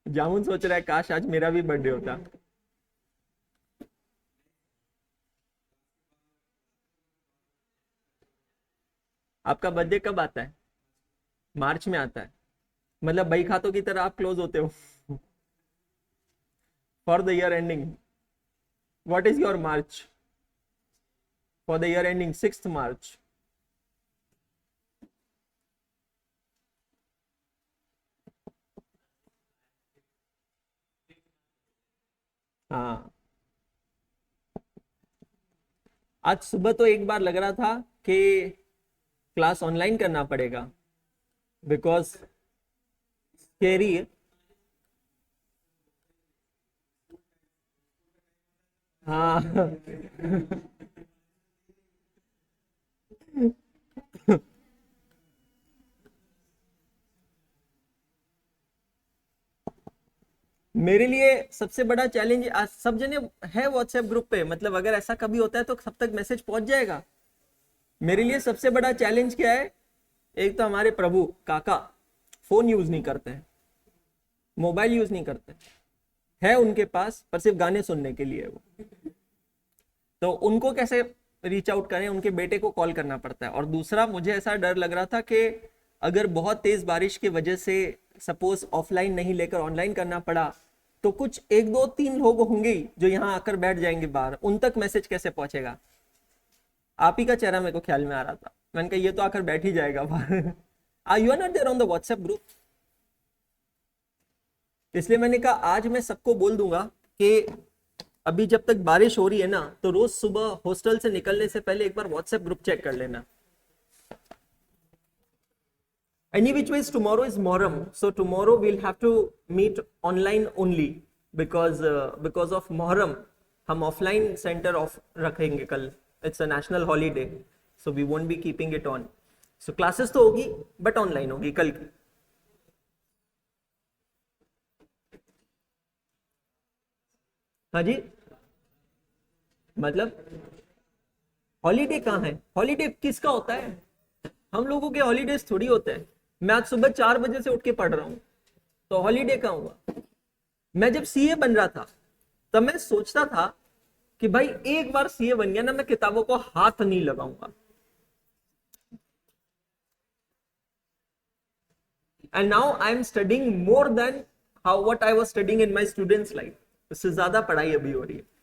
जामुन सोच रहा है काश आज मेरा भी बर्थडे होता। आपका बर्थडे कब आता है? मार्च में आता है? मतलब भाई खातों की तरह आप क्लोज होते हो for the year ending. What is your March for the year ending? 6 मार्च। हाँ, आज सुबह तो एक बार लग रहा था कि क्लास ऑनलाइन करना पड़ेगा, बिकॉज स्केरी है। हाँ मेरे लिए सबसे बड़ा चैलेंज, आज सब जने है व्हाट्सएप ग्रुप पे, मतलब अगर ऐसा कभी होता है तो सब तक मैसेज पहुंच जाएगा। मेरे लिए सबसे बड़ा चैलेंज क्या है? एक तो हमारे प्रभु काका फोन यूज नहीं करते हैं, मोबाइल यूज नहीं करते है उनके पास, पर सिर्फ गाने सुनने के लिए वो। तो उनको कैसे रीच आउट करें? उनके बेटे को कॉल करना पड़ता है। और दूसरा, मुझे ऐसा डर लग रहा था कि अगर बहुत तेज बारिश की वजह से सपोज ऑफलाइन नहीं लेकर ऑनलाइन करना पड़ा, तो कुछ एक दो तीन लोग होंगे ही जो यहाँ आकर बैठ जाएंगे बाहर, उन तक मैसेज कैसे पहुंचेगा? आप ही का चेहरा मेरे को ख्याल में आ रहा था, मैंने कहा ये तो आकर बैठ ही जाएगा बाहर you are not there on the WhatsApp group. इसलिए मैंने कहा आज मैं सबको बोल दूंगा कि अभी जब तक बारिश हो रही है ना, तो रोज सुबह हॉस्टल से निकलने से पहले एक बार व्हाट्सएप ग्रुप चेक कर लेना। Any which ways, tomorrow is Muharram, so tomorrow we'll have to meet online only because of Muharram. हम ऑफलाइन सेंटर ऑफ रखेंगे कल। It's a national holiday, so we won't be keeping it on. So classes तो होगी but online होगी कल की। हाँ जी, मतलब हॉलीडे कहाँ है? हॉलीडे किसका होता है? हम लोगों के हॉलीडेज थोड़ी होते हैं। मैं आज सुबह 4 बजे से उठ के पढ़ रहा हूँ, तो हॉलीडे कहाँ हुआ? मैं जब सीए बन रहा था तब मैं सोचता था कि भाई एक बार सीए बन गया ना, मैं किताबों को हाथ नहीं लगाऊंगा। And now I am studying more than how what I was studying in my students life. इससे ज्यादा पढ़ाई अभी हो रही है।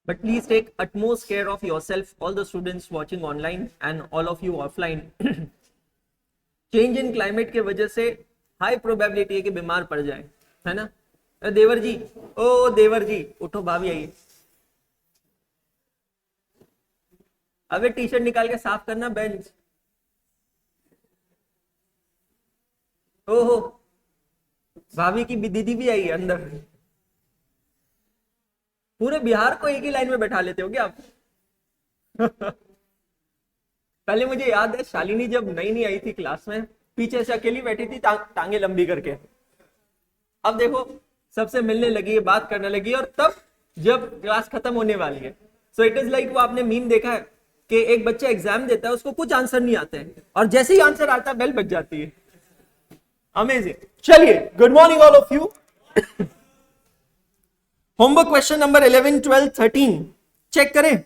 But please take utmost care of yourself, all the students watching online and all of you offline. Change in climate के वजह से हाई प्रोबेबिलिटी है कि बीमार पड़ जाए, है ना? देवर जी, ओ देवर जी उठो, भाभी आइए। अबे टी शर्ट निकाल के साफ करना बेंच। ओहो, भाभी की दीदी भी आई है अंदर। पूरे बिहार को एक ही लाइन में बैठा लेते हो क्या आप? पहले मुझे याद है शालिनी जब नई नई आई थी क्लास में, पीछे से अकेली बैठी थी टांगे लंबी करके। अब देखो सबसे मिलने लगी है, बात करने लगी, और तब जब क्लास खत्म होने वाली है, सो इट इज लाइक वो आपने मीम देखा है कि एक बच्चा एग्जाम देता है, उसको कुछ आंसर नहीं आते हैं, और जैसे ही आंसर आता है बेल बज जाती है। अमेजिंग। चलिए, good morning all of you. Homework question number 11, 12, 13 check करें।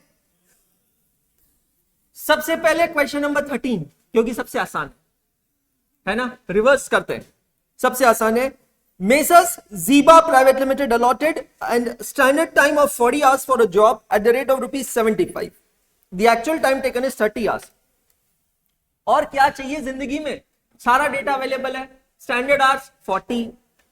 सबसे पहले क्वेश्चन नंबर 13, क्योंकि सबसे आसान है ना, रिवर्स करते हैं। सबसे आसान है। मेसर्स जीबा private limited allotted and standard time of 40 hours for a job at the rate of ₹75। The actual time taken is 30 hours. और क्या चाहिए जिंदगी में? सारा डेटा अवेलेबल है। Standard hours 40,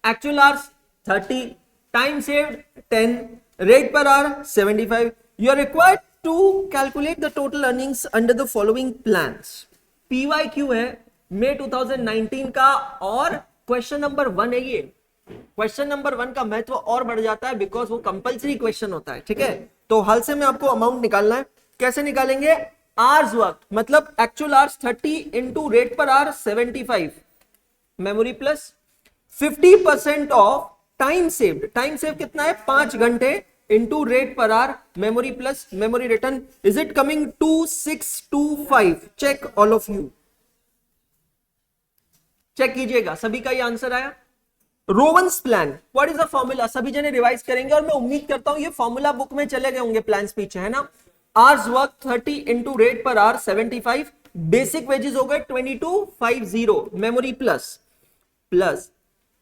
actual hours 30, time saved 10, rate per hour 75। You are required to calculate the total earnings under the following plans. PYQ है मई 2019 का, और क्वेश्चन नंबर 1 है ये। क्वेश्चन नंबर 1 का महत्व और बढ़ जाता है बिकॉज वो कंपलसरी क्वेश्चन होता है, ठीक है? तो हाल से में आपको अमाउंट निकालना है। कैसे निकालेंगे? आवर्स वर्क, मतलब actual hours 30 into rate per hour 75, memory plus 50% of time saved, time save कितना है 5 घंटे into rate per hour, memory plus memory return, is it coming 2625? Check all of you, check कीजिएगा, सभी का ये answer आया। Rowan's plan, what is the formula? सभी जने रिवाइज करेंगे और मैं उम्मीद करता हूं ये फॉर्मूला बुक में चले गए होंगे, प्लान्स पीछे है ना। Hours work 30 into rate per hour 75, basic wages हो गए 2250, memory plus plus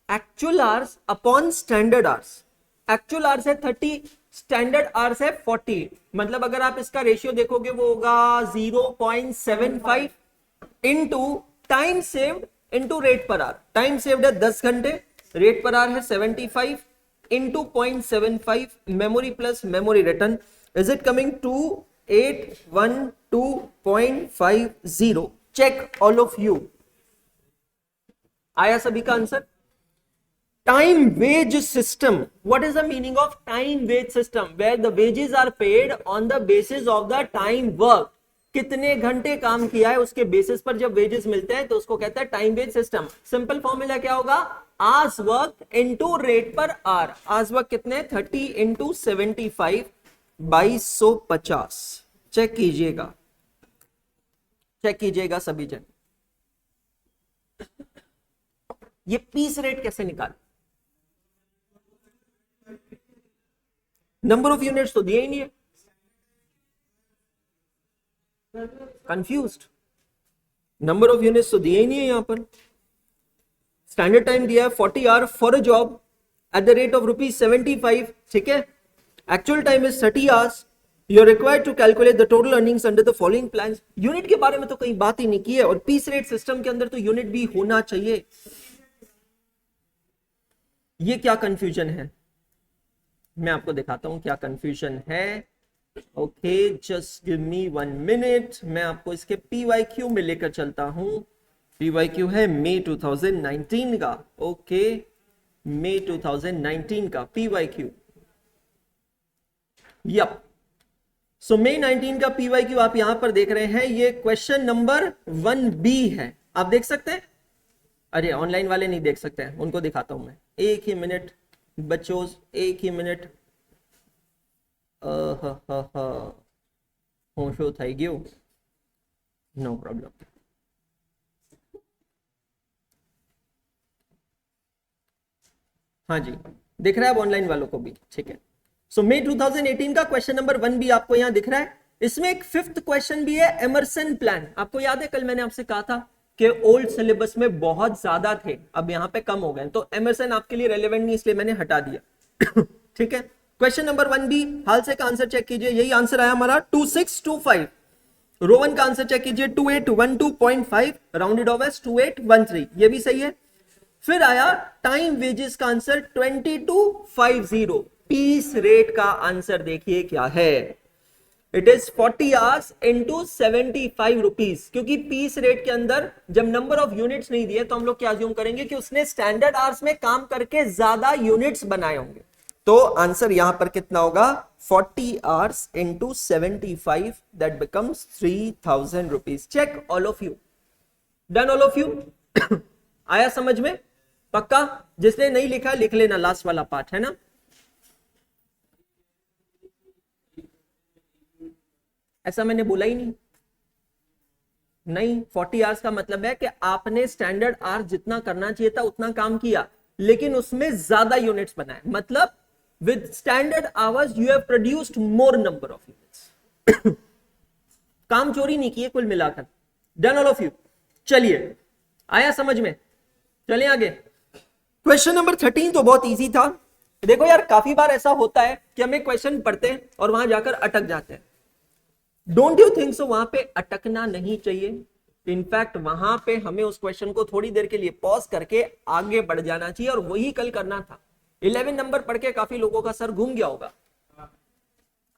actual hours upon standard hours, actual hours है 30, स्टैंडर्ड आवर्स है 40, मतलब अगर आप इसका रेशियो देखोगे वो होगा 0.75 into time saved into rate per hour, time saved है 10 घंटे, रेट पर आवर है 75 into 0.75 memory plus memory return, is it coming to 812.50? Check all of you, आया सभी का answer? Time wage system, what is the meaning of time wage system? Where the wages are paid on the basis of the time work, कितने घंटे काम किया है उसके basis पर जब वेजेस मिलते हैं तो उसको कहता है time wage system. Simple formula क्या होगा? Hours work into rate per hour, hours work कितने 30 इंटू 75 2250। चेक कीजिएगा, चेक कीजिएगा सभी जन, ये पीस रेट कैसे निकाल? नंबर ऑफ यूनिट्स तो दिए ही नहीं है, कंफ्यूज्ड, नंबर ऑफ यूनिट्स तो दिए ही नहीं है यहां पर। स्टैंडर्ड टाइम दिया है 40 hour for a job at the rate of ₹75, ठीक है। Actual time is 30 hours, you are required to calculate the total earnings under the following plans. Unit के बारे में तो कहीं बात ही नहीं की है, और पीस रेट सिस्टम के अंदर तो यूनिट भी होना चाहिए। ये क्या कंफ्यूजन है, मैं आपको दिखाता हूं क्या कंफ्यूजन है। Okay, just give me 1 minute, मैं आपको इसके PYQ में लेकर चलता हूं। PYQ है मई 2019 का, ओके मई 2019 का PYQ, यप। सो मई 19 का PYQ आप यहां पर देख रहे हैं, ये क्वेश्चन नंबर 1B है, आप देख सकते हैं। अरे ऑनलाइन वाले नहीं देख सकते हैं, उनको दिखाता हूं मैं, एक ही मिनट बच्चों, एक ही मिनट। होशो થઈ ગયું, नो प्रॉब्लम। हाँ जी, दिख रहा है अब ऑनलाइन वालों को भी, ठीक है। सो मई 2018 का क्वेश्चन नंबर 1B आपको यहां दिख रहा है। इसमें एक 5th क्वेश्चन भी है, एमरसन प्लान। आपको याद है कल मैंने आपसे कहा था कि ओल्ड सिलेबस में बहुत ज्यादा थे, अब यहां पे कम हो गए, तो एमरसन आपके लिए रेलेवेंट नहीं, इसलिए मैंने हटा दिया। ठीक है, क्वेश्चन नंबर 1B हाल से का आंसर चेक कीजिए, यही आंसर आया हमारा 2625। रोवन का आंसर चेक कीजिए 2812.5, राउंडेड ऑफ एज 2813, ये भी सही है। फिर आया टाइम वेजेस का आंसर 2250। पीस रेट का आंसर देखिए क्या है, it is 40 hours into 75 rupees. क्योंकि पीस रेट के अंदर जब नंबर ऑफ यूनिट्स नहीं दिए तो हम लोग क्या अज्यूम करेंगे कि उसने स्टैंडर्ड आवर्स में काम करके ज्यादा यूनिट्स बनाए होंगे, तो आंसर यहां पर कितना होगा 40 hours into 75, that becomes 3000 rupees. Check all of you, done all of you. आया समझ में? पक्का? जिसने नहीं लिखा लिख लेना, लास्ट वाला पार्ट है ना। ऐसा मैंने बोला ही नहीं, नहीं 40 आवर्स का मतलब है कि आपने स्टैंडर्ड आवर्स जितना करना चाहिए था उतना काम किया, लेकिन उसमें ज्यादा यूनिट्स बनाए, मतलब with standard hours you have produced more number of units। काम चोरी नहीं किए कुल मिलाकर। Done all of you. चलिए, आया समझ में? चलिए आगे। क्वेश्चन नंबर 13 तो बहुत इजी था। देखो यार, काफी बार ऐसा होता है कि हमें क्वेश्चन पढ़ते हैं और वहां जाकर अटक जाते हैं। Don't you think so? वहां पे अटकना नहीं चाहिए, इनफैक्ट वहां पे हमें उस क्वेश्चन को थोड़ी देर के लिए पॉज करके आगे बढ़ जाना चाहिए, और वही कल करना था। 11 नंबर पढ़ के काफी लोगों का सर घूम गया होगा,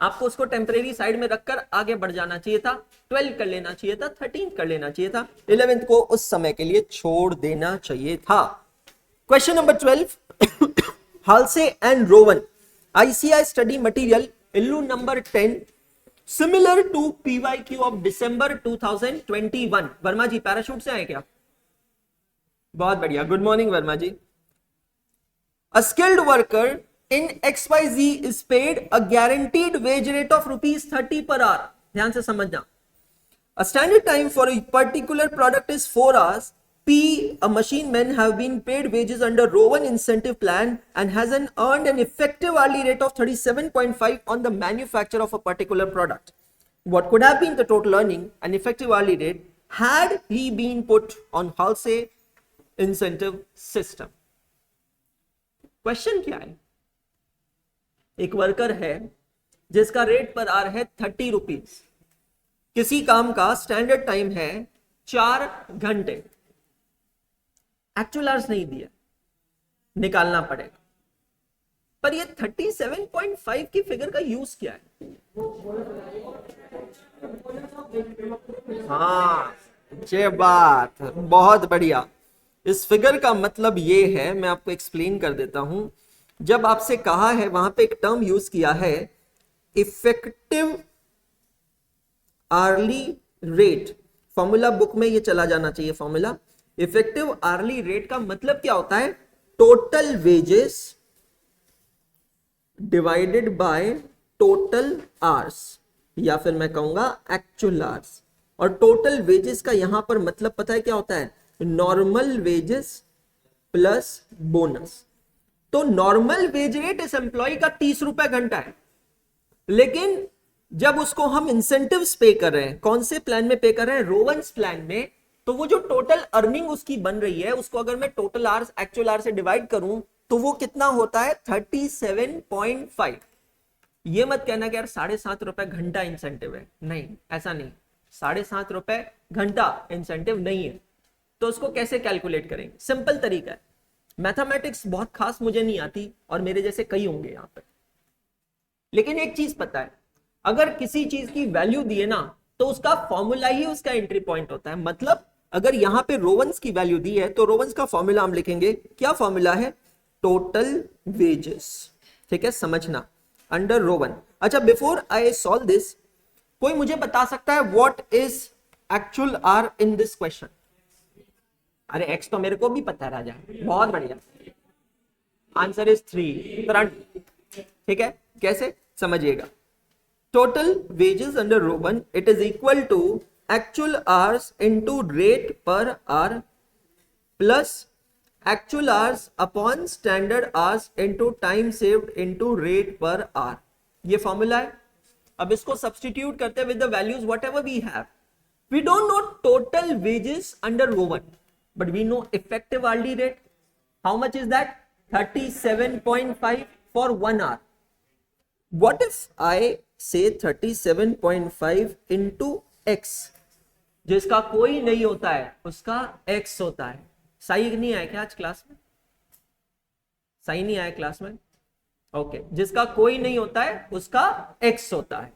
आपको उसको टेम्परेरी साइड में रखकर आगे बढ़ जाना चाहिए था। 12 कर लेना चाहिए था, 13 कर लेना चाहिए था, 11th को उस समय के लिए छोड़ देना चाहिए था। Question number 12, Halsey and Rowan ICI study material illu number 10 similar to PYQ of December 2021। Verma ji parachute से आए क्या? बहुत बढ़िया, good morning Verma ji. A skilled worker in XYZ is paid a guaranteed wage rate of ₹30 per hour. ध्यान से समझना. A standard time for a particular product is 4 hours. P, a machine man have been paid wages under Rowan incentive plan and has earned an effective hourly rate of 37.5 on the manufacture of a particular product. What could have been the total earning and effective hourly rate had he been put on Halsey incentive system? Question क्या है? एक worker है जिसका rate पर are है 30 rupees. किसी काम का स्टैंडर्ड टाइम है 4 घंटे. एक्चुअल आवर्स नहीं दिया, निकालना पड़ेगा. पर ये 37.5 की फिगर का यूज क्या है? हाँ, ये बात बहुत बढ़िया. इस फिगर का मतलब ये है, मैं आपको एक्सप्लेन कर देता हूं. जब आपसे कहा है, वहां पे एक टर्म यूज किया है effective hourly rate. Formula book में ये चला जाना चाहिए फॉर्मूला. इफेक्टिव आर्ली रेट का मतलब क्या होता है? Total wages divided by total hours, या फिर मैं कहूंगा एक्चुअल आवर्स. और टोटल वेजेस का यहां पर मतलब पता है क्या होता है? Normal wages plus bonus. तो नॉर्मल वेज रेट इस एम्प्लॉय का 30 रुपए घंटा है, लेकिन जब उसको हम इंसेंटिव्स पे कर रहे हैं, कौन से प्लान में पे कर रहे हैं? रोवंस प्लान में. तो वो जो टोटल अर्निंग उसकी बन रही है, उसको अगर मैं टोटल आवर्स एक्चुअल आवर्स से डिवाइड करूं तो वो कितना होता है? 37.5. ये मत कहना कि यार 7.5 रुपए घंटा इंसेंटिव है. नहीं, ऐसा नहीं. 7.5 रुपए घंटा इंसेंटिव नहीं है. तो उसको कैसे कैलकुलेट करेंगे? सिंपल तरीका है. मैथमेटिक्स बहुत खास मुझे नहीं आती और मेरे जैसे कई होंगे यहां पर, लेकिन एक चीज पता है, अगर किसी चीज की वैल्यू दिए ना तो उसका फॉर्मूला ही उसका एंट्री पॉइंट होता है. मतलब अगर यहां पे रोवंस की वैल्यू दी है तो रोवंस का फॉर्मूला हम लिखेंगे. क्या फॉर्मूला है? Total wages. ठीक है, समझना, अंडर रोवन. अच्छा, बिफोर आई सॉल्व दिस, कोई मुझे बता सकता है what is actual hour in this question? अरे एक्स तो मेरे को भी पता है राजा. बहुत बढ़िया. Answer is 3 current. ठीक है, कैसे समझिएगा? Total wages under Rowan, it is equal to actual hours into rate per hour plus actual hours upon standard hours into time saved into rate per hour. ये फॉर्मूला है. अब इसको substitute करते हैं with the values whatever we have. We don't know total wages under Rowan, but we know effective hourly rate. How much is that? 37.5 for 1 hour. What if I say 37.5 into x? जिसका कोई नहीं होता है उसका x होता है. सही नहीं आया क्या आज क्लास में? सही नहीं आया क्लास में? ओके, जिसका कोई नहीं होता है उसका x होता है.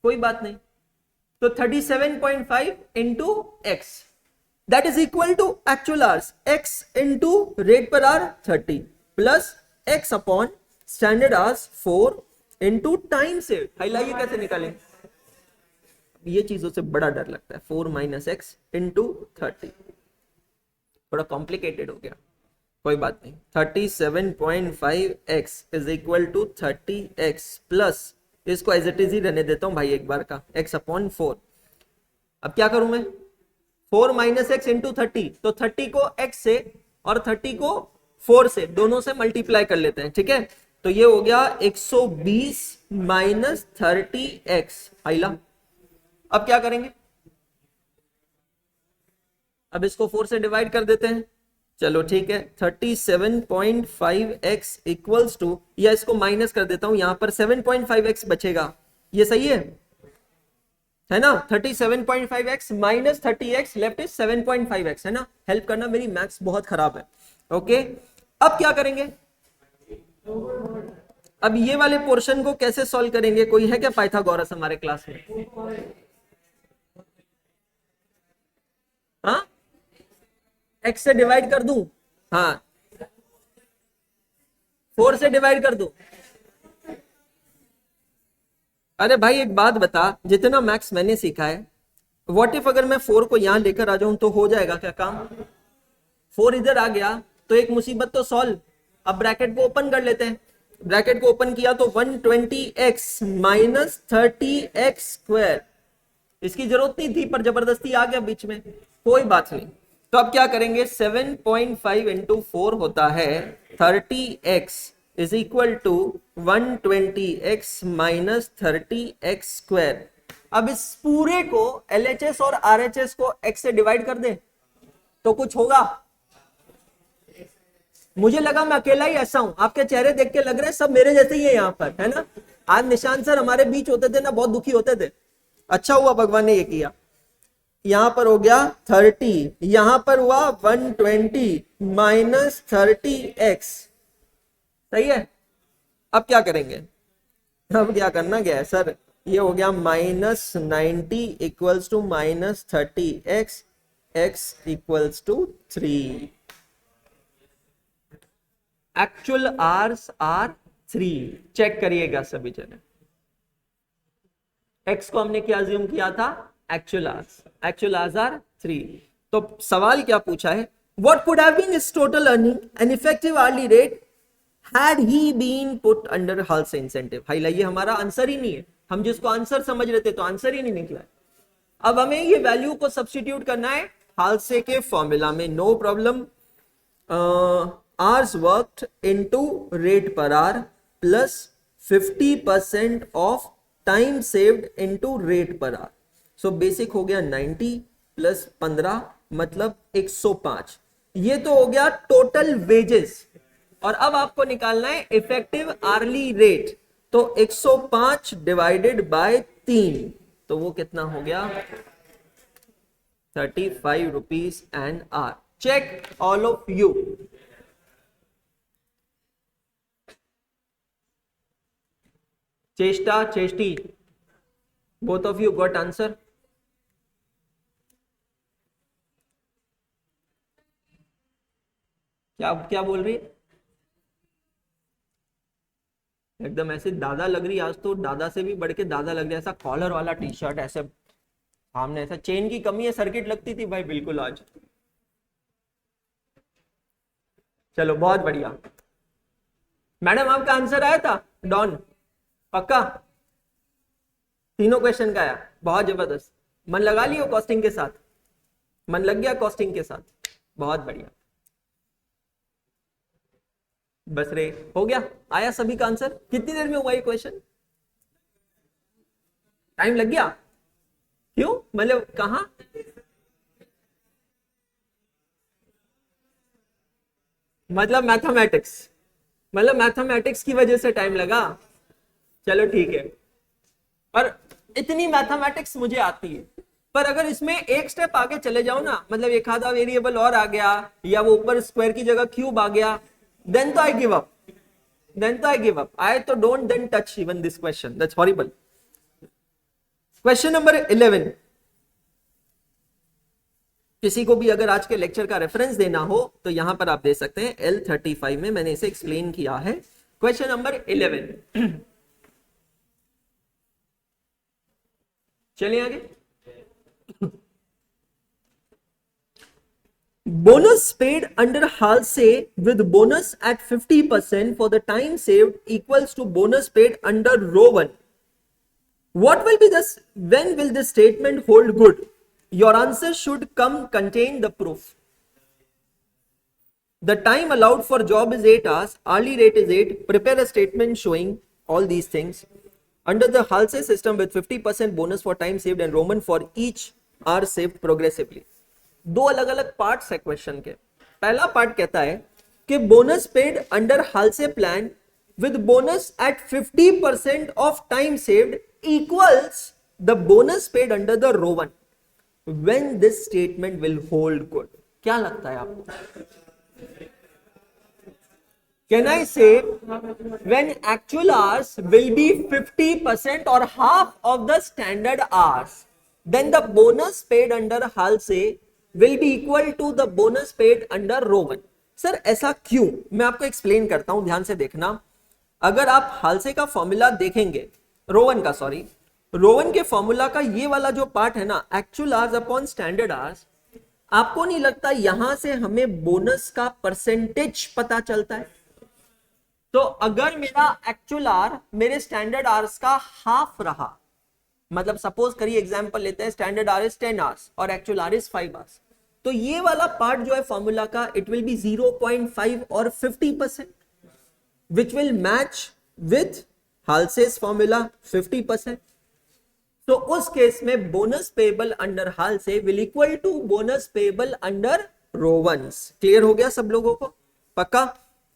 कोई बात नहीं. तो 37.5 into x, that is equal to actual hours, x into rate per hour 30 plus x upon standard hours 4 into time saved. हाइलाइए कैसे निकालें? ये चीजों से बड़ा डर लगता है. 4 minus x into 30 थोड़ा कॉम्प्लिकेटेड हो गया. कोई बात नहीं. 37.5x is equal to 30x plus, इसको एज इट इज ही रहने देता हूं भाई एक बार का, x upon 4. अब क्या करूं मैं? 4 minus x into 30, तो 30 को x से और 30 को 4 से, दोनों से मल्टीप्लाई कर लेते हैं. ठीक है, तो ये हो गया 120 minus 30x. आइला, अब क्या करेंगे? अब इसको 4 से डिवाइड कर देते हैं. चलो ठीक है, 37.5x इक्वल्स टू, या इसको माइनस कर देता हूं, यहां पर 7.5x बचेगा. ये सही है ना? 37.5x minus 30x left is 7.5x, है ना? हेल्प करना, मेरी मैथ्स बहुत खराब है. ओके, अब क्या करेंगे? अब ये वाले पोर्शन को कैसे सॉल्व करेंगे? कोई है क्या पाइथागोरस हमारे क्लास में? हाँ, x से डिवाइड कर दूं? हाँ, 4 से डिवाइड कर दूं? अरे भाई एक बात बता, जितना मैथ्स मैंने सीखा है, व्हाट इफ अगर मैं 4 को यहां लेकर आ जाऊं तो हो जाएगा क्या काम? 4 इधर आ गया तो एक मुसीबत तो सॉल्व. अब ब्रैकेट को ओपन कर लेते हैं, ब्रैकेट को ओपन किया तो 120x माइनस 30x स्क्वायर, इसकी जरूरत नहीं थी पर जबरदस्ती आ गया बीच में, कोई बात नहीं। तो अब क्या करेंगे, 7.5 इंटू 4 होता है 30x is equal to 120x minus 30x square. अब इस पूरे को LHS और RHS को x से डिवाइड कर दे तो कुछ होगा। मुझे लगा मैं अकेला ही ऐसा हूं, आपके चेहरे देख के लग रहे हैं सब मेरे जैसे ही है यहाँ पर, है ना। आज निशान सर हमारे बीच होते थे ना, बहुत दुखी होते थे, अच्छा हुआ भगवान ने ये किया। यहां पर हो गया 30, यहां पर हुआ 120 माइनस 30x, सही है। अब क्या करेंगे, अब क्या करना क्या है सर, ये हो गया minus 90 equals to minus 30x, x equals to 3। Actual hours are 3, check करिएगा सभी जने। x को हमने क्या अज्यूम किया था, एक्चुअल आर्स आर 3। तो सवाल क्या पूछा है, what could have been his total earning and effective hourly rate had he been put under Halsey incentive. भाई ये हमारा आंसर ही नहीं है, हम जिसको आंसर समझ रहे थे तो आंसर ही नहीं निकला है। अब हमें ये वैल्यू को सब्स्टिट्यूट करना है हाल्से के फॉर्मूला में, no problem. hours worked into rate per hour plus 50% of time saved into rate per hour. So basic हो गया 90 plus 15 मतलब 105। ये तो हो गया टोटल वेजेस, और अब आपको निकालना है इफेक्टिव आर्ली रेट। तो 105 डिवाइडेड बाय 3, तो वो कितना हो गया, 35 rupees an hour. Check all of you. Cheshta Cheshti, both of you got answer. क्या क्या बोल रही है, एकदम ऐसे दादा लग रही, आज तो दादा से भी बढ़ के दादा लग रही है। ऐसा कॉलर वाला टी शर्ट, ऐसे सामने, ऐसा चेन की कमी है, सर्किट लगती थी भाई बिल्कुल आज। चलो बहुत बढ़िया मैडम, आपका आंसर आया था डॉन, पक्का तीनों क्वेश्चन का आया, बहुत जबरदस्त। मन लगा लियो कॉस्टिंग के साथ, मन लग गया कॉस्टिंग के साथ, बहुत बढ़िया। बस रे, हो गया, आया सभी का आंसर। कितनी देर में हुआ ये क्वेश्चन, टाइम लग गया, क्यों, मतलब कहां, मतलब मैथमेटिक्स की वजह से टाइम लगा। चलो ठीक है, पर इतनी मैथमेटिक्स मुझे आती है, पर अगर इसमें एक स्टेप आगे चले जाओ ना, मतलब एक आधा वेरिएबल और आ गया, या वो ऊपर स्क्वायर की जगह क्यूब आ गया, then तो I give up, I तो don't then touch even this question, that's horrible. Question number 11, किसी को भी अगर आज के लेक्चर का रेफरेंस देना हो तो यहां पर आप दे सकते हैं, L35 में मैंने इसे एक्सप्लेन किया है। क्वेश्चन नंबर 11, चलिए आगे। Bonus paid under Halsey with bonus at 50% for the time saved equals to bonus paid under row 1. What will be this? When will this statement hold good? Your answer should contain the proof. The time allowed for job is 8 hours. Hourly rate is 8. Prepare a statement showing all these things. Under the Halsey system with 50% bonus for time saved and Roman for each hour saved progressively. दो अलग अलग parts है question के। पहला part कहता है कि bonus paid under Halsey plan with bonus at 50% of time saved equals the bonus paid under the Rowan 1। When this statement will hold good, क्या लगता है आपको? Can I say when actual hours will be 50% और half of the standard hours, then the bonus paid under Halsey will be equal to the bonus paid under row 1. Sir ऐसा क्यों, मैं आपको explain करता हूं, ध्यान से देखना। अगर आप हाल्से का फॉर्मूला देखेंगे, रोवन के फॉर्मूला का ये वाला जो पार्ट है ना, actual hours upon standard hours, आपको नहीं लगता यहां से हमें बोनस का परसेंटेज पता चलता है? तो अगर मेरा एक्चुअल आर मेरे स्टैंडर्ड आवर्स का हाफ रहा, मतलब सपोज करिए एग्जांपल लेते हैं, स्टैंडर्ड आर इज 10 आवर्स और एक्चुअल आर इज 5 आवर्स, तो ये वाला पार्ट जो है फॉर्मूला का इट विल बी 0.5 और 50%, which will match with Halsey's formula 50%। तो उस केस में bonus payable under Halsey will equal to bonus payable under Rowan's. Clear हो गया सब लोगों को? पक्का?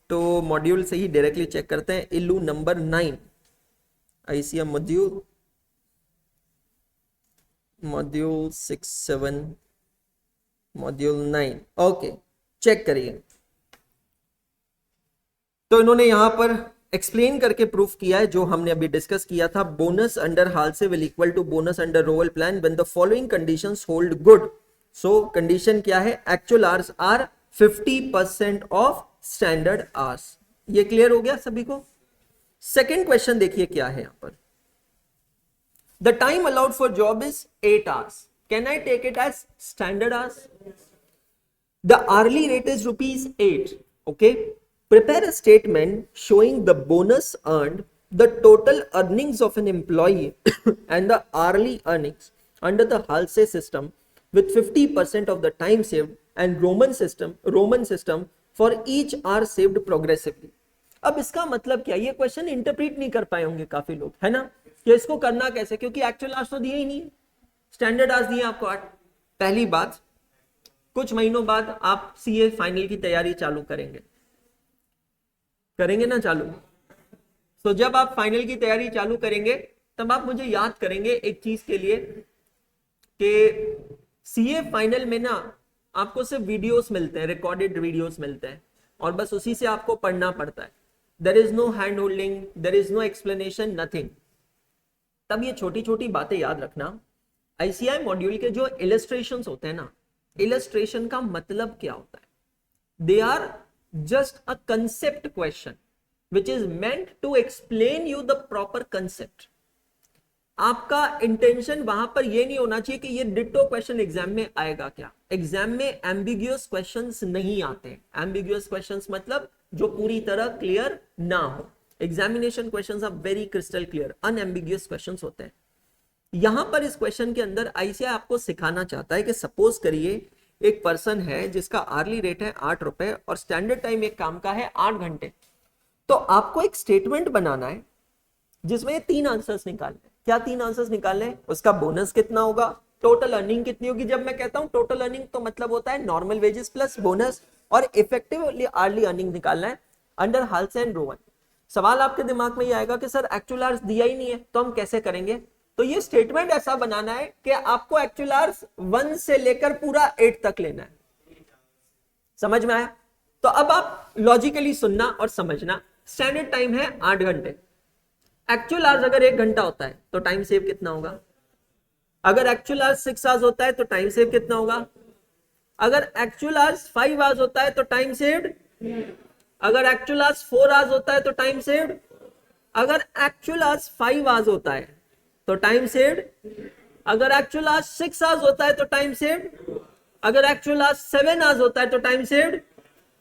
तो मॉड्यूल से ही डायरेक्टली चेक करते हैं। Illu number 9 ICM module 6 7 module 9 okay, check करिए। तो इन्होंने यहां पर एक्सप्लेन करके प्रूफ किया है जो हमने अभी डिस्कस किया था। Bonus under Halsey will equal to bonus under Rowan plan when the following conditions hold good. So condition क्या है? Actual hours are 50% of standard hours. ये क्लियर हो गया सभी को? सेकेंड क्वेश्चन देखिए क्या है यहां पर। The time allowed for job is 8 hours, can I take it as standard hours? The hourly rate is ₹8, okay. Prepare a statement showing the bonus earned, the total earnings of an employee and the hourly earnings under the Halsey system with 50% of the time saved and Roman system for each hour saved progressively। अब इसका मतलब क्या? ये question interpret नहीं कर पाए होंगे काफी लोग, है ना, कि इसको करना कैसे, क्योंकि एक्चुअल आवर्स तो दिए ही नहीं है, स्टैंडर्ड आवर्स दिए आपको 8। पहली बात, कुछ महीनों बाद आप सीए फाइनल की तैयारी चालू करेंगे ना चालू। तो जब आप फाइनल की तैयारी चालू करेंगे तब आप मुझे याद करेंगे एक चीज के लिए कि सीए फाइनल में ना आपको सिर्फ वीडियोस मिलते हैं, रिकॉर्डेड वीडियोस मिलते हैं और बस उसी से आपको पढ़ना पड़ता है। There is no hand holding, there is no explanation, nothing. तब ये छोटी छोटी बातें याद रखना। आईसीआई मॉड्यूल के जो इलस्ट्रेशंस होते हैं ना, इलस्ट्रेशन का मतलब क्या होता है? They are just a concept question which is meant to explain you the proper concept। आपका इंटेंशन वहां पर ये नहीं होना चाहिए कि ये डिट्टो क्वेश्चन एग्जाम में आएगा क्या। एग्जाम में एम्बिग्यूअस क्वेश्चंस नहीं आते। एम्बिग्यूअस क्वेश्चंस मतलब जो पूरी तरह क्लियर ना हो। Examination questions are very crystal clear, unambiguous questions होते हैं। यहां पर इस क्वेश्चन के अंदर आईसीआई आपको सिखाना चाहता है कि सपोज करिए एक पर्सन है जिसका आर्ली रेट है 8 रुपए और स्टैंडर्ड टाइम एक काम का है 8 घंटे। तो आपको एक स्टेटमेंट बनाना है जिसमें 3 आंसर्स निकालने हैं। क्या 3 आंसर्स निकालने हैं? उसका बोनस कितना होगा, टोटल अर्निंग कितनी होगी। जब मैं कहता हूं टोटल अर्निंग तो मतलब होता है नॉर्मल वेजेस प्लस बोनस, और इफेक्टिव आर्ली अर्निंग निकालना है अंडर हाल्से एंड रोवन। सवाल आपके दिमाग में ये आएगा कि सर एक्चुअल आवर्स दिया ही नहीं है तो हम कैसे करेंगे? तो ये स्टेटमेंट ऐसा बनाना है कि आपको एक्चुअल आवर्स 1 से लेकर पूरा 8 तक लेना है। समझ में आया? तो अब आप लॉजिकली सुनना और समझना। स्टैंडर्ड टाइम है 8 घंटे। एक्चुअल आवर्स अगर 1 घंटा होता है तो टाइम सेव कितना होगा? अगर एक्चुअल आवर्स 6 आवर्स होता है तो टाइम सेव कितना होगा? अगर एक्चुअल आवर्स 5 आवर्स होता है तो टाइम सेव्ड। अगर एक्चुअल आवर्स 4 आवर्स होता है तो टाइम सेव्ड। अगर एक्चुअल आवर्स 5 आवर्स होता है तो टाइम सेव्ड। अगर एक्चुअल आवर्स 6 आवर्स होता है तो टाइम सेव्ड। अगर एक्चुअल आवर्स 7 आवर्स होता है तो टाइम सेव्ड।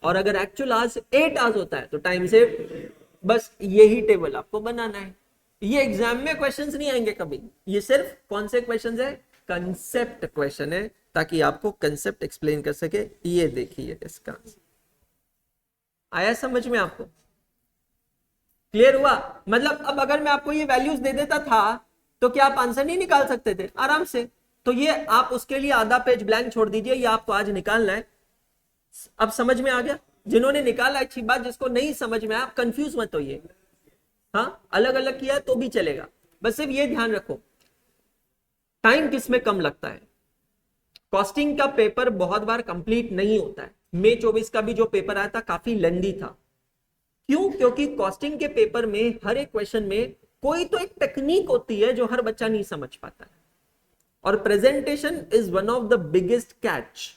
और अगर एक्चुअल आवर्स 8 आवर्स होता है तो टाइम सेव्ड। बस यही टेबल आपको बनाना है। ये एग्जाम में क्वेश्चंस नहीं आएंगे कभी। ये सिर्फ कौन से क्वेश्चंस है? कंसेप्ट क्वेश्चन है, ताकि आपको कंसेप्ट एक्सप्लेन कर सके। ये देखिए इसका आया समझ में आपको? क्लियर हुआ? मतलब अब अगर मैं आपको ये वैल्यूज दे देता था तो क्या आप आंसर नहीं निकाल सकते थे आराम से? तो ये आप उसके लिए आधा पेज ब्लैंक छोड़ दीजिए, ये आपको आज निकालना है। अब समझ में आ गया? जिन्होंने निकाला अच्छी बात, जिसको नहीं समझ में आप कंफ्यूज मत होइए। हाँ, अलग अलग किया तो भी चलेगा, बस सिर्फ ये ध्यान रखो टाइम किस में कम लगता है। कॉस्टिंग का पेपर बहुत बार कंप्लीट नहीं होता है। मई 24 का भी जो पेपर आया था काफी लेंदी था। क्यों? क्योंकि कॉस्टिंग के पेपर में हर एक क्वेश्चन में कोई तो एक टेक्निक होती है जो हर बच्चा नहीं समझ पाता है, और presentation is one of the biggest catch.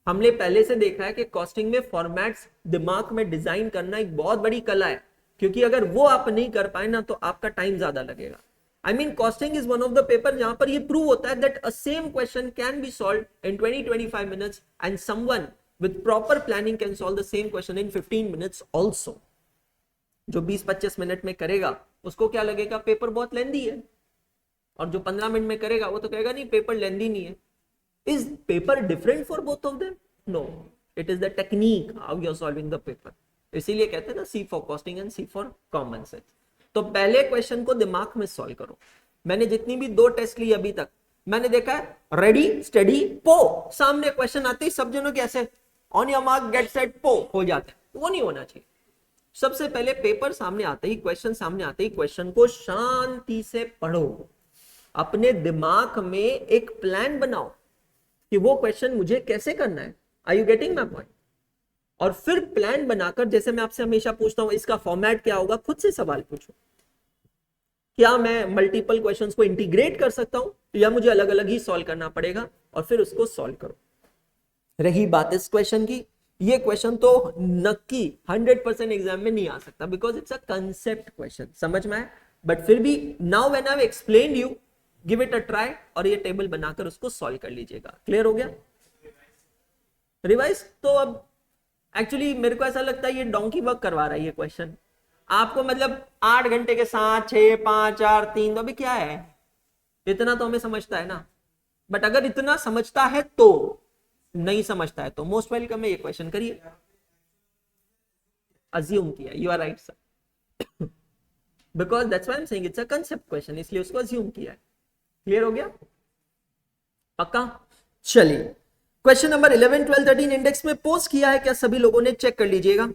हमने पहले से देखा है कि कॉस्टिंग में फॉर्मेट्स दिमाग में डिजाइन करना एक बहुत बड़ी कला है, क्योंकि अगर वो आप नहीं कर पाए ना तो आपका टाइम ज्यादा लगेगा। I mean costing is one of the paper जहां पर ये प्रूव होता है that a same question can be solved in 20-25 minutes and someone with proper planning can solve the same question in 15 minutes also. जो 20-25 minute में करेगा उसको क्या लगेगा पेपर बहुत लेंदी है, और जो 15 मिनट में करेगा वो तो कहेगा नहीं पेपर लेंदी नहीं है। Is paper different for both of them? No, it is the technique how you are solving the paper. इसीलिए कहते हैं ना C for costing and C for common sense. तो पहले क्वेश्चन को दिमाग में सॉल्व करो। मैंने जितनी भी 2 टेस्ट ली अभी तक, मैंने देखा है रेडी स्टडी पो, सामने क्वेश्चन आते ही सब जनों कैसे on your mark get set पो हो जाते हैं। वो नहीं होना चाहिए। सबसे पहले पेपर सामने आते ही, क्वेश्चन सामने आते ही क्वेश्चन को शांति से पढ़ो, अपने दिमाग में एक प्लान बनाओ कि वो क्वेश्चन मुझे कैसे करना है। Are you getting my point? और फिर प्लान बनाकर, जैसे मैं आपसे हमेशा पूछता हूं इसका फॉर्मेट क्या होगा, खुद से सवाल पूछो। क्या मैं मल्टीपल क्वेश्चंस को इंटीग्रेट कर सकता हूं या मुझे अलग अलग ही सॉल्व करना पड़ेगा, और फिर उसको सॉल्व करो। रही बात इस क्वेश्चन की, ये क्वेश्चन तो नक्की 100% एग्जाम में नहीं आ सकता because it's a concept question, समझ में आए। बट फिर भी now when I have explained you, give it a try और ये टेबल बनाकर उसको सॉल्व कर लीजिएगा। क्लियर हो गया? रिवाइज तो अब एक्चुअली मेरे को ऐसा लगता है ये डोंकी वर्क करवा रहा है ये क्वेश्चन आपको, मतलब 8 घंटे के साथ 6 5 4 3, तो अभी क्या है, इतना तो हमें समझता है ना। बट अगर इतना समझता है तो, नहीं समझता है तो मोस्ट वेलकम है, ये क्वेश्चन करिए। अज्यूम किया, you are right sir, because that's why I am saying it's a concept question, इसलिए उसको अज्यूम किया है। क्लियर हो गया? पक्का? चलिए क्वेश्चन नंबर 11 12 13 इंडेक्स में पोस्ट किया है क्या सभी लोगों ने? चेक कर लीजिएगा।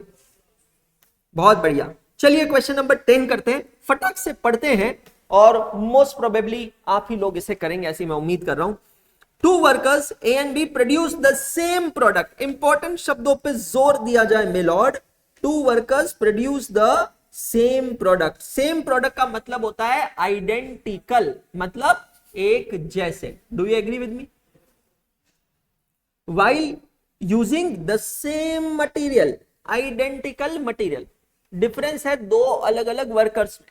बहुत बढ़िया। चलिए क्वेश्चन नंबर 10 करते हैं, फटाक से पढ़ते हैं, और मोस्ट प्रोबेबली आप ही लोग इसे करेंगे ऐसी मैं उम्मीद कर रहा हूं। 2 workers A and B produce the same product. Important शब्दों पे जोर दिया जाए milord. 2 workers produce the same product. Same product का मतलब होता है आइडेंटिकल, मतलब एक जैसे। Do you agree with me? while using the same material, identical material, difference है 2 अलग अलग वर्कर्स में,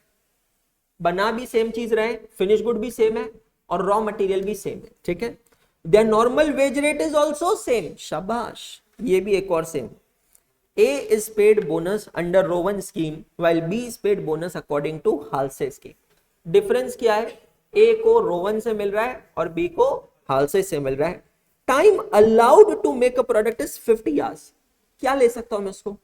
बना भी सेम चीज रहे, फिनिश गुड भी सेम है और रॉ मटेरियल भी सेम है, ठीक है। There normal wage rate is also same, शाबाश, ये भी एक और same. A is paid bonus under Rowan scheme while B is paid bonus according to Halsey scheme. Difference क्या है? A को रोवन से मिल रहा है और B को हाल्से से मिल रहा है। Time allowed to make a product is 50 hours. क्या ले सकता हूं मैं उसको?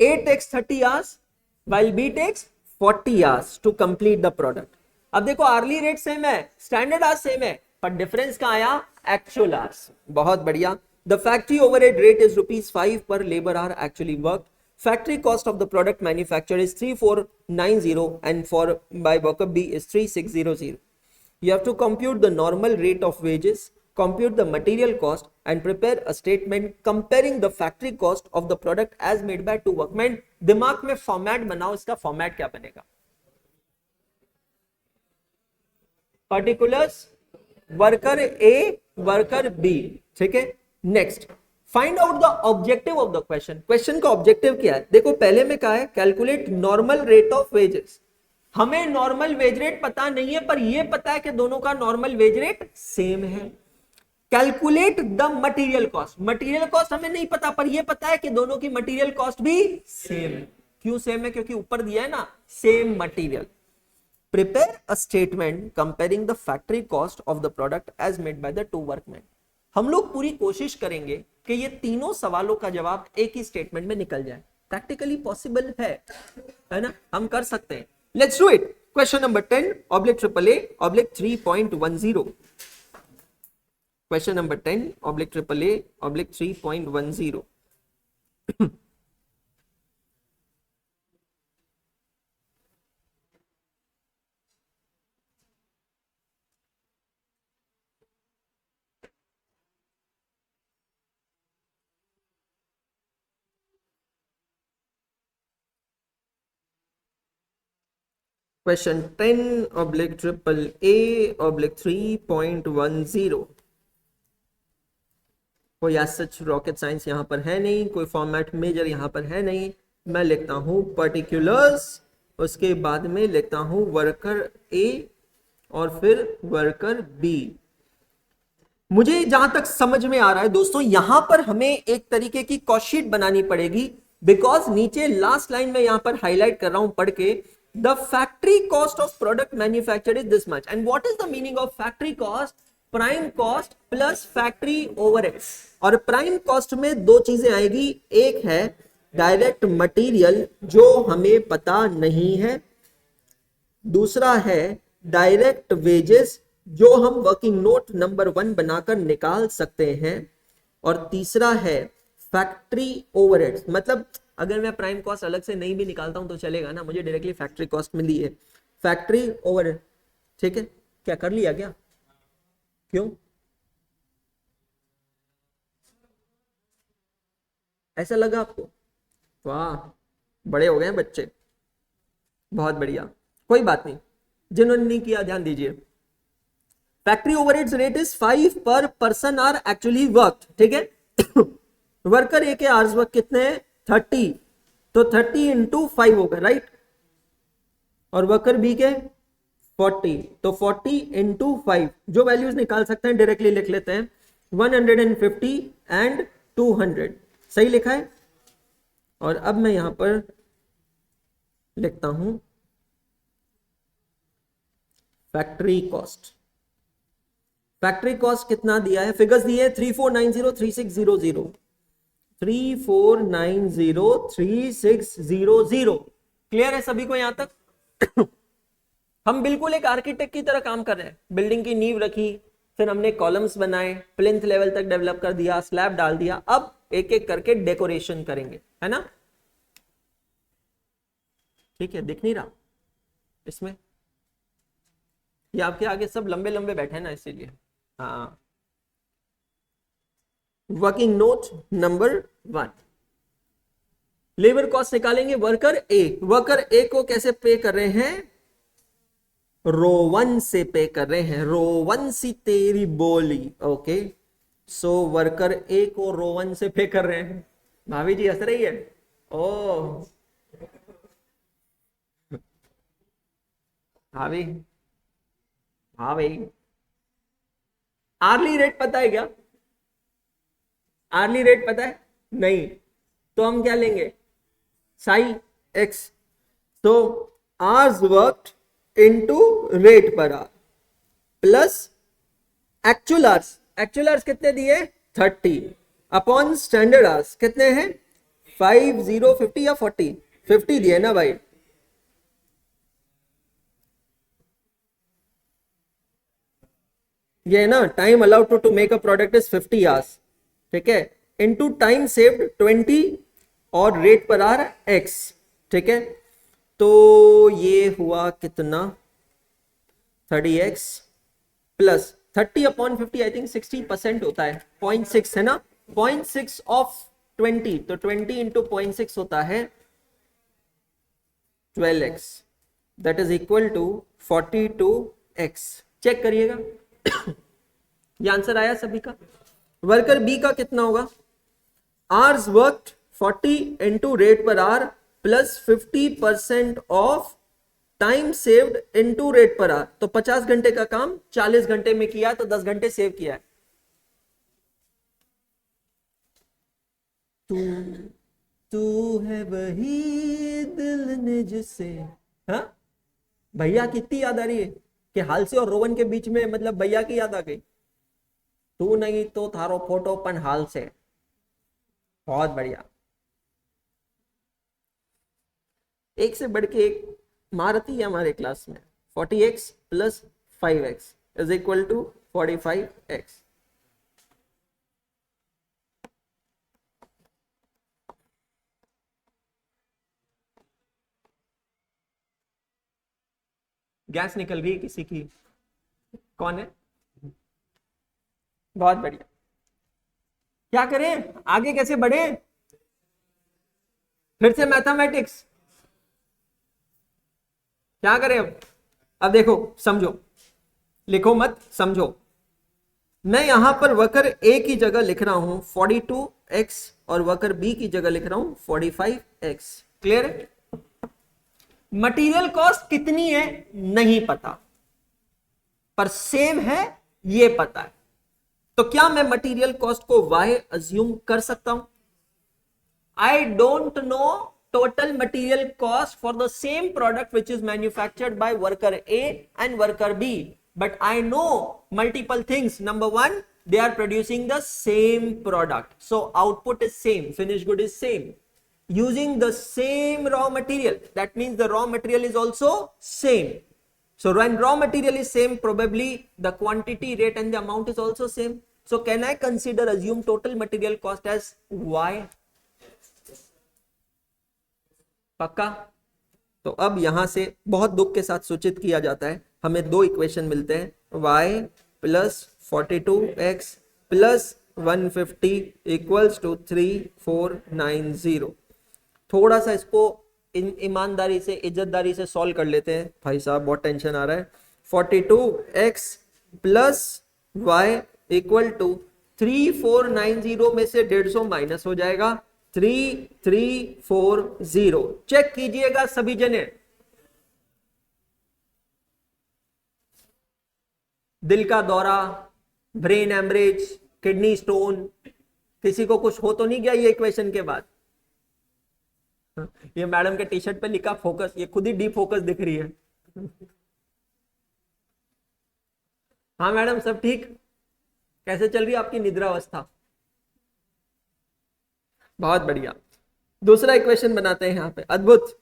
A takes 30 hours while B takes 40 hours to complete the product. अब देखो आर्ली रेट सेम है, स्टैंडर्ड आवर्स सेम है, पर डिफरेंस कहां आया? Actual hours. बहुत बढ़िया। The factory overhead rate is ₹5 per labor hour actually worked. Factory cost of the product manufactured is 3490 and for by worker B is 3600. You have to compute the normal rate of wages, compute the material cost and prepare a statement comparing the factory cost of the product as made by 2 workmen. दिमाग में format बनाओ, इसका format क्या बनेगा? Particulars worker A, worker B, ठीक है। Next, find out the objective of the question. Question का objective क्या है? देखो पहले में कहा है calculate normal rate of wages. हमें नॉर्मल वेज रेट पता नहीं है, पर यह पता है कि दोनों का नॉर्मल वेज रेट सेम है। Calculate the material cost. Material cost हमें नहीं पता, पर यह पता है कि दोनों की मटेरियल कॉस्ट भी सेम है। क्यों सेम है? क्योंकि ऊपर दिया है ना same material. Prepare a statement comparing the factory cost of the product as made by the 2 workman. हम लोग पूरी कोशिश करेंगे कि ये तीनों सवालों का जवाब एक ही स्टेटमेंट में निकल जाए। प्रैक्टिकली पॉसिबल है ना, हम कर सकते हैं। Let's do it. Question number 10/AAA/3.10। Question number 10/AAA/3.10। Question 10/AAA/3.10। कोई आज सच रॉकेट साइंस यहां पर है नहीं, कोई फॉर्मेट मेजर यहां पर है नहीं। मैं लिखता हूं पर्टिकुलर्स, उसके बाद में लिखता हूं वर्कर ए और फिर वर्कर बी। मुझे जहां तक समझ में आ रहा है दोस्तों, यहां पर हमें एक तरीके की कॉस्ट शीट बनानी पड़ेगी बिकॉज नीचे लास्ट लाइन में यहां पर हाईलाइट कर रहा हूं पढ़ के, the factory cost of product manufactured is this much and what is the meaning of factory cost? Prime cost plus factory overheads. और प्राइम कॉस्ट में दो चीजें आएगी, एक है डायरेक्ट मटेरियल जो हमें पता नहीं है, दूसरा है डायरेक्ट वेजेस जो हम वर्किंग नोट नंबर 1 बनाकर निकाल सकते हैं, और तीसरा है फैक्ट्री ओवरहेड्स। मतलब अगर मैं प्राइम कॉस्ट अलग से नहीं भी निकालता हूं तो चलेगा ना, मुझे डायरेक्टली फैक्ट्री कॉस्ट मिली है, फैक्ट्री ओवरहेड। ठीक है, क्या कर लिया क्या? क्यों ऐसा लगा आपको? वाह, बड़े हो गए हैं बच्चे, बहुत बढ़िया। कोई बात नहीं, जिन्होंने नहीं किया ध्यान दीजिए। फैक्ट्री ओवरहेड्स रेट इज 5 पर पर्सन आर एक्चुअली वर्क। ठीक है वर्कर ए के आवर्स वर्क कितने हैं? 30, तो 30 इंटू 5 होगा, राइट। और वर्कर बी के 40, तो 40 इंटू 5, जो वैल्यूज निकाल सकते हैं डायरेक्टली लिख लेते हैं, 150 एंड 200। सही लिखा है। और अब मैं यहां पर लिखता हूं फैक्ट्री कॉस्ट। फैक्ट्री कॉस्ट कितना दिया है? फिगर्स दिए 34903600, 34903600। क्लियर है सभी को यहां तक? हम बिल्कुल एक आर्किटेक्ट की तरह काम कर रहे हैं। बिल्डिंग की नींव रखी, फिर हमने कॉलम्स बनाए, प्लिंथ लेवल तक डेवलप कर दिया, स्लैब डाल दिया, अब एक एक करके डेकोरेशन करेंगे, है ना। ठीक है, दिख नहीं रहा इसमें, ये आपके आगे सब लंबे लंबे बैठे हैं ना, इसीलिए। हाँ, working note number 1, labour cost निकालेंगे। वर्कर ए, वर्कर ए को कैसे पे कर रहे हैं? रो 1 से पे कर रहे हैं, रो 1 सी तेरी बोली। ओके, सो वर्कर ए को रो 1 से पे कर रहे हैं। भाभी जी हंस रही है, ओ भाभी, हाँ भाई। आर्ली रेट पता है क्या? आर्ली रेट पता है? नहीं, तो हम क्या लेंगे? साई एक्स, तो hours worked into rate per hour plus actual hours. Actual hours कितने दिए? 30 अपॉन स्टैंडर्ड आवर्स कितने हैं? 50 या 50 दिए ना भाई। ये है ना, time allowed to make a product is 50 hours. ठीक है, इनटू टाइम सेव्ड 20 और रेट पर आर एक्स। ठीक है, तो ये हुआ कितना? 30x plus 30 upon 50, I think 60% होता है, 0.6 है ना, 0.6 ऑफ 20, तो 20 इंटू 0.6 होता है 12x, that is equal to 42x। चेक करिएगा ये आंसर आया सभी का। वर्कर बी का कितना होगा? Hours worked 40 into rate per hour plus 50% of time saved into rate per our, तो 50 घंटे का काम 40 घंटे में किया, तो 10 घंटे सेव किया है। तू है वही दिल ने जिसे, हाँ भैया कितनी याद आ रही है कि हाल से और रोवन के बीच में, मतलब भैया की याद आ गई। तू नहीं तो थारो फोटो पन हाल से, बहुत बढ़िया। एक से बढ़ के एक महारथी है हमारे क्लास में। 40x plus 5x is equal to 45x। Gas निकल रही है किसी की? कौन है? बहुत बढ़िया। क्या करें आगे, कैसे बढ़े? फिर से मैथमेटिक्स क्या करें अब देखो समझो, लिखो मत, समझो। मैं यहां पर वर्कर ए की जगह लिख रहा हूं 42x और वर्कर बी की जगह लिख रहा हूं 45x। क्लियर है? मटेरियल कॉस्ट कितनी है नहीं पता, पर सेम है ये पता है। तो क्या मैं मटेरियल कॉस्ट को y अज्यूम कर सकता हूं? I don't know total material cost for the same product which is manufactured by worker A and worker B, but I know multiple things. Number one, they are producing the same product, so output is same, finished good is same, using the same raw material. That means the raw material is also same. So when raw material is same, probably the quantity, rate and the amount is also same. So can I consider, assume total material cost as Y? पक्का? तो अब यहां से बहुत दुख के साथ सूचित किया जाता है, हमें दो इक्वेशन मिलते हैं, y plus 42x plus 150 equals to 3490। थोड़ा सा इसको ईमानदारी से, इज्जतदारी से सॉल्व कर लेते हैं। भाई साहब बहुत टेंशन आ रहा है। 42x plus y equal to 3490 में से 150 माइनस हो जाएगा 3340। चेक कीजिएगा सभी जने। दिल का दौरा, ब्रेन एमरेज, किडनी स्टोन, किसी को कुछ हो तो नहीं गया ये इक्वेशन के बाद? ये मैडम के टी शर्ट पे लिखा फोकस, ये खुद ही डी फोकस दिख रही है। हाँ मैडम सब ठीक? कैसे चल रही है आपकी निद्रा अवस्था? बहुत बढ़िया। दूसरा इक्वेशन बनाते हैं यहां पे, अद्भुत।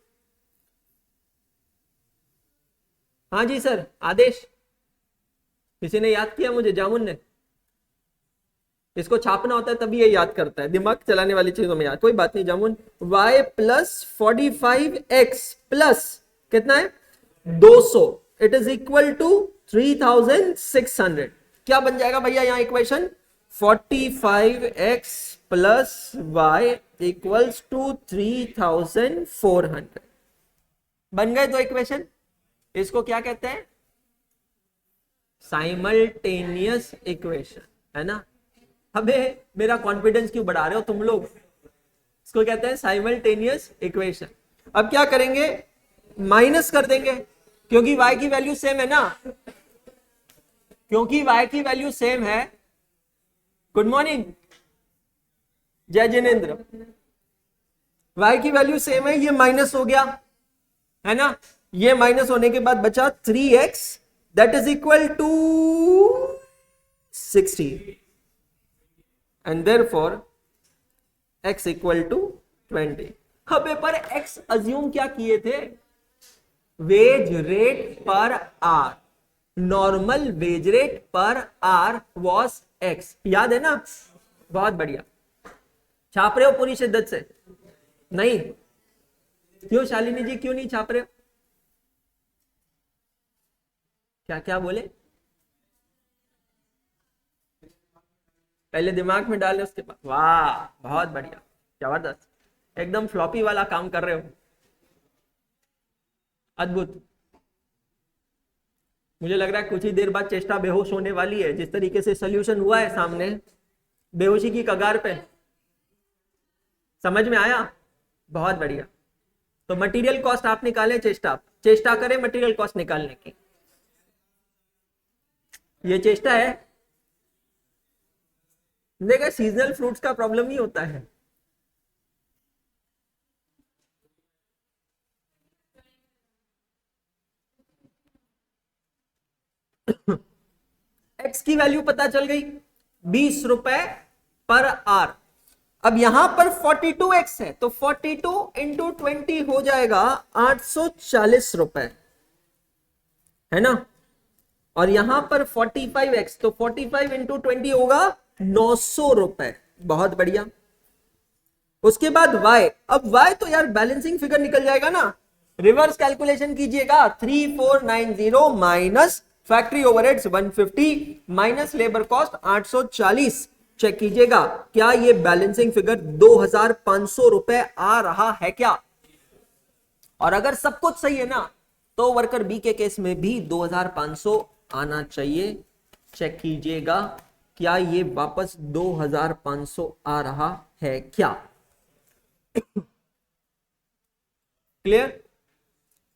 हाँ जी सर, आदेश। किसी ने याद किया मुझे? जामुन ने। इसको छापना होता है तभी ये याद करता है, दिमाग चलाने वाली चीजों में याद। कोई बात नहीं जामुन। y प्लस 45x प्लस कितना है 200, इट इज इक्वल टू 3600। क्या बन जाएगा भैया यहाँ equation? 45x plus y equals to 3400। बन गए दो इक्वेशन। इसको क्या कहते हैं? साइमल्टेनियस इक्वेशन, है ना? अबे मेरा कॉन्फिडेंस क्यों बढ़ा रहे हो तुम लोग? इसको कहते हैं साइमल्टेनियस इक्वेशन। अब क्या करेंगे? माइनस कर देंगे, क्योंकि y की वैल्यू सेम है ना, क्योंकि y की वैल्यू सेम है। गुड मॉर्निंग जय जिनेन्द्र। y की वैल्यू सेम है, ये माइनस हो गया, है ना? ये माइनस होने के बाद बचा 3x, that is equal to 60 and therefore x equal to 20। अब पर x अज्यूम क्या किए थे? वेज रेट पर आर, नॉर्मल वेज रेट पर आर वॉज x, याद है ना? बहुत बढ़िया। छाप रहे हो पूरी शिद्दत से? नहीं? क्यों शालिनी जी, क्यों नहीं छाप रहे हो? क्या क्या बोले? पहले दिमाग में डाले उसके बाद। वाह बहुत बढ़िया, जबरदस्त, एकदम फ्लॉपी वाला काम कर रहे हो, अद्भुत। मुझे लग रहा है कुछ ही देर बाद चेष्टा बेहोश होने वाली है, जिस तरीके से सोल्यूशन हुआ है सामने, बेहोशी की कगार पे। समझ में आया? बहुत बढ़िया। तो मटेरियल कॉस्ट आप निकालें, चेष्टा करें मटेरियल कॉस्ट निकालने की। ये चेष्टा है। देखा, सीजनल फ्रूट्स का प्रॉब्लम ही होता है। एक्स की वैल्यू पता चल गई 20 रुपए पर आर। अब यहां पर 42x है, तो 42 इंटू 20 हो जाएगा 840 रुपए, है ना? और यहां पर 45x, तो 45 इंटू 20 होगा 900 रुपए। बहुत बढ़िया। उसके बाद y, अब y तो यार बैलेंसिंग फिगर निकल जाएगा ना, रिवर्स कैलकुलेशन कीजिएगा। 3490 minus factory overheads 150 minus labour cost 840। Check कीजिएगा क्या ये बैलेंसिंग फिगर 2500 रुपए आ रहा है क्या? और अगर सब कुछ सही है ना, तो वर्कर बी के केस में भी 2500 आना चाहिए। चेक कीजिएगा क्या ये वापस 2500 आ रहा है क्या? क्लियर?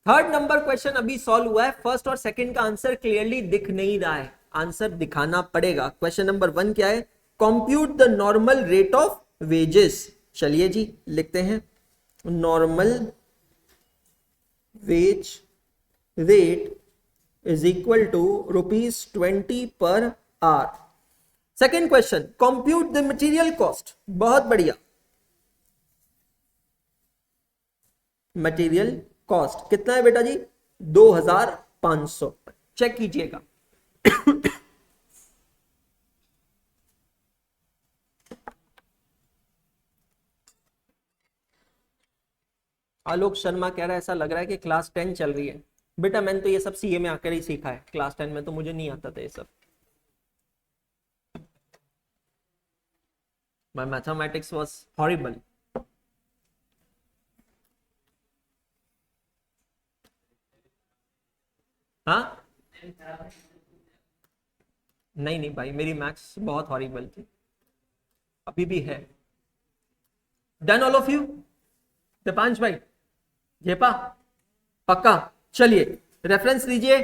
थर्ड नंबर क्वेश्चन अभी सॉल्व हुआ है। फर्स्ट और सेकंड का आंसर क्लियरली दिख नहीं रहा है, आंसर दिखाना पड़ेगा। क्वेश्चन नंबर 1 क्या है? Compute the normal rate of wages. चलिए जी लिखते हैं, normal wage rate is equal to ₹20 per hour. Second question, compute the material cost. बहुत बढ़िया, मटेरियल कॉस्ट कितना है बेटा जी? 2500। चेक कीजिएगा। आलोक शर्मा कह रहा है ऐसा लग रहा है कि क्लास 10 चल रही है। बेटा मैंने तो ये सब सीए में आकर ही सीखा है, क्लास 10 में तो मुझे नहीं आता था ये सब। My mathematics was horrible. हाँ नहीं नहीं भाई, मेरी मैथ्स बहुत हॉरिबल थी, अभी भी है। Done all of you? Deepansh भाई, जेपा पक्का? चलिए रेफरेंस लीजिए,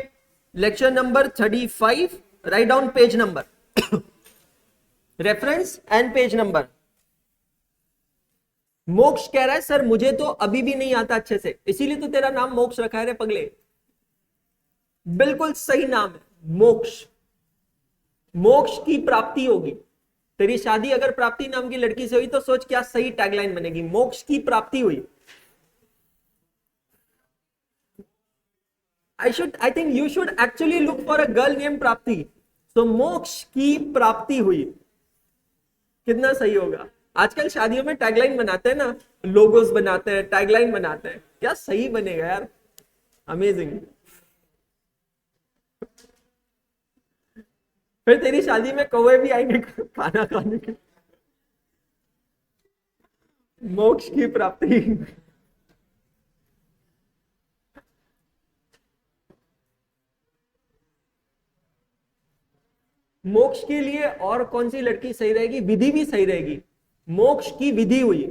lecture number 35, write down page number, reference and page number. Moksh कह रहा है सर मुझे तो अभी भी नहीं आता अच्छे से, इसीलिए तो तेरा नाम मोक्ष रखा है रे पगले। बिल्कुल सही नाम है, मोक्ष। मोक्ष की प्राप्ति होगी। तेरी शादी अगर प्राप्ति नाम की लड़की से हुई तो सोच क्या सही टैगलाइन बनेगी, मोक्ष की प्राप्ति हुई। I think you should actually look for a girl named प्राप्ति। So मोक्ष की प्राप्ति हुई, कितना सही होगा। आजकल शादियों में टैगलाइन बनाते हैं ना, लोगोस बनाते हैं, टैगलाइन बनाते हैं, क्या सही बनेगा यार, अमेजिंग। फिर तेरी शादी में कौवे भी आएंगे खाना खाने के। मोक्ष की प्राप्ति। मोक्ष के लिए और कौन सी लड़की सही रहेगी? विधि भी सही रहेगी। मोक्ष की विधि हुई,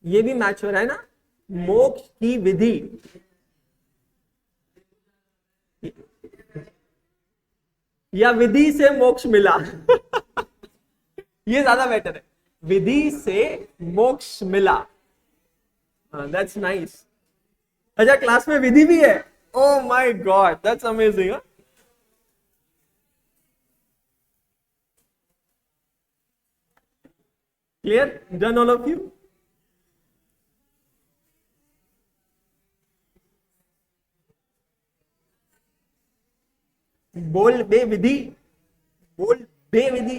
ये भी मैच हो रहा है ना, मोक्ष की विधि। या विधि से मोक्ष मिला ये ज्यादा बेटर है, विधि से मोक्ष मिला। That's nice. अच्छा क्लास में विधि भी है, oh my God that's amazing. Clear? Done all of you? बोल बेविधि, बोल बेविधि।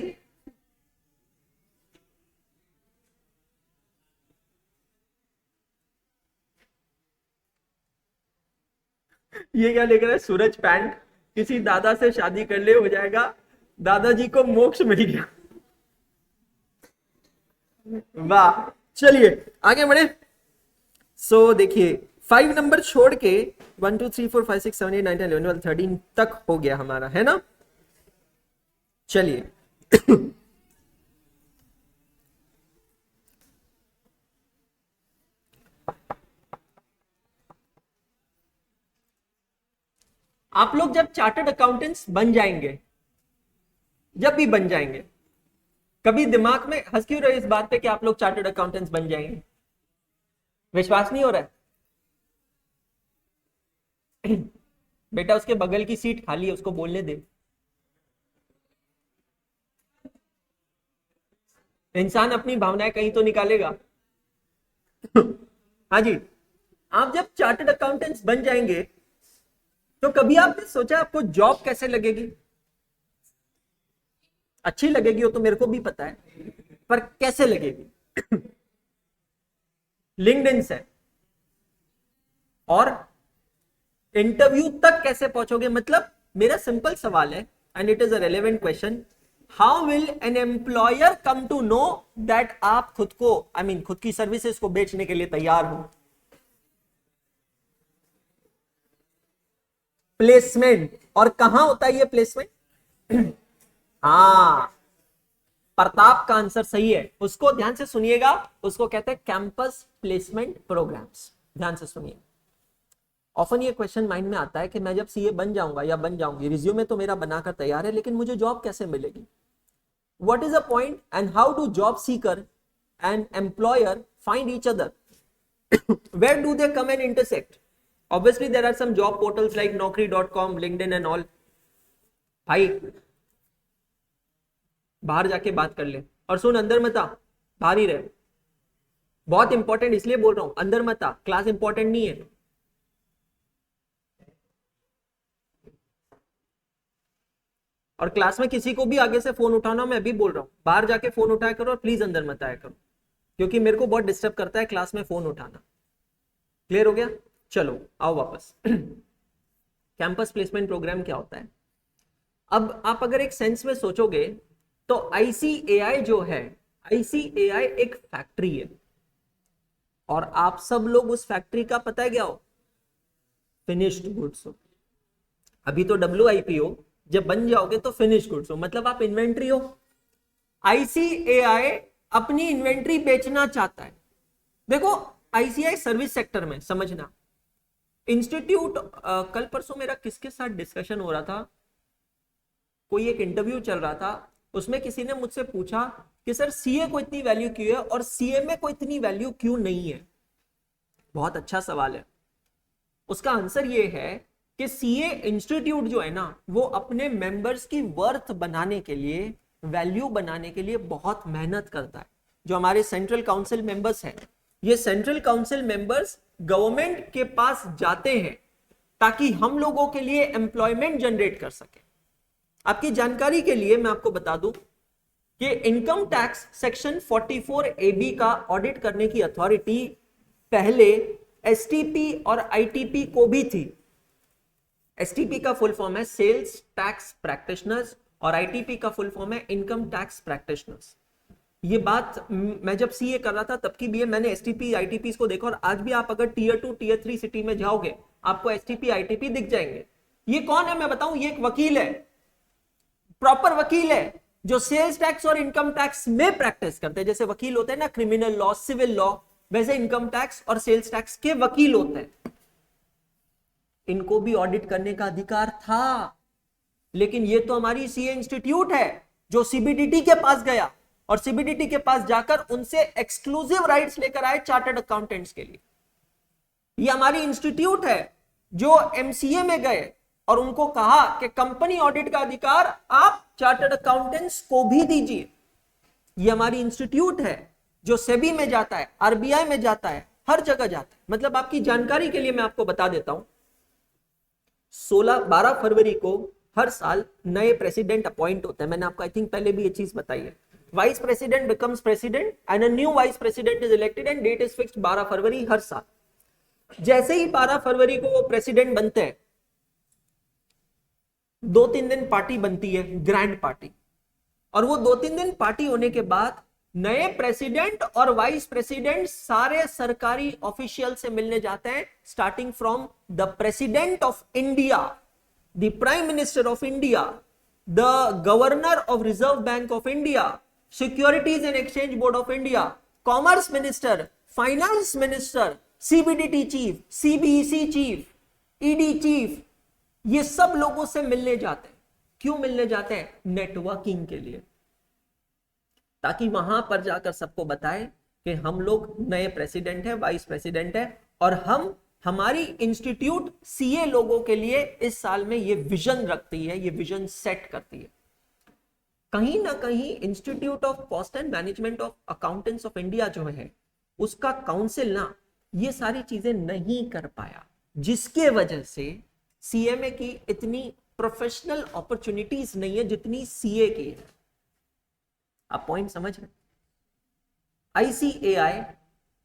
ये क्या लिख रहा है? सूरज पैंट, किसी दादा से शादी कर ले हो जाएगा, दादाजी को मोक्ष मिल गया। वाह, चलिए आगे बढ़े। सो देखिए 5 नंबर छोड़ के 1 2 3 4 5 6 7 8 9 10 11 12 13 तक हो गया हमारा, है ना। चलिए आप लोग जब चार्टर्ड अकाउंटेंट्स बन जाएंगे, जब भी बन जाएंगे, कभी दिमाग में हंस क्यों रहे इस बात पे कि आप लोग चार्टर्ड अकाउंटेंट्स बन जाएंगे? विश्वास नहीं हो रहा है? बेटा उसके बगल की सीट खाली है, उसको बोलने दे। इंसान अपनी भावनाएं कहीं तो निकालेगा। हाँ जी, आप जब चार्टर्ड अकाउंटेंट्स बन जाएंगे तो कभी आपने सोचा आपको जॉब कैसे लगेगी? अच्छी लगेगी वो तो मेरे को भी पता है, पर कैसे लगेगी? लिंक्डइन से और इंटरव्यू तक कैसे पहुंचोगे? मतलब मेरा सिंपल सवाल है and it is a relevant question, how will an employer come to know that आप खुद को खुद की सर्विसेज को बेचने के लिए तैयार हो? प्लेसमेंट। और कहां होता है ये प्लेसमेंट? हाँ, प्रताप का आंसर सही है, उसको ध्यान से सुनिएगा, उसको कहते हैं कैंपस प्लेसमेंट प्रोग्राम्स। ध्यान से सुनिए, ऑफन ये क्वेश्चन माइंड में आता है कि मैं जब सीए बन जाऊंगा या बन जाऊंगी, रिज्यूमे तो मेरा बनाकर तैयार है, लेकिन मुझे जॉब कैसे मिलेगी? What is a point and how do job seeker and employer find each other? Where do they come and intersect? Obviously there are some job portals like naukri.com, LinkedIn and all. भाई बाहर जाके बात कर ले, और सुन अंदर मत आ, बाहर ही रहे। बहुत इंपॉर्टेंट इसलिए बोल रहा हूं, अंदर मत आ, क्लास इंपॉर्टेंट नहीं है। और क्लास में किसी को भी आगे से फोन उठाना, मैं अभी बोल रहा हूं, बाहर जाके फोन उठाया करो और प्लीज अंदर मत आया करो, क्योंकि मेरे को बहुत डिस्टर्ब करता है क्लास में फोन उठाना। क्लियर हो गया? चलो आओ वापस। कैंपस प्लेसमेंट प्रोग्राम क्या होता है? अब आप अगर एक सेंस में सोचोगे तो ICAI जो है, ICAI एक फैक्ट्री है, और आप सब लोग उस फैक्ट्री का पता है क्या हो? फिनिश्ड गुड्स हो। अभी तो WIPO, जब बन जाओगे तो फिनिश गुड्स हो, मतलब आप इन्वेंट्री हो। ICAI अपनी इन्वेंट्री बेचना चाहता है। देखो ICAI सर्विस सेक्टर में, समझना, इंस्टीट्यूट, कल परसों मेरा किसके साथ डिस्कशन हो रहा था, कोई एक इंटरव्यू चल रहा था, उसमें किसी ने मुझसे पूछा कि सर CA को इतनी वैल्यू क्यों है और CMA को इतनी वैल्यू क्यों नहीं है। बहुत अच्छा सवाल है। उसका आंसर ये है कि CA इंस्टीट्यूट जो है ना, वो अपने मेंबर्स की वर्थ बनाने के लिए, वैल्यू बनाने के लिए बहुत मेहनत करता है। जो हमारे सेंट्रल काउंसिल मेंबर्स हैं, ये सेंट्रल काउंसिल मेंबर्स गवर्नमेंट के पास जाते हैं ताकि हम लोगों के लिए एम्प्लॉयमेंट जनरेट कर सके। आपकी जानकारी के लिए मैं आपको बता दूं कि इनकम टैक्स सेक्शन 44AB का ऑडिट करने की अथॉरिटी पहले STP और ITP को भी थी। STP का फुल फॉर्म है सेल्स टैक्स प्रैक्टिशनर्स और ITP का फुल फॉर्म है इनकम टैक्स प्रैक्टिशनर्स। ये बात मैं जब CA कर रहा था तब की भी है, मैंने STP ITP को देखा, और आज भी आप अगर Tier 2 Tier 3 सिटी में जाओगे आपको STP ITP दिख जाएंगे। ये कौन है मैं बताऊं? ये एक वकील है, प्रॉपर वकील है, जो सेल्स टैक्स और इनकम टैक्स में प्रैक्टिस करते हैं। जैसे वकील होते हैं ना क्रिमिनल लॉ, सिविल लॉ, वैसे इनकम टैक्स और सेल्स टैक्स के वकील होते हैं। इनको भी ऑडिट करने का अधिकार था, लेकिन ये तो हमारी CA इंस्टीट्यूट है जो CBDT के पास गया और CBDT के पास जाकर उनसे एक्सक्लूसिव राइट्स लेकर आए चार्टर्ड अकाउंटेंट्स के लिए। ये हमारी इंस्टीट्यूट है जो MCA में गए और उनको कहा कि कंपनी ऑडिट का अधिकार आप चार्टर्ड अकाउंटेंट्स को भी दीजिए। ये हमारी इंस्टीट्यूट है जो सेबी में जाता है, RBI में जाता है, हर जगह जाता है। मतलब आपकी जानकारी के लिए मैं आपको बता देता हूं, 12 फरवरी को हर साल नए प्रेसिडेंट अपॉइंट होते हैं। मैंने आपको आई थिंक पहले भी ये चीज बताई है। Vice president becomes president and a new vice president is elected and date is fixed 12 फरवरी हर साल। जैसे ही 12 फरवरी को वो प्रेसिडेंट बनते हैं, 2-3 दिन पार्टी बनती है, ग्रैंड पार्टी, और वो 2-3 दिन पार्टी होने के बाद नए प्रेसिडेंट और वाइस प्रेसिडेंट सारे सरकारी ऑफिशियल से मिलने जाते हैं, starting from the president of India, the prime minister of India, the governor of reserve bank of India, securities and exchange board of India, commerce minister, finance minister, CBDT chief, CBEC chief, ED chief, ये सब लोगों से मिलने जाते हैं। क्यों मिलने जाते हैं? नेटवर्किंग के लिए, ताकि वहां पर जाकर सबको बताएं कि हम लोग नए प्रेसिडेंट है, वाइस प्रेसिडेंट है, और हमारी इंस्टीट्यूट CA लोगों के लिए इस साल में ये विजन रखती है, ये विजन सेट करती है। कहीं ना कहीं institute of cost and management of accountants of India जो है, उसका काउंसिल ना ये सारी चीजें नहीं कर पाया, जिसके वजह से CMA की इतनी प्रोफेशनल अपॉर्चुनिटीज नहीं है जितनी CA की है। आप पॉइंट समझ रहे? ICAI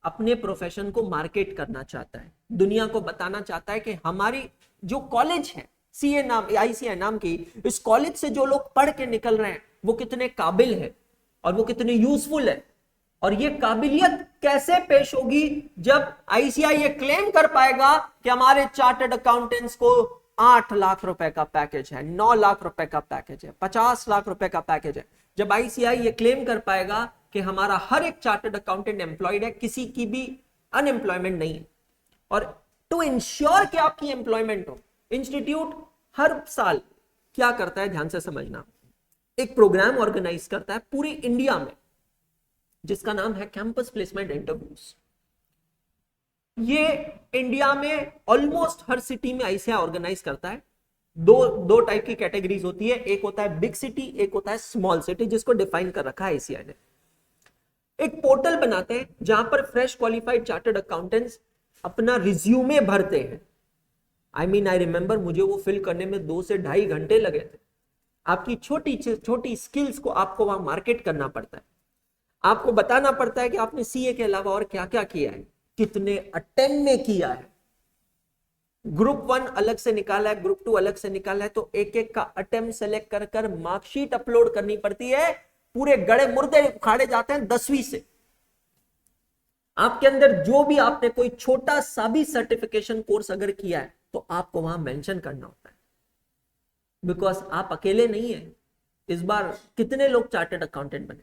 अपने प्रोफेशन को मार्केट करना चाहता है, दुनिया को बताना चाहता है कि हमारी जो कॉलेज है CA नाम, ICAI नाम की, इस कॉलेज से जो लोग पढ़ के निकल रहे हैं वो कितने काबिल है और वो कितने यूजफुल है। और ये काबिलियत कैसे पेश होगी? जब ICAI ये क्लेम कर पाएगा कि हमारे चार्टर्ड अकाउंटेंट्स को 8 लाख रुपए का पैकेज है, 9 लाख रुपए का पैकेज है, 50 लाख रुपए का पैकेज है। जब ICAI ये क्लेम कर पाएगा कि हमारा हर एक चार्टर्ड अकाउंटेंट एम्प्लॉयड है, किसी की भी अनएम्प्लॉयमेंट नहीं है, और टू इंश्योर कि आपकी एम्प्लॉयमेंट हो, इंस्टीट्यूट हर साल क्या करता है, ध्यान से समझना, एक प्रोग्राम ऑर्गेनाइज करता है पूरी इंडिया में। जिसका नाम है कैंपस प्लेसमेंट इंटरव्यूज। ये इंडिया में ऑलमोस्ट हर सिटी में आईसीआई ऑर्गेनाइज करता है। दो टाइप की कैटेगरीज होती है, एक होता है बिग सिटी, एक होता है स्मॉल सिटी, जिसको डिफाइन कर रखा है आईसीआई ने। एक पोर्टल बनाते हैं जहां पर फ्रेश क्वालिफाइड चार्टर्ड अकाउंटेंट्स अपना रिज्यूमे भरते हैं। आई रिमेंबर मुझे वो फिल करने में 2 से 2.5 घंटे लगे थे। आपकी छोटी छोटी स्किल्स को आपको वहां मार्केट करना पड़ता है, आपको बताना पड़ता है कि आपने सीए के अलावा और क्या क्या किया है, कितने अटेम्प्ट में किया है। ग्रुप 1 अलग से निकाला है, ग्रुप 2 अलग से निकाला है, तो एक एक का अटेम्प्ट सेलेक्ट कर कर मार्कशीट अपलोड करनी पड़ती है। पूरे गड़े मुर्दे उखाड़े जाते हैं 10वीं से। आपके अंदर जो भी आपने कोई छोटा सा भी सर्टिफिकेशन कोर्स अगर किया है तो आपको वहां मेंशन करना होता है, बिकॉज आप अकेले नहीं है। इस बार कितने लोग चार्टर्ड अकाउंटेंट बने?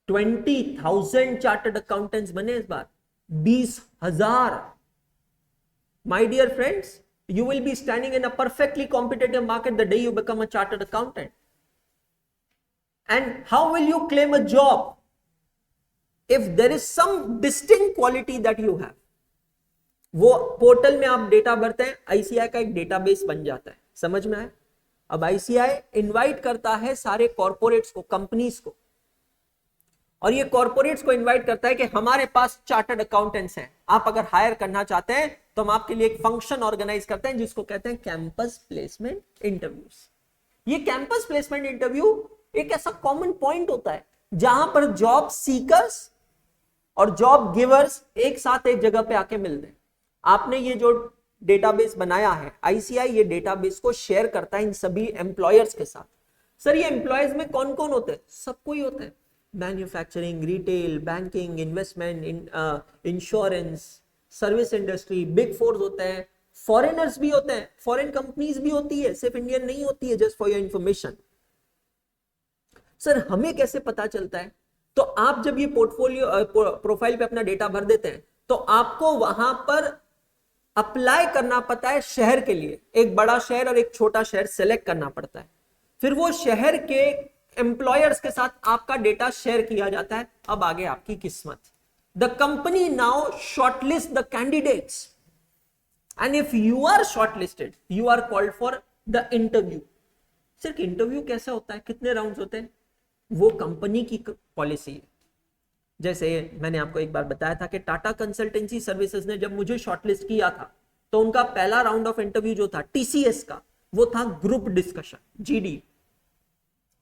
20,000 चार्टर्ड अकाउंटेंट्स बने इस बार, 20,000। My dear friends, you will be standing in a perfectly competitive market the day you become a chartered accountant. And how will you claim a job if there is some distinct quality that you have? वो portal में आप data भरते हैं, ICI का एक database बन जाता है। समझ में आया? अब आईसीआई इनवाइट करता है सारे कॉर्पोरेट्स को, कंपनीज को, और ये कॉर्पोरेट्स को इनवाइट करता है कि हमारे पास चार्टर्ड अकाउंटेंट्स हैं, आप अगर हायर करना चाहते हैं तो हम आपके लिए एक फंक्शन ऑर्गेनाइज करते हैं जिसको कहते हैं कैंपस प्लेसमेंट इंटरव्यूज। ये कैंपस प्लेसमेंट इंटरव्यू एक ऐसा कॉमन पॉइंट होता है जहां पर जॉब सीकर्स और जॉब गिवर्स एक साथ एक जगह पे आके मिलते हैं। आपने ये जो डेटाबेस बनाया है, आईसीआई ये डेटाबेस को शेयर करता है इन सभी एम्प्लॉयर्स के साथ। सर ये एम्प्लॉयर्स में कौन कौन होते हैं? सब कोई होता है, manufacturing, retail, banking, investment, insurance, service industry, big force होते हैं, फॉरेनर्स भी होते हैं, फॉरेन कंपनीज भी होती है, सिर्फ इंडियन नहीं होती है, just for your information. Sir हमें कैसे पता चलता है? तो आप जब ये पोर्टफोलियो प्रोफाइल पे अपना डेटा भर देते हैं तो आपको वहां पर अप्लाई करना पड़ता है शहर के लिए। एक बड़ा शहर और एक छोटा शहर सेलेक्ट करना पड़ता है, फिर वो शहर के एम्प्लॉयर्स के साथ आपका डेटा शेयर किया जाता है। अब आगे आपकी किस्मत। The company now shortlist the candidates and if you are shortlisted you are called for the interview. सिर्फ इंटरव्यू कैसा होता है, कितने राउंड्स होते हैं, वो कंपनी की पॉलिसी है। जैसे मैंने आपको एक बार बताया था कि टाटा कंसल्टेंसी सर्विसेज ने जब मुझे शॉर्टलिस्ट किया था तो उनका पहला राउंड ऑफ इंटरव्यू जो था टीसीएस का, वो था ग्रुप डिस्कशन, जीडी,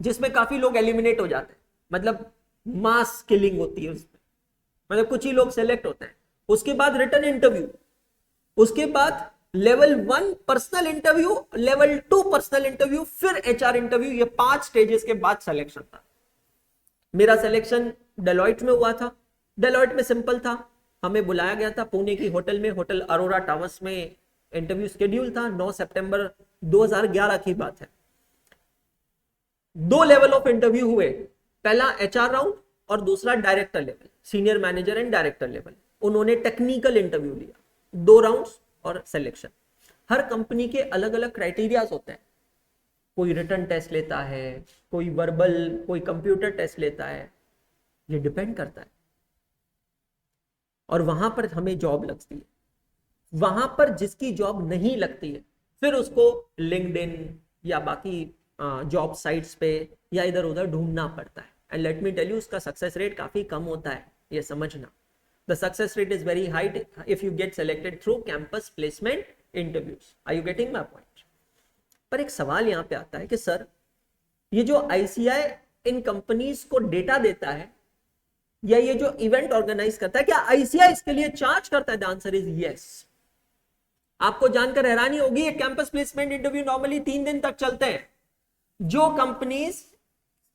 जिसमें काफी लोग एलिमिनेट हो जाते हैं, मतलब मास किलिंग होती है उसमें, मतलब कुछ ही लोग सेलेक्ट होते हैं। उसके बाद रिटन इंटरव्यू, उसके बाद level 1 personal interview, level 2 personal interview, फिर एचआर इंटरव्यू। ये 5 स्टेजेस के बाद सिलेक्शन था। मेरा सिलेक्शन डेलॉइट में हुआ था। डेलॉइट में सिंपल था, हमें बुलाया गया था पुणे की होटल में, होटल अरोरा टावर्स में इंटरव्यू शेड्यूल था। 9 सितंबर 2011 की बात है। 2 लेवल ऑफ इंटरव्यू हुए, पहला एचआर राउंड और दूसरा director level, senior manager and director level. उन्होंने टेक्निकल इंटरव्यू लिया, 2 राउंड्स और सिलेक्शन। हर कंपनी के अलग अलग क्राइटेरियाज होते हैं, कोई रिटन टेस्ट लेता है, कोई वर्बल, कोई कंप्यूटर टेस्ट लेता है, ये डिपेंड करता है। और वहां पर हमें जॉब लगती है, वहां पर जिसकी जॉब नहीं लगती है फिर उसको लिंक्डइन या बाकी जॉब साइट्स पे या इधर उधर ढूंढना पड़ता है। And let me tell you, उसका सक्सेस रेट काफी कम होता है, ये समझना। The success rate is very high if you get selected through campus placement interviews. Are you getting my point? पर एक सवाल यहां पे आता है कि सर ये जो आईसीआई इन कंपनीज को डेटा देता है या ये जो इवेंट ऑर्गेनाइज करता है, क्या आईसीआई इसके लिए चार्ज करता है? The answer is yes. आपको जानकर हैरानी होगी, ये कैंपस प्लेसमेंट इंटरव्यू नॉर्मली 3 दिन तक चलते हैं। जो कंपनीज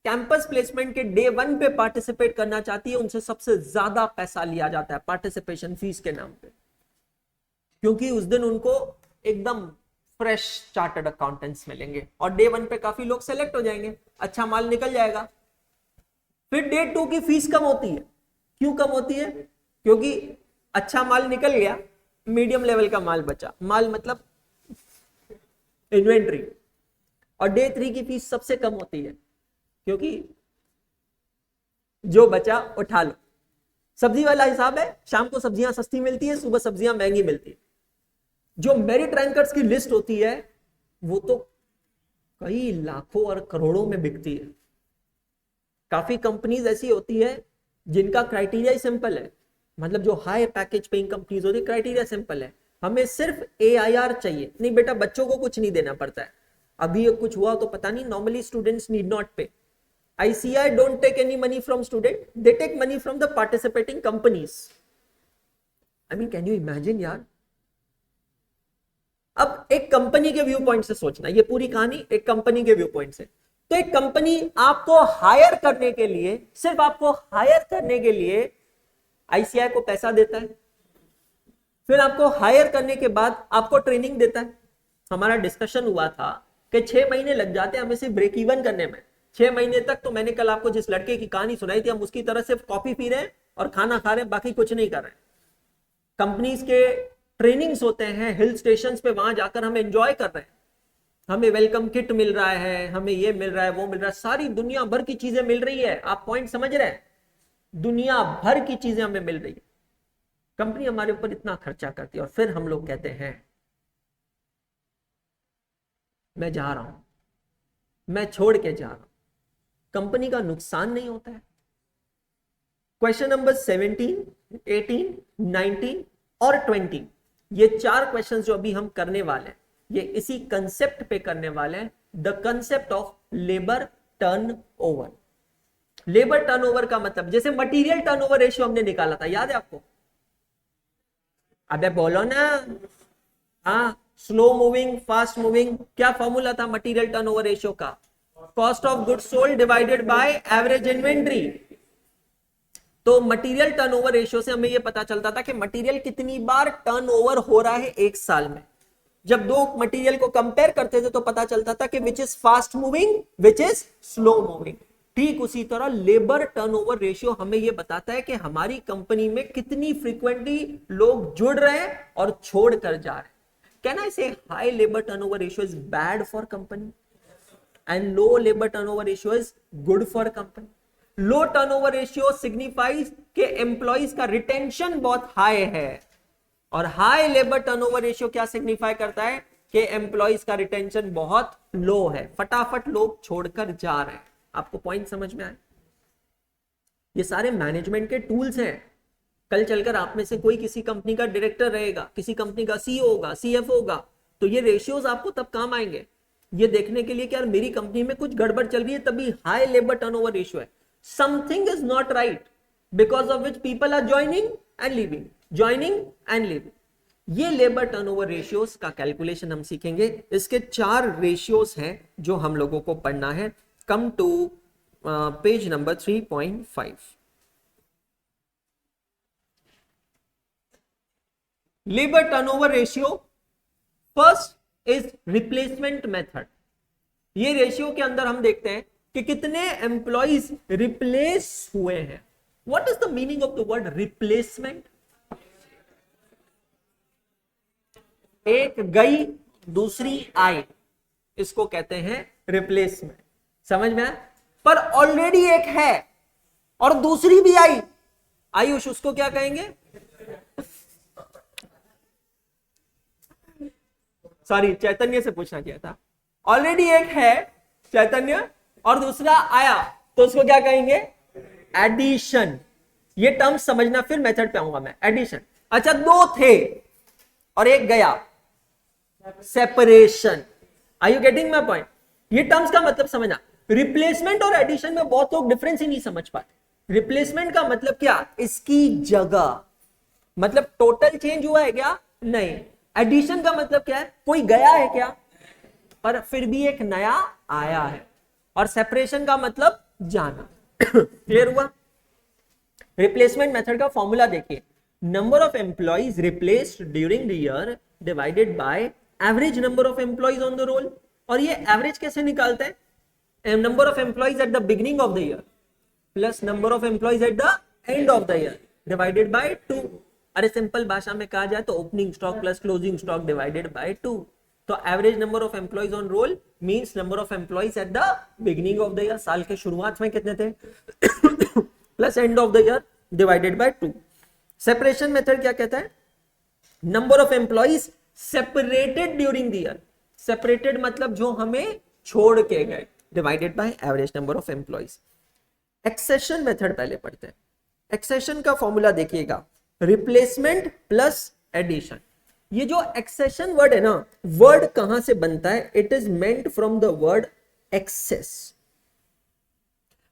कैंपस प्लेसमेंट के डे 1 पे पार्टिसिपेट करना चाहती है उनसे सबसे ज्यादा पैसा लिया जाता है पार्टिसिपेशन फीस के नाम पे, क्योंकि उस दिन उनको एकदम फ्रेश चार्टर्ड अकाउंटेंट्स मिलेंगे और डे 1 पे काफी लोग सेलेक्ट हो जाएंगे, अच्छा माल निकल जाएगा। फिर डे 2 की फीस कम होती है। क्यों कम होती है? क्योंकि अच्छा माल निकल गया, मीडियम लेवल का माल बचा, माल मतलब इन्वेंट्री। और डे 3 की फीस सबसे कम होती है, क्योंकि जो बचा उठा लो। सब्जी वाला हिसाब है, शाम को सब्जियां सस्ती मिलती है, सुबह सब्जियां महंगी मिलती है। जो मेरिट रैंकर्स की लिस्ट होती है वो तो कई लाखों और करोड़ों में बिकती है। काफी कंपनीज ऐसी होती है जिनका क्राइटेरिया ही सिंपल है, मतलब जो हाई पैकेज पेइंग कंपनीज होती है, क्राइटेरिया सिंपल है, हमें सिर्फ AIR चाहिए। नहीं बेटा, बच्चों को कुछ नहीं देना पड़ता है। अभी कुछ हुआ तो पता नहीं, नॉर्मली स्टूडेंट्स नीड नॉट पे। ICI don't take any money from student, they take money from the participating companies. I mean, can you imagine यार? अब एक कंपनी के व्यू पॉइंट से सोचना, ये पूरी कहानी एक कंपनी के व्यू पॉइंट से। तो एक कंपनी आपको हायर करने के लिए, सिर्फ आपको हायर करने के लिए ICI को पैसा देता है, फिर आपको हायर करने के बाद आपको ट्रेनिंग देता है। हमारा डिस्कशन हुआ था कि 6 महीने लग जाते हैं हमें सिर्फ ब्रेक इवन करने में। 6 महीने तक तो मैंने कल आपको जिस लड़के की कहानी सुनाई थी, हम उसकी तरह सिर्फ कॉफी पी रहे हैं और खाना खा रहे हैं, बाकी कुछ नहीं कर रहे हैं। कंपनीज के ट्रेनिंग्स होते हैं हिल स्टेशंस पे, वहां जाकर हम एंजॉय कर रहे हैं, हमें वेलकम किट मिल रहा है, हमें ये मिल रहा है, वो मिल रहा है, सारी दुनिया भर की चीजें मिल रही है। आप पॉइंट समझ रहे हैं? दुनिया भर की चीजें हमें मिल रही है, कंपनी हमारे ऊपर इतना खर्चा करती है, और फिर हम लोग कहते हैं मैं जा रहा हूं, मैं छोड़ के जा रहा हूं। कंपनी का नुकसान नहीं होता है। क्वेश्चन नंबर 17, 18, 19 और 20, ये 4 क्वेश्चंस जो अभी हम करने वाले हैं, ये इसी कंसेप्ट पे करने वाले हैं, the concept of labour turnover. Labour turnover का मतलब, जैसे मटेरियल टर्नओवर रेशियो हमने निकाला था, याद है आपको? अबे बोलो ना। हाँ, स्लो मूविंग, फास्ट मूविंग, क्या फॉर्मूला था मटेरियल टर्नओवर रेशियो का? Cost of goods sold divided by average inventory. तो मटेरियल टर्नओवर रेशियो से हमें यह पता चलता था कि मटेरियल कितनी बार टर्नओवर हो रहा है एक साल में। जब दो मटेरियल को कंपेयर करते थे तो पता चलता था कि which is fast moving, which is slow moving. ठीक उसी तरह लेबर टर्नओवर रेशियो हमें यह बताता है कि हमारी कंपनी में कितनी फ्रीक्वेंटली लोग जुड़ रहे हैं और छोड़कर जा रहे हैं। कैन आई से high labour turnover ratio is bad for company and low labor turnover ratio is good for company? Low turnover ratio signifies कि एम्प्लॉइज का रिटेंशन बहुत हाई है, और हाई लेबर टर्नओवर रेशियो क्या सिग्निफाई करता है कि एम्प्लॉइज का रिटेंशन बहुत लो है, फटाफट लोग छोड़कर जा रहे हैं। आपको पॉइंट समझ में आए? ये सारे मैनेजमेंट के टूल्स हैं। कल चलकर आप में से कोई किसी कंपनी का डायरेक्टर रहेगा, किसी कंपनी का CEO होगा, CFO होगा, तो ये रेशियोज आपको तब काम आएंगे, ये देखने के लिए कि यार मेरी कंपनी में कुछ गड़बड़ चल रही है, तभी हाई लेबर टर्नओवर रेशियो है। Something is not right because of which people are joining and leaving, joining and leaving. ये लेबर टर्नओवर रेशियोज का कैलकुलेशन हम सीखेंगे। इसके 4 रेशियोज हैं जो हम लोगों को पढ़ना है। Come to page number 3.5। Labour turnover ratio first is replacement method. ये रेशियो के अंदर हम देखते हैं कि कितने एम्प्लॉइज रिप्लेस हुए हैं। What is the meaning of the word replacement? एक गई दूसरी आई, इसको कहते हैं रिप्लेसमेंट। समझ में आया? पर ऑलरेडी एक है और दूसरी भी आई, आयुष, उसको क्या कहेंगे? सॉरी, चैतन्य से पूछना चाहिए था। ऑलरेडी एक है चैतन्य और दूसरा आया, तो उसको क्या कहेंगे? एडिशन। ये टर्म समझना, फिर मेथड पे आऊंगा मैं। एडिशन। अच्छा, 2 थे और एक गया, separation. Are you getting my point? ये टर्म्स का मतलब समझना। रिप्लेसमेंट और एडिशन में बहुत लोग डिफरेंस ही नहीं समझ पाते। रिप्लेसमेंट का मतलब क्या? इसकी जगह, मतलब टोटल चेंज हुआ है क्या? नहीं। एडिशन का मतलब क्या है? कोई गया है क्या, पर फिर भी एक नया आया है। और सेपरेशन का मतलब जाना। क्लियर हुआ? रिप्लेसमेंट मेथड का फॉर्मूला देखिए, number of employees replaced during the year divided by average number of employees on the roll. और ये एवरेज कैसे निकालते हैं? Number of employees at the beginning of the year plus number of employees at the end of the year divided by 2। अरे सिंपल भाषा में कहा जाए तो opening stock plus closing stock divided by 2। तो average number of employees on roll means number of employees at the beginning of the year. साल के शुरुआत में कितने थे? Plus end of the year divided by 2। Separation method क्या कहता है? Number of employees separated during the year, separated मतलब जो हमें छोड़ के गए, divided by average number of employees. Accession method पहले पढ़ते हैं। एक्सेशन का फॉर्मूला देखिएगा, रिप्लेसमेंट प्लस एडिशन। ये जो एक्सेशन वर्ड है ना, वर्ड कहां से बनता है? It is meant from the word access,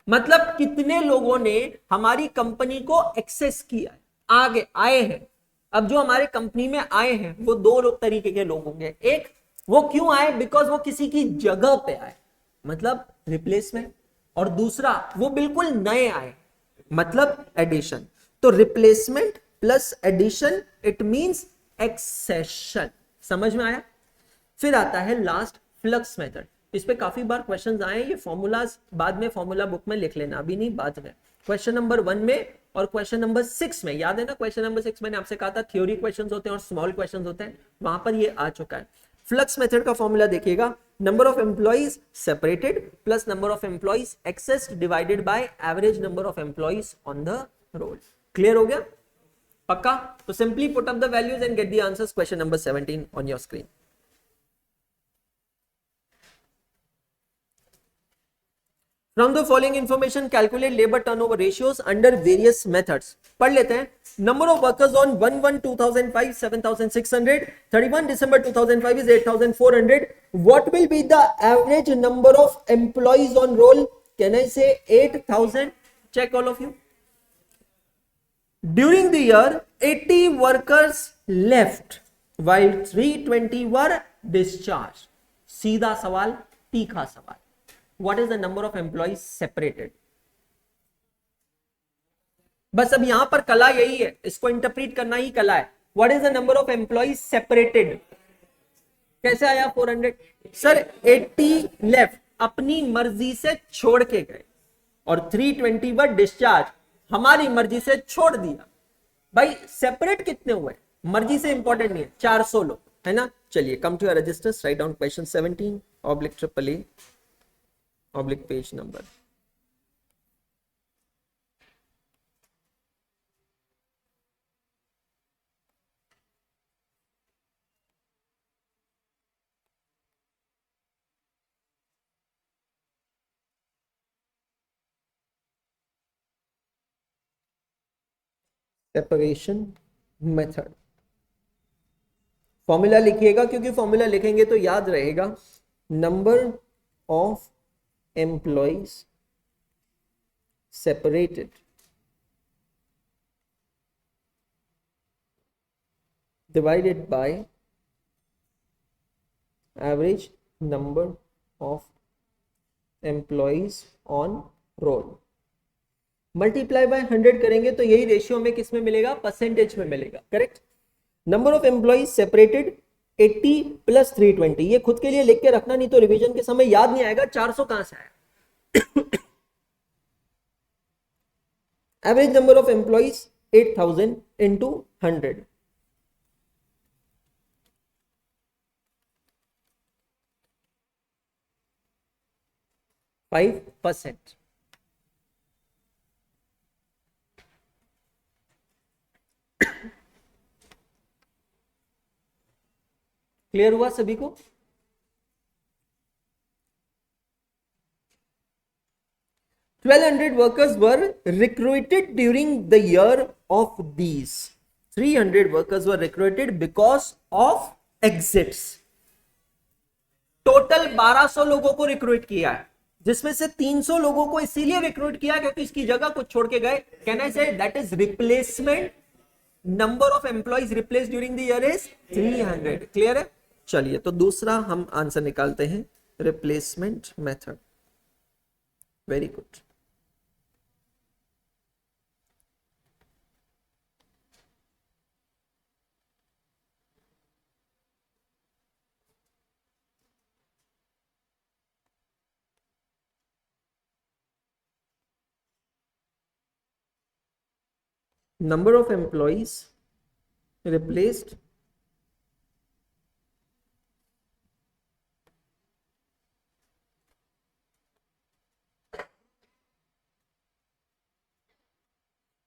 मतलब कितने लोगों ने हमारी कंपनी को एक्सेस किया है, आगे आए हैं। अब जो हमारे कंपनी में आए हैं वो दो लोग तरीके के लोग होंगे। एक, वो क्यों आए? बिकॉज वो किसी की जगह पे आए, मतलब रिप्लेसमेंट। और दूसरा, वो बिल्कुल नए आए, मतलब एडिशन। तो replacement plus addition it means accession. समझ में आया? फिर आता है लास्ट, फ्लक्स मेथड। इस पे काफी बार क्वेश्चंस आए, ये फॉर्मूलाज बाद में फॉर्मूला बुक में लिख लेना, अभी नहीं बाद में। क्वेश्चन नंबर 1 में और क्वेश्चन नंबर 6 में, याद है ना? क्वेश्चन नंबर 6 मैंने आपसे कहा था थ्योरी क्वेश्चंस होते हैं और स्मॉल क्वेश्चंस होते हैं, वहां पर ये आ चुका है। फ्लक्स मेथड का फॉर्मूला देखिएगा, number of employees separated plus number of employees accessed divided by average number of employees on the roll. Clear हो गया? पक्का? तो simply put up the values and get the answers. Question number 17 on your screen. From the following information, calculate labor turnover ratios under various methods. पढ़ लेते हैं। Number of workers on 1/1/2005 7,600, 31 December 2005 is 8,400. What will be the average number of employees on roll? Can I say 8,000? Check all of you. During the year, 80 workers left while 320 were discharged. सीधा सवाल, तीखा सवाल। What is the number of employees separated? बस अब यहां पर कला यही है, इसको इंटरप्रीट करना ही कला है। What is the number of employees separated? कैसे आया 400? सर 80 लेफ्ट, अपनी मर्जी से छोड़ के गए, और 320 वर डिस्चार्ज, हमारी मर्जी से छोड़ दिया। भाई सेपरेट कितने हुए? मर्जी से इंपॉर्टेंट नहीं है, 400 लोग, है ना? चलिए, come to your registers, write down question 17 oblique triple A oblique page number. Separation method, formula लिखिएगा, क्योंकि फॉर्मूला लिखेंगे तो याद रहेगा। Number of employees separated divided by average number of employees on roll, multiply by 100 करेंगे तो यही ratio में किस में मिलेगा? परसेंटेज में मिलेगा। Correct? Number of employees separated 80 plus 320, ये खुद के लिए लिख के रखना, नहीं तो रिवीजन के समय याद नहीं आएगा 400 कहां से आया। Average number of employees 8000 into 100, 5%। Clear हुआ सभी को? $1,200 workers were recruited during the year of these. 300 workers were recruited because of exits. Total 1200 लोगों को रिक्रूट किया है, जिसमें से 300 लोगों को इसीलिए रिक्रूट किया क्योंकि इसकी जगह कुछ छोड़ के गए। Can I say that is replacement? Number of employees replace during the year is 300। Clear है? चलिए, तो दूसरा हम आंसर निकालते हैं, replacement method. Very good. Number of employees replaced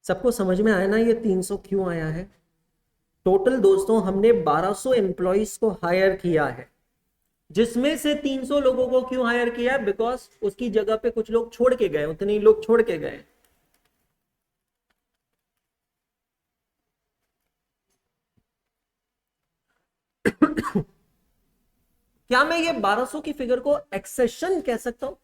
सबको समझ में आया ना ये 300 क्यों आया है? टोटल दोस्तों हमने 1200 एम्प्लॉइज को हायर किया है, जिसमें से 300 लोगों को क्यों हायर किया? बिकॉज उसकी जगह पे कुछ लोग छोड़ के गए, उतने ही लोग छोड़ के गए। क्या मैं ये 1200 की फिगर को एक्सेशन कह सकता हूं?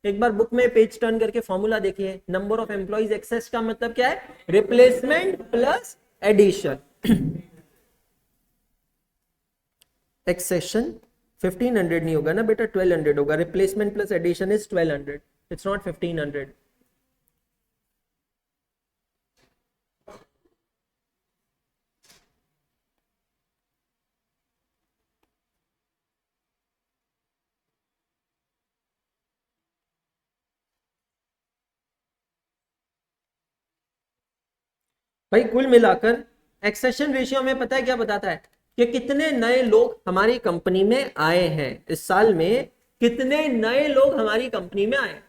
एक बार बुक में पेज टर्न करके फॉर्मूला देखिए। नंबर ऑफ एम्प्लॉइज एक्सेस का मतलब क्या है? Replacement plus addition. एक्सेशन 1500 नहीं होगा ना बेटा, 1200 होगा। Replacement plus addition is 1200, it's not 1500। भाई कुल मिलाकर एक्सेशन रेशियो हमें पता है क्या बताता है? कि कितने नए लोग हमारी कंपनी में आए हैं इस साल में, कितने नए लोग हमारी कंपनी में आए,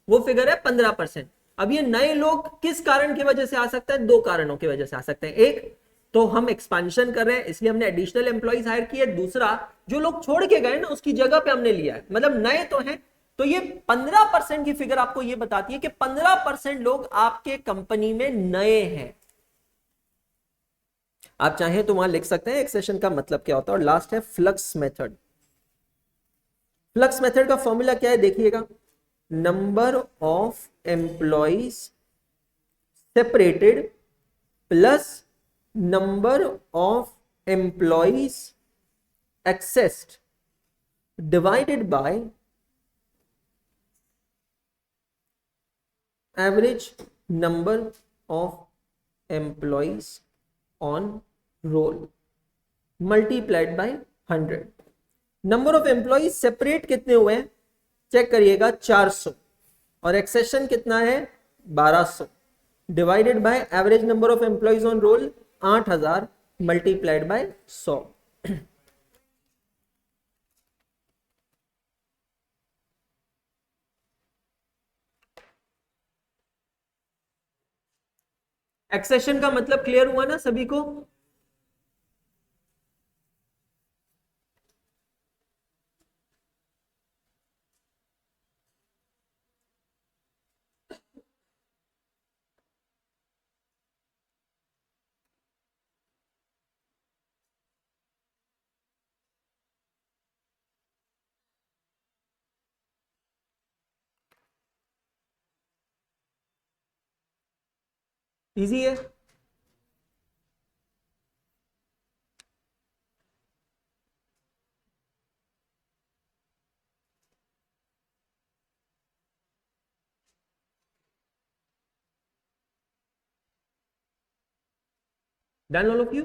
वो फिगर है 15%। अब ये नए लोग किस कारण की वजह से आ सकते हैं? दो कारणों की वजह से आ सकते हैं। एक तो हम एक्सपांशन कर रहे हैं इसलिए हमने एडिशनल एम्प्लॉइज हायर किए। दूसरा, जो लोग छोड़ के गए ना उसकी जगह पे हमने लिया है, मतलब नए तो हैं। तो ये 15% की फिगर आपको ये बताती है कि 15% लोग आपके कंपनी में नए हैं। आप चाहें तो वहां लिख सकते हैं एक्सेशन का मतलब क्या होता है। और लास्ट है फ्लक्स मेथड। फ्लक्स मेथड का फॉर्मूला क्या है देखिएगा, number of employees separated plus number of employees accessed divided by average number of employees on roll multiplied by 100। Number of employees separate कितने हुए हैं चेक करिएगा, 400, और एक्सेशन कितना है 1200, divided by average number of employees on roll 8000 multiplied by 100। Accession का मतलब clear हुआ ना सभी को? इजी है। Done all of you?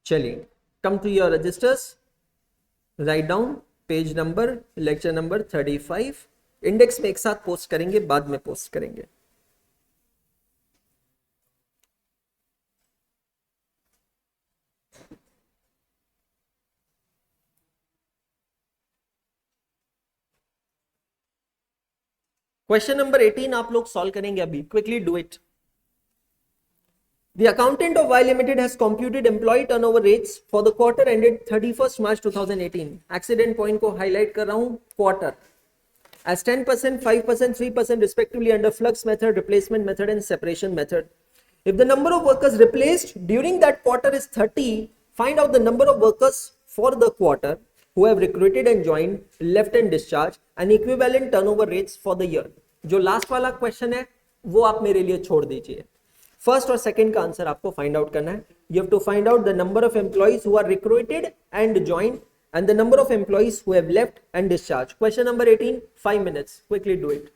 चलिए, come to your registers, write down page number, lecture number 35। Index में एक साथ पोस्ट करेंगे, बाद में पोस्ट करेंगे। क्वेश्चन नंबर 18 आप लोग सॉल्व करेंगे अभी, quickly do it. The accountant of Y Limited has computed employee turnover rates for the quarter ended 31st March 2018। Accident point को highlight कर रहा हूं, quarter, as 10%, 5%, 3% respectively under flux method, replacement method and separation method. If the number of workers replaced during that quarter is 30, find out the number of workers for the quarter who have recruited and joined, left and discharged, and equivalent turnover rates for the year। जो last वाला question है वो आप मेरे लिए छोड़ दीजिए। First और सेकंड का आंसर आपको फाइंड आउट करना है। You have to find out the number of employees who are recruited and joined and the number of employees who have left and discharged। Question number 18, 5 minutes, quickly do it।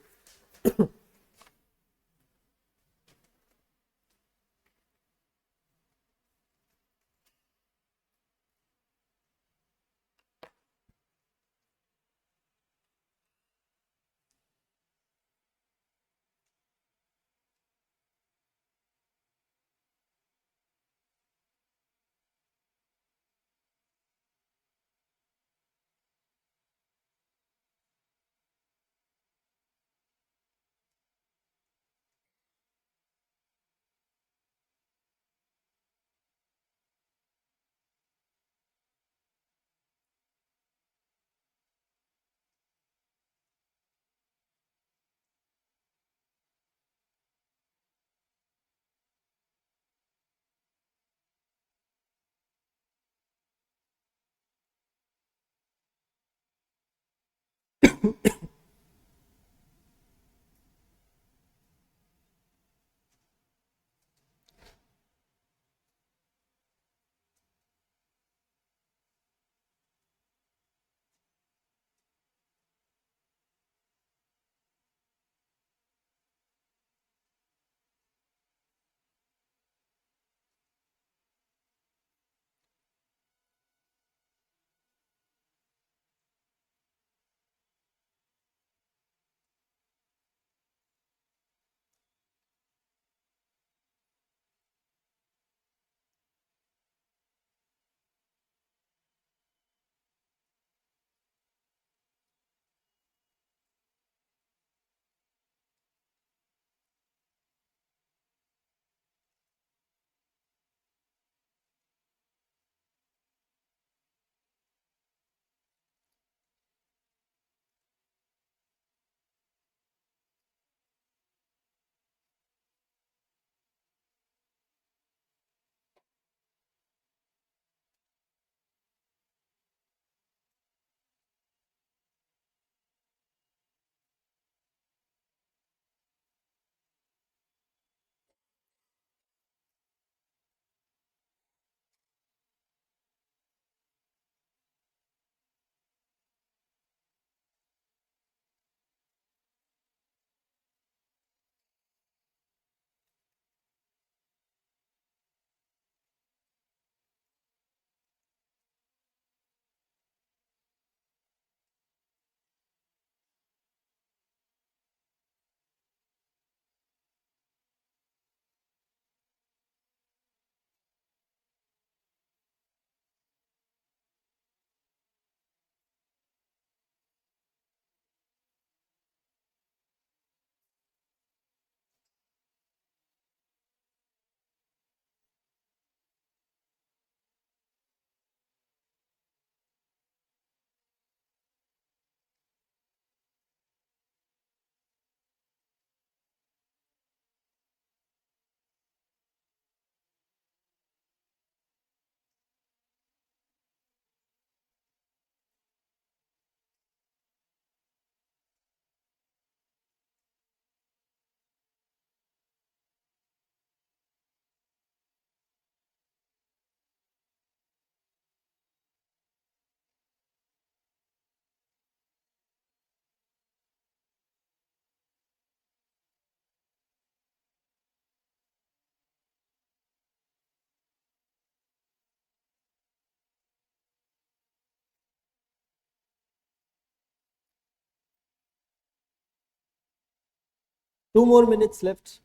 2 more minutes left.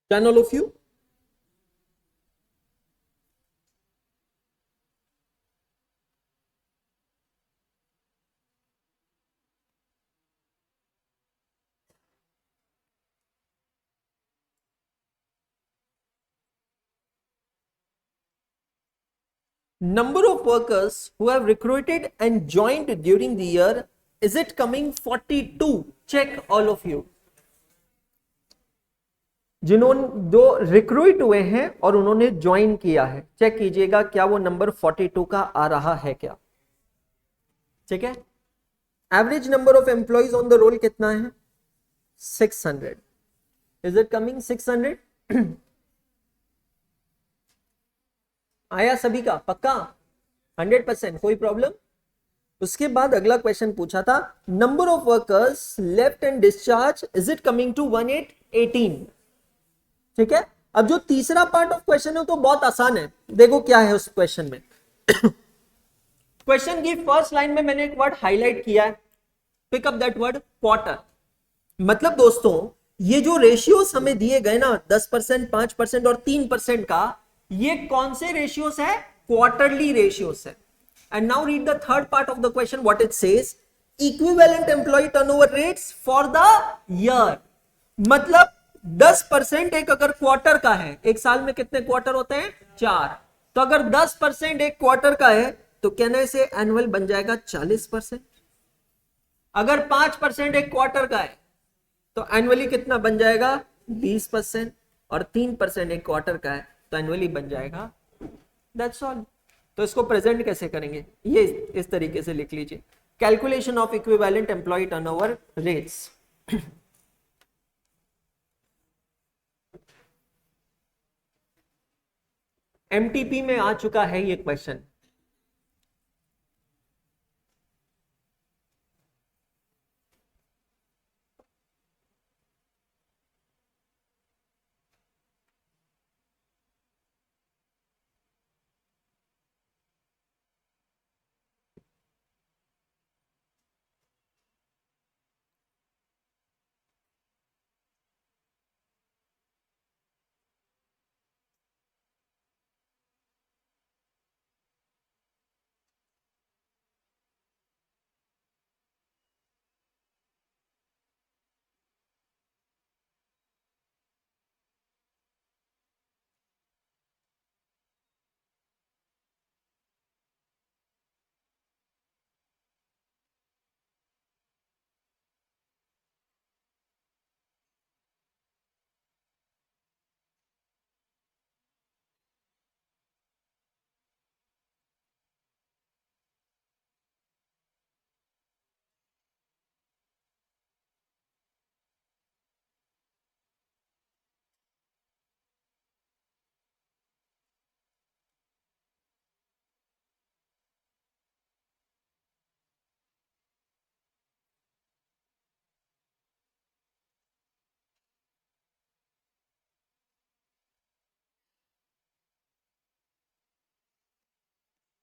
Can all of you? Number of workers who have recruited and joined during the year, is it coming 42? Check all of you. जिन्होंने जो recruit हुए हैं और उन्होंने join किया है, check कीजिएगा क्या वो नंबर 42 का आ रहा है क्या? ठीक है. Average number of employees on the roll कितना है? 600. Is it coming 600? आया सभी का? पक्का 100%? कोई प्रॉब्लम? उसके बाद अगला क्वेश्चन पूछा था, number of workers left and discharge is it coming to 1818। ठीक है, अब जो तीसरा पार्ट ऑफ क्वेश्चन है तो बहुत आसान है। देखो क्या है उस क्वेश्चन में। क्वेश्चन की फर्स्ट लाइन में मैंने एक वर्ड हाईलाइट किया है, pick up that word, quarter. मतलब दोस्तों ये जो रेशियोस हमें दिए गए ना 10%, 5% और 3% का, ये कौन से रेशियोस है? क्वार्टरली रेशियोस है। And now read the third part of the question, what it says, equivalent employ turnover rates for the year. मतलब 10% एक अगर क्वार्टर का है, एक साल में कितने क्वार्टर होते हैं? 4। तो अगर 10% एक क्वार्टर का है तो कहने से एनुअल बन जाएगा 40%। अगर 5% एक क्वार्टर का है तो एनुअली कितना बन जाएगा? 20%। और 3% एक क्वार्टर का है तो एनुअली बन जाएगा, दैट्स ऑल। तो इसको प्रेजेंट कैसे करेंगे? ये इस तरीके से लिख लीजिए, calculation of equivalent employ turnover rates. MTP में आ चुका है ये क्वेश्चन।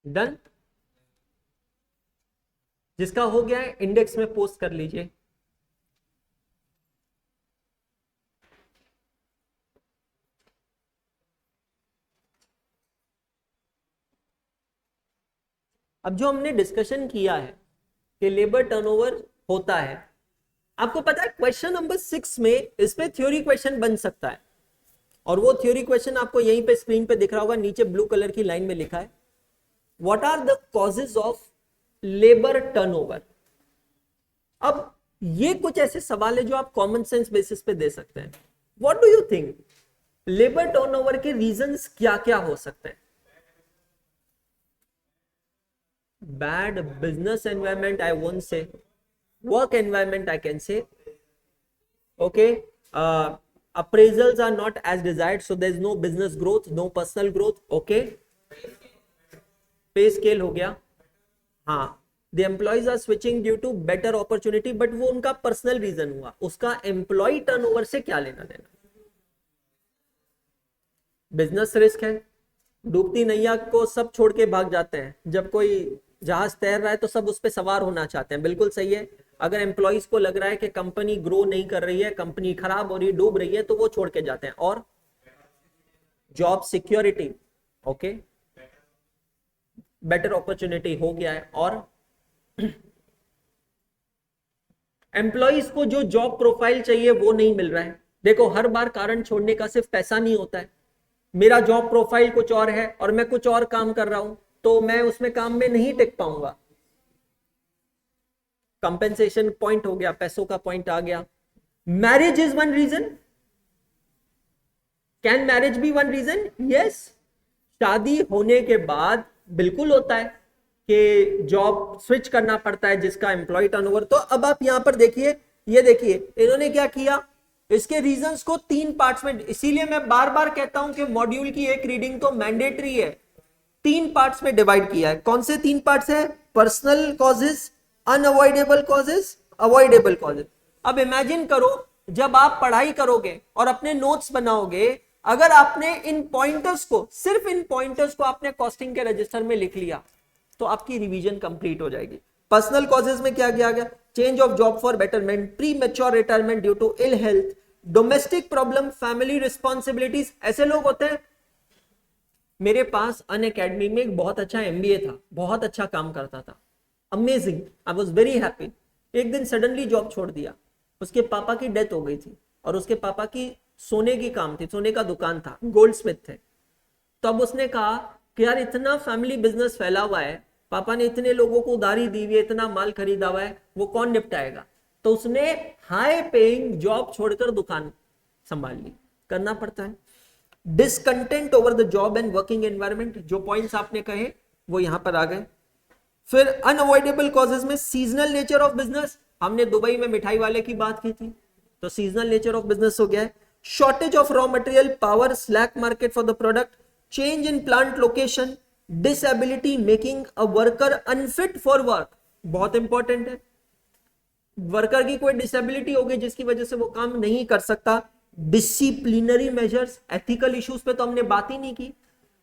डन। जिसका हो गया है इंडेक्स में पोस्ट कर लीजिए। अब जो हमने डिस्कशन किया है कि लेबर टर्नओवर होता है, आपको पता है क्वेश्चन नंबर 6 में इस पे थ्योरी क्वेश्चन बन सकता है। और वो थ्योरी क्वेश्चन आपको यहीं पे स्क्रीन पे दिख रहा होगा, नीचे ब्लू कलर की लाइन में लिखा है, what are the causes of labour turnover. अब ये कुछ ऐसे सवाल है जो आप कॉमन सेंस बेसिस पे दे सकते हैं। What do you think, labour turnover के रीजंस क्या क्या हो सकते हैं? Bad business environment, I won't say. Work environment, I can say. Okay. Appraisals are not as desired, so there's no business growth, no personal growth. Okay. Pay scale हो गया। हाँ, the employees are switching due to better opportunity, but वो उनका personal reason हुआ, उसका employee turnover से क्या लेना देना? बिजनेस रिस्क है, डूबती नैया को सब छोड़ के भाग जाते हैं, जब कोई जहाज तैर रहा है तो सब उस पर सवार होना चाहते हैं, बिल्कुल सही है। अगर एम्प्लॉइज को लग रहा है कि कंपनी ग्रो नहीं कर रही है, कंपनी खराब हो रही है, डूब रही है, तो वो छोड़ के जाते हैं। और job security, okay, better opportunity हो गया है। और एम्प्लॉइज को जो जॉब प्रोफाइल चाहिए वो नहीं मिल रहा है। देखो हर बार कारण छोड़ने का सिर्फ पैसा नहीं होता है, मेरा जॉब प्रोफाइल कुछ और है और मैं कुछ और काम कर रहा हूं तो मैं उसमें काम में नहीं टिक पाऊंगा। कंपेंसेशन पॉइंट हो गया, पैसों का पॉइंट आ गया। Marriage is one reason. Can marriage be one reason? Yes, शादी होने के बाद बिल्कुल होता है कि जॉब स्विच करना पड़ता है जिसका एम्प्लॉय टर्नओवर। तो अब आप यहां पर देखिए, ये देखिए इन्होंने क्या किया, इसके रीजंस को 3 पार्ट्स में, इसीलिए मैं बार बार कहता हूं कि मॉड्यूल की एक रीडिंग तो मैंडेटरी है। तीन पार्ट्स में डिवाइड किया है। कौन से तीन पार्ट्स है? Personal causes, unavoidable causes, avoidable causes. अब इमेजिन करो जब आप पढ़ाई करोगे और अपने नोट्स बनाओगे, अगर आपने इन पॉइंटर्स को, सिर्फ इन पॉइंटर्स को आपने कॉस्टिंग के रजिस्टर में लिख लिया तो आपकी रिवीजन कंप्लीट हो जाएगी। पर्सनल कॉजेज में क्या किया गया? Change of job for betterment, premature retirement due to ill health, domestic problem, family responsibilities. ऐसे लोग होते हैं, मेरे पास अनअकैडमी में एक बहुत अच्छा एमबीए था, बहुत अच्छा काम करता था, amazing, I was very happy. एक दिन सडनली जॉब छोड़ दिया, उसके पापा की डेथ हो गई थी और उसके पापा की सोने की काम थी, सोने का दुकान था, गोल्ड स्मिथ थे। तो अब उसने कहा कि यार इतना फैमिली बिजनेस फैला हुआ है, पापा ने इतने लोगों को उधारी दी हुई है, इतना माल खरीदा हुआ है, वो कौन निपटाएगा? तो उसने हाई पेइंग जॉब छोड़कर दुकान संभाल ली। करना पड़ता है। Discontent over the job and working environment, जो पॉइंट्स आपने कहे वो यहां पर आ गए। फिर अनअवॉइडेबल कॉजेज में सीजनल नेचर ऑफ बिजनेस, हमने दुबई में मिठाई वाले की बात की थी, तो सीजनल नेचर ऑफ बिजनेस हो गया है। Shortage of raw material, power, slack market for the product, change in plant location, disability making a worker unfit for work, बहुत इंपॉर्टेंट है। वर्कर की कोई डिसेबिलिटी होगी जिसकी वजह से वो काम नहीं कर सकता। डिसिप्लिनरी मेजर्स, एथिकल इश्यूज पे तो हमने बात ही नहीं की।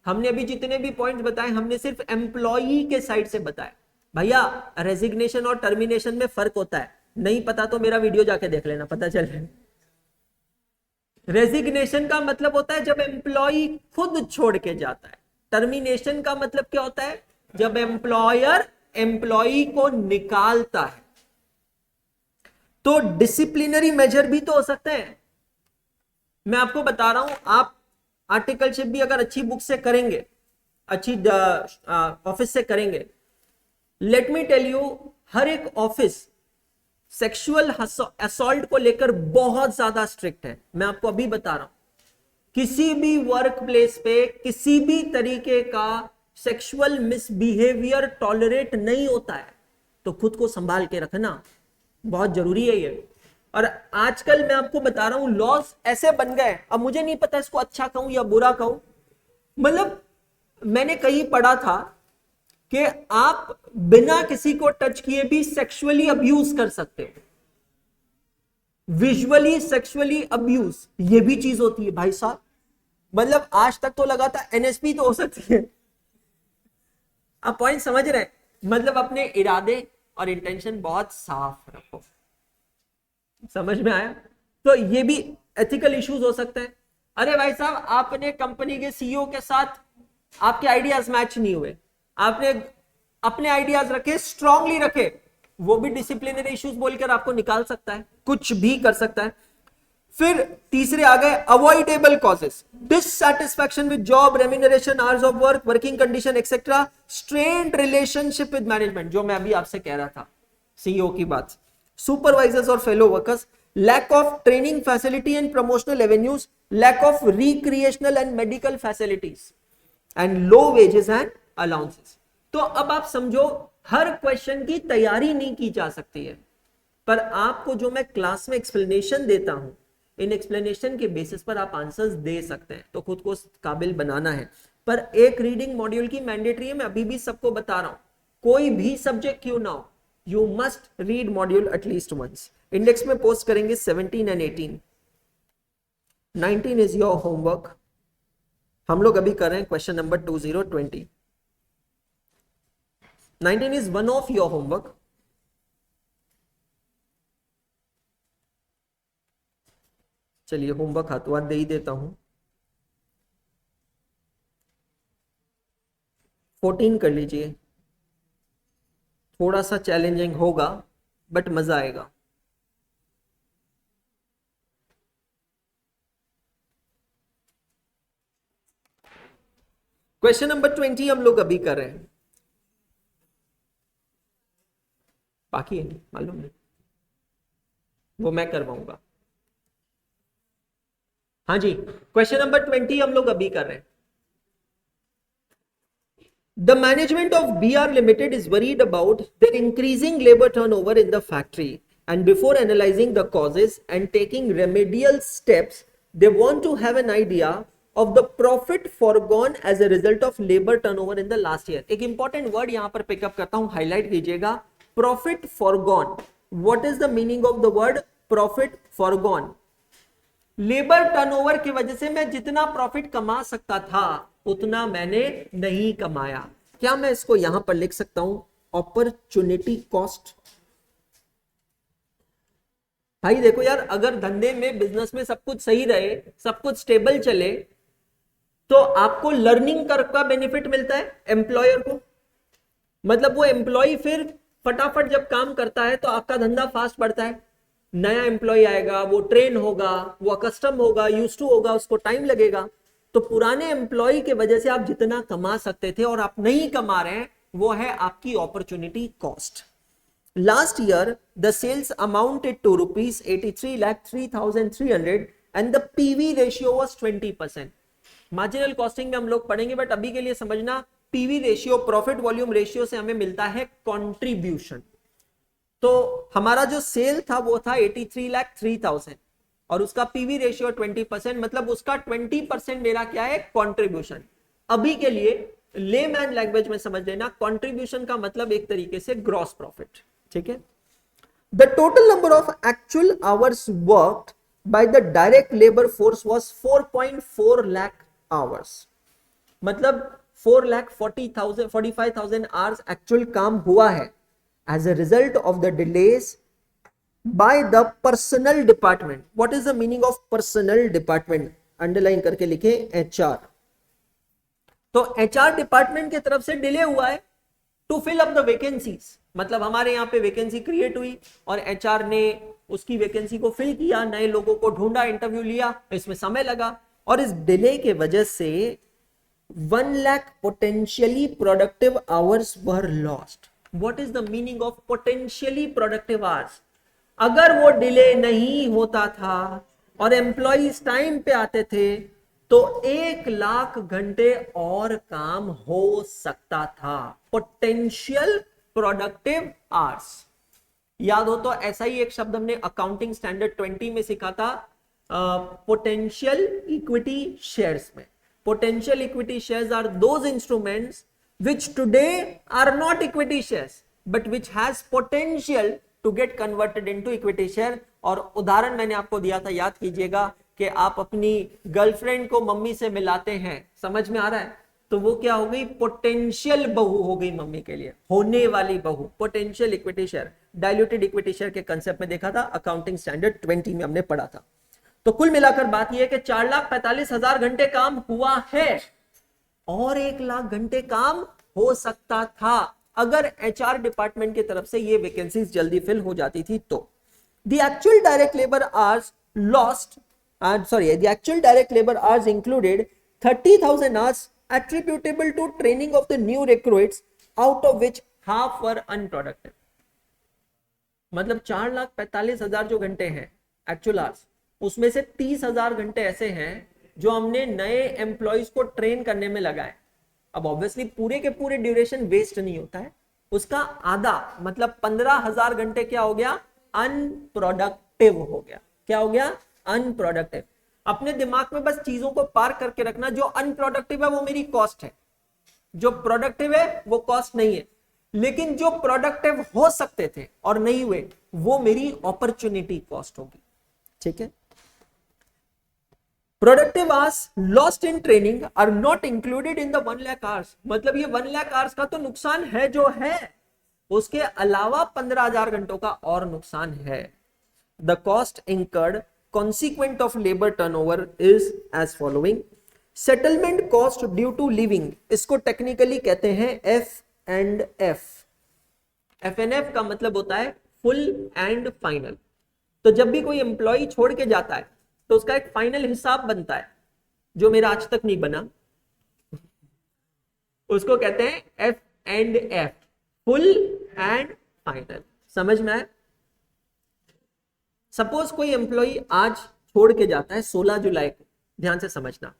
हमने अभी जितने भी पॉइंट्स बताए हमने सिर्फ एम्प्लॉई के साइड से बताए। भैया रेजिग्नेशन और टर्मिनेशन में फर्क होता है, नहीं पता तो मेरा वीडियो जाके देख लेना, पता चल जाए। रेजिग्नेशन का मतलब होता है जब एम्प्लॉई खुद छोड़ के जाता है। टर्मिनेशन का मतलब क्या होता है? जब एम्प्लॉयर एम्प्लॉई को निकालता है। तो डिसिप्लिनरी मेजर भी तो हो सकते हैं। मैं आपको बता रहा हूं, आप आर्टिकलशिप भी अगर अच्छी बुक से करेंगे, अच्छी ऑफिस से करेंगे, लेट मी टेल यू, हर एक ऑफिस सेक्सुअल असॉल्ट को लेकर बहुत ज्यादा स्ट्रिक्ट है। मैं आपको अभी बता रहा हूं, किसी भी वर्क प्लेस पे किसी भी तरीके का सेक्सुअल मिसबिहेवियर टॉलरेट नहीं होता है। तो खुद को संभाल के रखना बहुत जरूरी है ये। और आजकल मैं आपको बता रहा हूं लॉज ऐसे बन गए, अब मुझे नहीं पता इसको अच्छा कहूं या बुरा कहूं, मतलब मैंने कहीं पढ़ा था कि आप बिना किसी को टच किए भी सेक्सुअली अब्यूज कर सकते हो। विजुअली सेक्सुअली अब्यूज, ये भी चीज होती है भाई साहब। मतलब आज तक तो लगा था एनएसपी तो हो सकती है। आप पॉइंट समझ रहे हैं? मतलब अपने इरादे और इंटेंशन बहुत साफ रखो। समझ में आया? तो ये भी एथिकल इश्यूज हो सकते हैं। अरे भाई साहब, आपने कंपनी के सीईओ के साथ आपके आइडियाज मैच नहीं हुए, आपने अपने आइडियाज रखे, स्ट्रांगली रखे, वो भी डिसिप्लिनरी इश्यूज बोलकर आपको निकाल सकता है, कुछ भी कर सकता है। फिर तीसरे आ गए avoidable causes, dissatisfaction with job, remuneration, hours of work, working condition etcetera, strained relationship with management, जो मैं अभी आपसे कह रहा था सीईओ की बात, सुपरवाइजर्स और fellow workers, lack of training facility and promotional avenues, lack of recreational and medical facilities and low wages and allowances. तो अब आप समझो, हर क्वेश्चन की तैयारी नहीं की जा सकती है, पर आपको जो मैं क्लास में एक्सप्लेनेशन देता हूं, इन एक्सप्लेनेशन के बेसिस पर आप आंसर्स दे सकते हैं। तो खुद को काबिल बनाना है। पर एक रीडिंग मॉड्यूल की मैंडेटरी है, मैं अभी भी सबको बता रहा हूं, कोई भी सब्जेक्ट क्यों ना हो, you must read module at least once. Index में पोस्ट करेंगे 17 एंड 18, 19 इज योर होमवर्क। हम लोग अभी कर रहे हैं question number 2020, 19 is one of your homework. चलिए होमवर्क हाथों हाथ दे ही देता हूं। 14 कर लीजिए, थोड़ा सा चैलेंजिंग होगा बट मजा आएगा। क्वेश्चन नंबर 20 हम लोग अभी कर रहे हैं, बाकी है मालूम नहीं, वो मैं करवाऊंगा। हाँ जी, क्वेश्चन नंबर 20 हम लोग अभी कर रहे हैं। The management of BR Limited is worried about their increasing labor turnover in the factory, and before analyzing the causes and taking remedial steps, they want to have an idea of the profit foregone as a result of labor turnover in the last year. एक important word यहां पर pickup करता हूं, highlight कीजिएगा, profit foregone. What is the meaning of the word profit foregone? Labour turnover की वजह से मैं जितना प्रॉफिट कमा सकता था उतना मैंने नहीं कमाया. क्या मैं इसको यहां पर लिख सकता हूं, अपॉर्चुनिटी कॉस्ट? भाई देखो यार, अगर धंधे में बिजनेस में सब कुछ सही रहे, सब कुछ स्टेबल चले, तो आपको लर्निंग कर्व का बेनिफिट मिलता है एम्प्लॉयर को. मतलब वो एम्प्लॉय फिर फटाफट जब काम करता है तो आपका धंधा फास्ट बढ़ता है. नया एम्प्लॉय आएगा, वो ट्रेन होगा, वो कस्टम होगा, यूज टू होगा, उसको टाइम लगेगा. तो पुराने एम्प्लॉय की वजह से आप जितना कमा सकते थे और आप नहीं कमा रहे हैं, वो है आपकी opportunity cost. Last year, the sales amounted to rupees 83,03,300 and the PV ratio was 20%. Marginal costing में हम लोग पढ़ेंगे, बट अभी के लिए समझना, PV ratio profit volume ratio से हमें मिलता है कंट्रीब्यूशन. तो हमारा जो सेल था वो था 83,03,000 और उसका पीवी रेशियो 20%, मतलब उसका 20% मेरा क्या है, कंट्रीब्यूशन. अभी के लिए लेमैन लैंग्वेज में समझ लेना, कंट्रीब्यूशन का मतलब एक तरीके से ग्रॉस प्रॉफिट. ठीक है. The total number of actual hours worked by the direct labour force was 4.4 lakh hours. मतलब 4,40,000 आवर्स एक्चुअल काम हुआ है as a result of the delays by the personnel department. What is the meaning of personnel department? Underline करके लिखे HR. तो HR department की तरफ से डिले हुआ है to fill up the vacancies. मतलब हमारे यहाँ पे वैकेंसी क्रिएट हुई और एचआर ने उसकी वैकेंसी को फिल किया, नए लोगों को ढूंढा, इंटरव्यू लिया, इसमें समय लगा और इस डिले के वजह से 1 lakh potentially productive hours were lost. What is the meaning of potentially productive hours? अगर वो डिले नहीं होता था और एम्प्लॉइज टाइम पे आते थे तो 1 लाख घंटे और काम हो सकता था. Potential productive hours. याद हो तो ऐसा ही एक शब्द हमने अकाउंटिंग स्टैंडर्ड 20 में सीखा था, पोटेंशियल इक्विटी शेयर्स में. Potential equity shares are those instruments which today are not equity shares but which has potential to get converted into equity share. और उदाहरण मैंने आपको दिया था, याद कीजिएगा, कि आप अपनी गर्लफ्रेंड को मम्मी से मिलाते हैं, समझ में आ रहा है, तो वो क्या हो गई, पोटेंशियल बहू हो गई मम्मी के लिए, होने वाली बहू. Potential equity share, diluted equity share के कंसेप्ट में देखा था, अकाउंटिंग स्टैंडर्ड 20 में हमने पढ़ा था. तो कुल मिलाकर बात यह है कि 4,45,000 घंटे काम हुआ है और 1 लाख घंटे काम हो सकता था अगर एचआर डिपार्टमेंट की तरफ से ये वैकेंसीज जल्दी फिल हो जाती थी. तो the actual direct labour hours lost, the actual direct labor hours included 30,000 hours attributable to training of the new recruits, out of which half were unproductive. मतलब 4,45,000 जो घंटे हैं एक्चुअल आवर्स, उसमें से 30,000 घंटे ऐसे हैं जो हमने नए एम्प्लॉइज को ट्रेन करने में लगाए. अब ऑब्वियसली पूरे के पूरे ड्यूरेशन वेस्ट नहीं होता है, उसका आधा मतलब 15,000 घंटे क्या हो गया, अनप्रोडक्टिव हो गया. क्या हो गया, अनप्रोडक्टिव. अपने दिमाग में बस चीजों को पार करके रखना, जो अनप्रोडक्टिव है वो मेरी कॉस्ट है, जो प्रोडक्टिव है वो कॉस्ट नहीं है, लेकिन जो प्रोडक्टिव हो सकते थे और नहीं हुए वो मेरी अपॉर्चुनिटी कॉस्ट होगी. ठीक है. Productive hours lost in training are not included in the 1 lakh hours. मतलब ये 1 लाख आवर्स का तो नुकसान है जो है, उसके अलावा 15,000 घंटों का और नुकसान है. The cost incurred consequent of labor turnover is as following. settlement cost due to leaving, इसको टेक्निकली कहते हैं F&F. F&F का मतलब होता है फुल एंड फाइनल. तो जब भी कोई एम्प्लॉय छोड़ के जाता है तो उसका एक फाइनल हिसाब बनता है जो मेरा आज तक नहीं बना, उसको कहते हैं F&F, फुल एंड फाइनल. समझ में आया? सपोज कोई एम्प्लॉय आज छोड़ के जाता है 16 जुलाई को, ध्यान से समझना,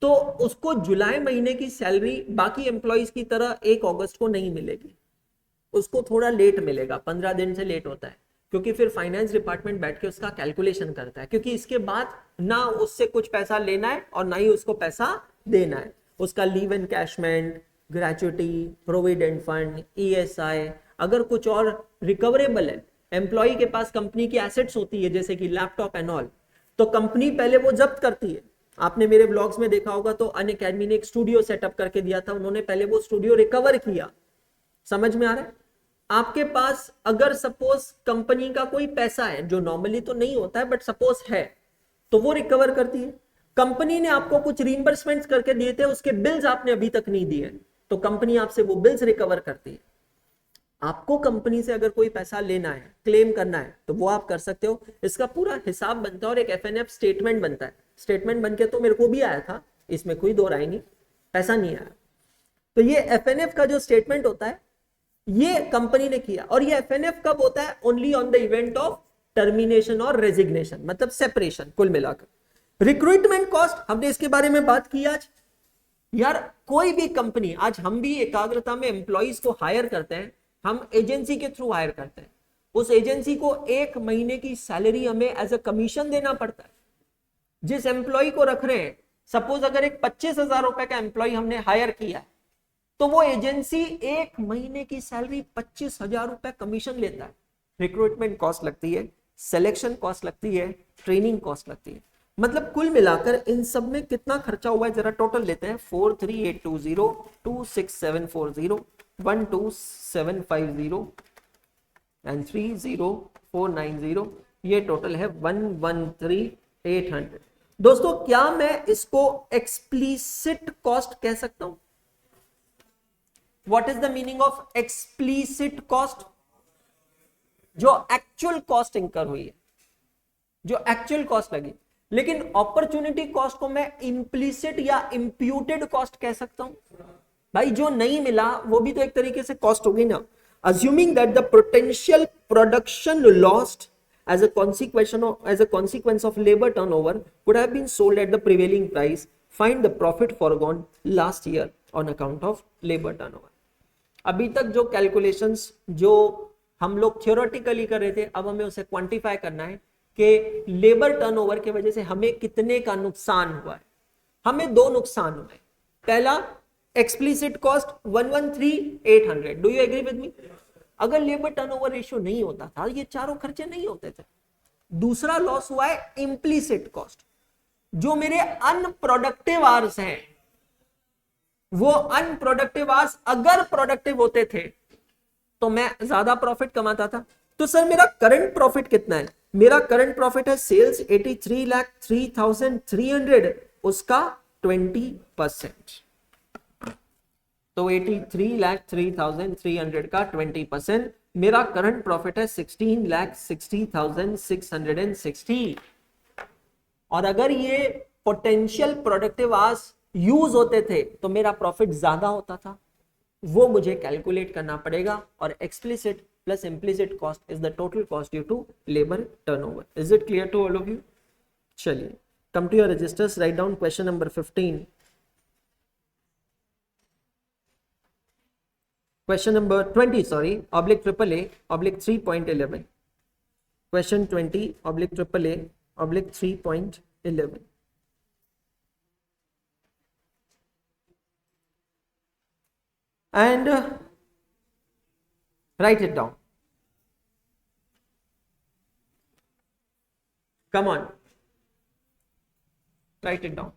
तो उसको जुलाई महीने की सैलरी बाकी एम्प्लॉयज की तरह 1 अगस्त को नहीं मिलेगी, उसको थोड़ा लेट मिलेगा, 15 दिन से लेट होता है. क्योंकि फिर फाइनेंस डिपार्टमेंट बैठ के उसका कैलकुलेशन करता है, क्योंकि इसके बाद ना उससे कुछ पैसा लेना है और ना ही उसको पैसा देना है। उसका leave encashment, gratuity, provident fund, ESI, अगर कुछ और रिकवरेबल है, एम्प्लॉय के पास कंपनी की एसेट्स होती है जैसे कि लैपटॉप एंड ऑल, तो कंपनी पहले वो जब्त करती है। आपने मेरे ब्लॉग्स में देखा होगा तो अनअकैडमी ने एक स्टूडियो सेटअप करके दिया था, उन्होंने पहले वो स्टूडियो रिकवर किया। समझ में आ रहा है? आपके पास अगर सपोज कंपनी का कोई पैसा है, जो नॉर्मली तो नहीं होता है बट सपोज है, तो वो रिकवर करती है। कंपनी ने आपको कुछ रीइंबर्समेंट्स करके दिए थे, उसके बिल्स आपने अभी तक नहीं दिए, तो कंपनी आपसे वो बिल्स रिकवर करती है। आपको कंपनी से अगर कोई पैसा लेना है, क्लेम करना है, तो वो आप कर सकते हो। इसका पूरा हिसाब बनता है और एक एफएनएफ स्टेटमेंट बनता है। स्टेटमेंट बनके तो मेरे को भी आया था, इसमें कोई दो राय नहीं, पैसा नहीं आया। तो ये एफएनएफ का जो स्टेटमेंट होता है ये कंपनी ने किया, और ये एफएनएफ कब होता है? Only on the event of termination और रेजिग्नेशन, मतलब सेपरेशन। कुल मिलाकर रिक्रूटमेंट कॉस्ट हमने इसके बारे में बात की आज। यार कोई भी कंपनी, आज हम भी एकाग्रता में एम्प्लॉइज को हायर करते हैं, हम एजेंसी के थ्रू हायर करते हैं, उस एजेंसी को 1 महीने की सैलरी हमें एज अ कमीशन देना पड़ता है। जिस एम्प्लॉय को रख रहे हैं, सपोज अगर एक 25,000 रुपए का एम्प्लॉय हमने हायर किया है, तो वो एजेंसी 1 महीने की सैलरी 25,000 रुपए कमीशन लेता है। रिक्रूटमेंट कॉस्ट लगती है, सिलेक्शन कॉस्ट लगती है, ट्रेनिंग कॉस्ट लगती है। मतलब कुल मिलाकर इन सब में कितना खर्चा हुआ है जरा टोटल लेते हैं। 43820, 26740, 12750 एंड 30490, ये टोटल है 113,800। दोस्तों क्या मैं इसको एक्सप्लिसिट कॉस्ट कह सकता हूं? What is the meaning of explicit cost? जो एक्चुअल कॉस्ट इंकर हुई है, जो एक्चुअल कॉस्ट लगी। लेकिन अपॉर्चुनिटी कॉस्ट को मैं इंप्लिसिट या इंप्यूटेड कॉस्ट कह सकता हूं। भाई जो नहीं मिला वो भी तो एक तरीके से कॉस्ट होगी ना। assuming that the potential production lost as a consequence of labor turnover would have been sold at the prevailing price, find the profit foregone last year on account of labor turnover। अभी तक जो calculations जो हम लोग theoretically कर रहे थे, अब हमें उसे क्वांटिफाई करना है कि लेबर टर्नओवर की वजह से हमें कितने का नुकसान हुआ है। हमें दो नुकसान हुए। पहला, explicit cost 113,800। Do you agree with me? अगर लेबर टर्नओवर रेशियो नहीं होता था, ये चारों खर्चे नहीं होते थे। दूसरा लॉस हुआ है इम्प्लिसिट कॉस्ट। जो मेरे अनप्रोडक्टिव आवर्स हैं, वो अनप्रोडक्टिव आवर्स अगर प्रोडक्टिव होते थे तो मैं ज्यादा प्रॉफिट कमाता था। तो सर मेरा करंट प्रॉफिट कितना है? मेरा करंट प्रॉफिट है सेल्स 83,03,300, उसका 20%। तो 83,03,300 का 20%, मेरा करंट प्रॉफिट है 16,60,660। और अगर ये पोटेंशियल प्रोडक्टिव आवर्स यूज होते थे तो मेरा प्रॉफिट ज्यादा होता था। वो मुझे कैलकुलेट करना पड़ेगा। और explicit plus implicit cost is the total cost due to labour turnover. Is it clear to all of you? चलिए, come to your registers, write down question number 15। Question number 20, sorry, oblique AAA, oblique 3.11. Question 20, oblique AAA, oblique 3.11. And write it down. Come on. Write it down.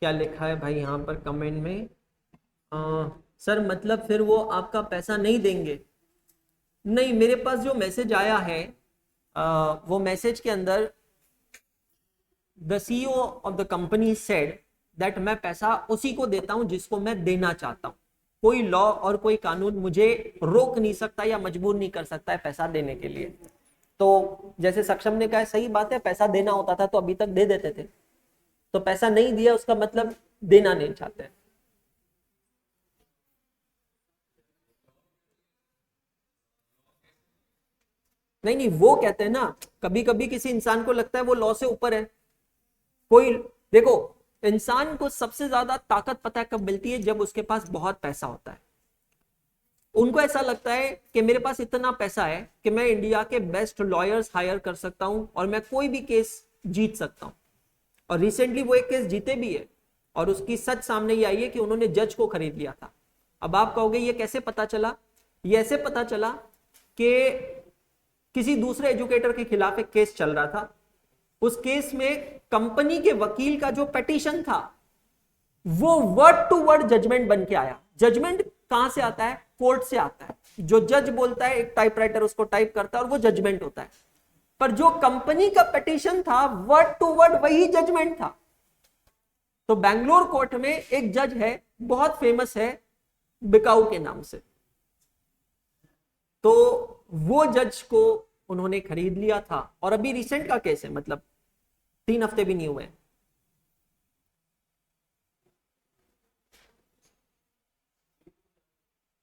क्या लिखा है भाई यहाँ पर comment में? Sir मतलब फिर वो आपका पैसा नहीं देंगे? नहीं, मेरे पास जो मैसेज आया है वो मैसेज के अंदर the CEO of the company said that मैं पैसा उसी को देता हूं जिसको मैं देना चाहता हूं। कोई लॉ और कोई कानून मुझे रोक नहीं सकता या मजबूर नहीं कर सकता है पैसा देने के लिए। तो जैसे सक्षम ने कहा, सही बात है, पैसा देना होता था तो अभी तक दे देते थे। तो पैसा नहीं दिया उसका मतलब देना नहीं चाहते। नहीं नहीं, वो कहते हैं ना, कभी कभी किसी इंसान को लगता है वो लॉ से ऊपर है। कोई देखो, इंसान को सबसे ज्यादा ताकत पता है कब मिलती है? जब उसके पास बहुत पैसा होता है। उनको ऐसा लगता है कि मेरे पास इतना पैसा है कि मैं इंडिया के बेस्ट लॉयर्स हायर कर सकता हूं और मैं कोई भी केस जीत सकता हूं। और रिसेंटली वो एक केस जीते भी है और उसकी सच सामने ही आई है कि उन्होंने जज को खरीद लिया था। अब आप कहोगे ये कैसे पता चला? ये ऐसे पता चला कि किसी दूसरे एजुकेटर के खिलाफ एक केस चल रहा था। उस केस में कंपनी के वकील का जो पिटीशन था वो वर्ड टू वर्ड जजमेंट बन के आया। जजमेंट कहां से आता है? कोर्ट से आता है। जो जज बोलता है, एक टाइपराइटर उसको टाइप करता है और वो जजमेंट होता है। पर जो कंपनी का पिटीशन था वर्ड टू वर्ड वही जजमेंट था। तो बैंगलोर कोर्ट में एक जज है, बहुत फेमस है, बिकाऊ के नाम से। तो वो जज को उन्होंने खरीद लिया था और अभी रिसेंट का केस है, मतलब 3 हफ्ते भी नहीं हुए।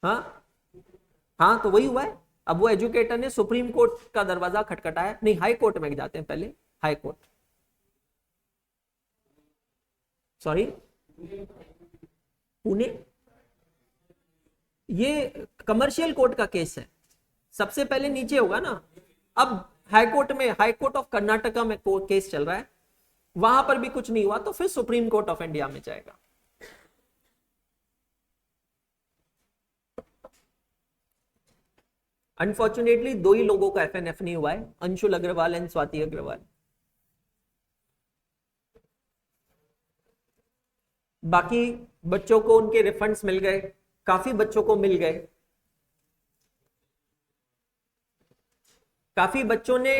हाँ हाँ, तो वही हुआ है। अब वो एजुकेटर ने सुप्रीम कोर्ट का दरवाजा खटखटाया, नहीं हाई कोर्ट में जाते हैं पहले, हाई कोर्ट, सॉरी, पुणे। ये कमर्शियल कोर्ट का केस है, सबसे पहले नीचे होगा ना। अब हाई कोर्ट में, हाई कोर्ट ऑफ कर्नाटका में केस चल रहा है, वहां पर भी कुछ नहीं हुआ तो फिर सुप्रीम कोर्ट ऑफ इंडिया में जाएगा। अनफॉर्चुनेटली 2 ही लोगों का एफएनएफ नहीं हुआ है, अंशुल अग्रवाल एंड स्वाति अग्रवाल। बाकी बच्चों को उनके रिफंड्स मिल गए, काफी बच्चों को मिल गए। काफी बच्चों ने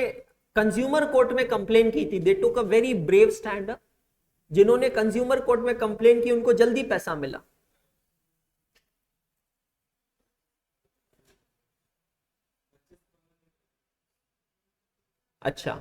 कंज्यूमर कोर्ट में कंप्लेन की थी, दे टुक अ वेरी ब्रेव स्टैंड। जिन्होंने कंज्यूमर कोर्ट में कंप्लेन की उनको जल्दी पैसा मिला। अच्छा,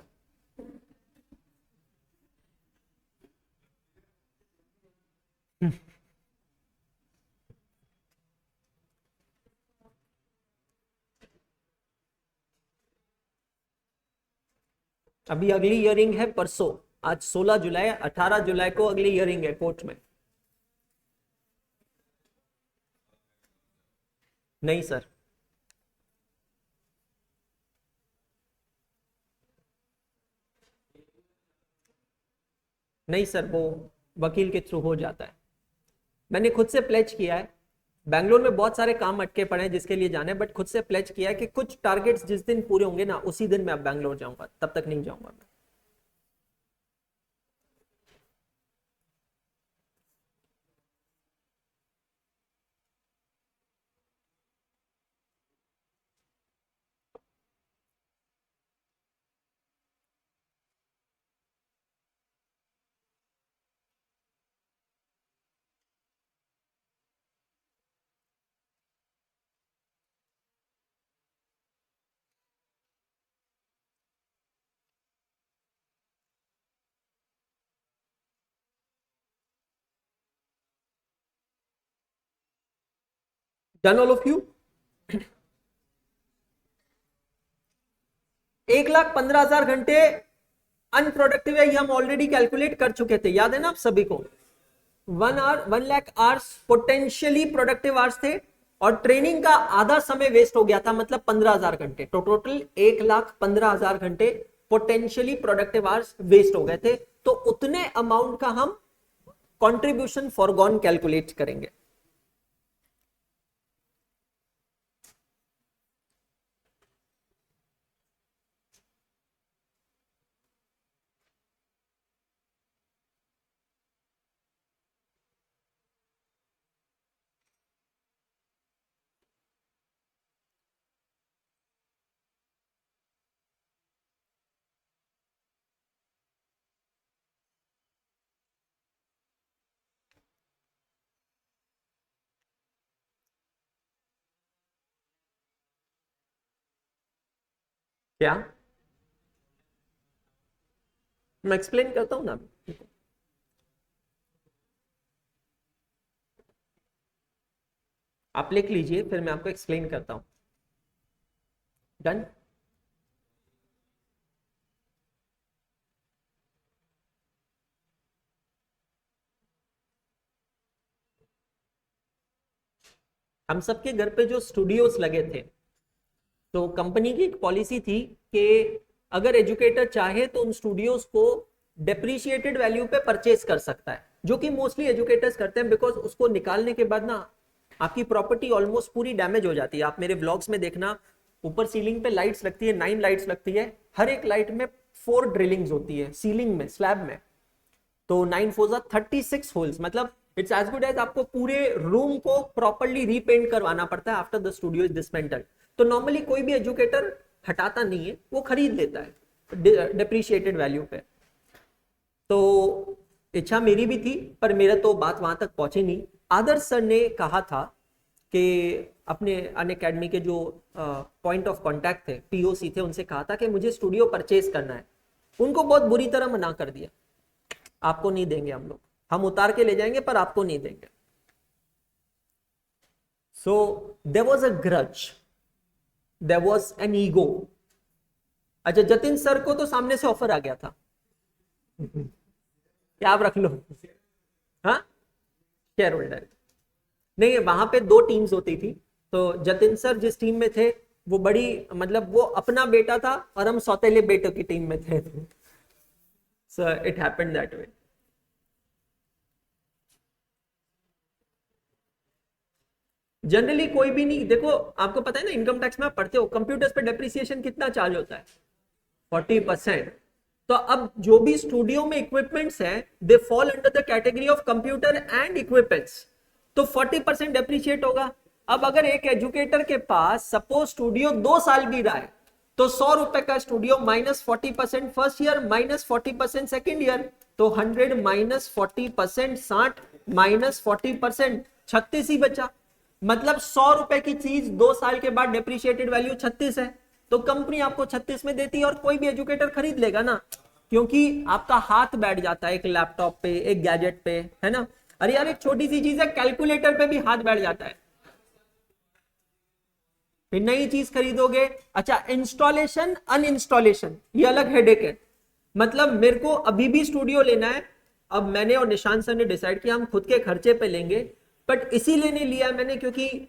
अभी अगली हियरिंग है परसों। आज 16 जुलाई, 18 जुलाई को अगली हियरिंग है कोर्ट में। नहीं सर, नहीं सर, वो वकील के थ्रू हो जाता है। मैंने खुद से प्लेज किया है। बैंगलोर में बहुत सारे काम अटके पड़े हैं जिसके लिए जाना है, बट खुद से प्लेज किया है कि कुछ टारगेट्स जिस दिन पूरे होंगे ना उसी दिन मैं अब बैंगलोर जाऊंगा, तब तक नहीं जाऊंगा मैं। Done all of you. 1,15,000 घंटे अनप्रोडक्टिव है, ये हम ऑलरेडी कैलकुलेट कर चुके थे, याद है ना आप सभी को। 1 lakh hours potentially productive hours थे और ट्रेनिंग का आधा समय वेस्ट हो गया था, मतलब 15,000 घंटे। तो टोटल 1,15,000 घंटे पोटेंशियली प्रोडक्टिव आवर्स वेस्ट हो गए थे। तो उतने अमाउंट का हम कंट्रीब्यूशन फॉरगॉन कैलकुलेट करेंगे। क्या? मैं एक्सप्लेन करता हूं ना। आप लिख लीजिए, फिर मैं आपको एक्सप्लेन करता हूं। डन। हम सबके घर पे जो स्टूडियोज लगे थे, तो कंपनी की एक पॉलिसी थी कि अगर एजुकेटर चाहे तो उन स्टूडियोज को डेप्रिशिएटेड वैल्यू पे परचेज कर सकता है, जो कि मोस्टली एजुकेटर्स करते हैं, बिकॉज उसको निकालने के बाद ना आपकी प्रॉपर्टी ऑलमोस्ट पूरी डैमेज हो जाती है। आप मेरे व्लॉग्स में देखना, ऊपर सीलिंग पे लाइट्स लगती है, 9 लाइट्स लगती है, हर एक लाइट में 4 ड्रिलिंग्स होती है सीलिंग में, स्लैब में, तो 9 4 36 होल्स, मतलब इट्स एज गुड एज आपको पूरे रूम को प्रॉपर्ली रीपेंट करवाना पड़ता है after the studio is dismantled. तो नॉर्मली कोई भी एजुकेटर हटाता नहीं है, वो खरीद लेता है डेप्रिशिएटेड वैल्यू पे। तो इच्छा मेरी भी थी, पर मेरा तो बात वहां तक पहुंची नहीं। आदर्श सर ने कहा था कि अपने अनअकैडमी के जो पॉइंट ऑफ कांटेक्ट थे, पीओसी थे, उनसे कहा था कि मुझे स्टूडियो परचेज करना है। उनको बहुत बुरी तरह मना कर दिया, आपको नहीं देंगे हम लोग, हम उतार के ले जाएंगे पर आपको नहीं देंगे। So there was a grudge, there was an ego. अच्छा, जतिन सर को तो सामने से ऑफर आ गया था क्या आप रख लो, हाँ, शेयर होल्डर। नहीं, वहां पे 2 टीम्स होती थी, तो जतिन सर जिस टीम में थे वो बड़ी, मतलब वो अपना बेटा था और हम सौतेले बेटों की टीम में थे। So it happened that way. Generally कोई भी नहीं, देखो आपको पता है ना, इनकम टैक्स में आप पढ़ते हो कंप्यूटर्स पे डेप्रिसिएशन कितना चार्ज होता है, 40%। तो अब जो भी स्टूडियो में इक्विपमेंट्स हैं, they fall under the category of computer and equipments, तो 40% डेप्रिशिएट होगा। अब अगर एक एजुकेटर के पास सपोज स्टूडियो 2 साल भी रहा है, तो 100 रुपए का studio minus 40% first year, minus 40% second year, तो 100 माइनस 40%, 60 माइनस 40%, 36 ही बचा। मतलब 100 रुपए की चीज 2 साल के बाद डेप्रिशिएटेड वैल्यू 36 है, तो कंपनी आपको 36 में देती है और कोई भी एजुकेटर खरीद लेगा ना, क्योंकि आपका हाथ बैठ जाता है एक लैपटॉप पे, एक गैजेट पे, है ना। अरे यार, एक छोटी सी चीज है, कैलकुलेटर पे भी हाथ बैठ जाता है। फिर नई चीज खरीदोगे, अच्छा इंस्टॉलेशन अनइंस्टॉलेशन ये अलग हेडेक है। मतलब मेरे को अभी भी स्टूडियो लेना है, अब मैंने और निशांत सर ने डिसाइड किया हम खुद के खर्चे पे लेंगे, बट इसीलिए नहीं लिया मैंने क्योंकि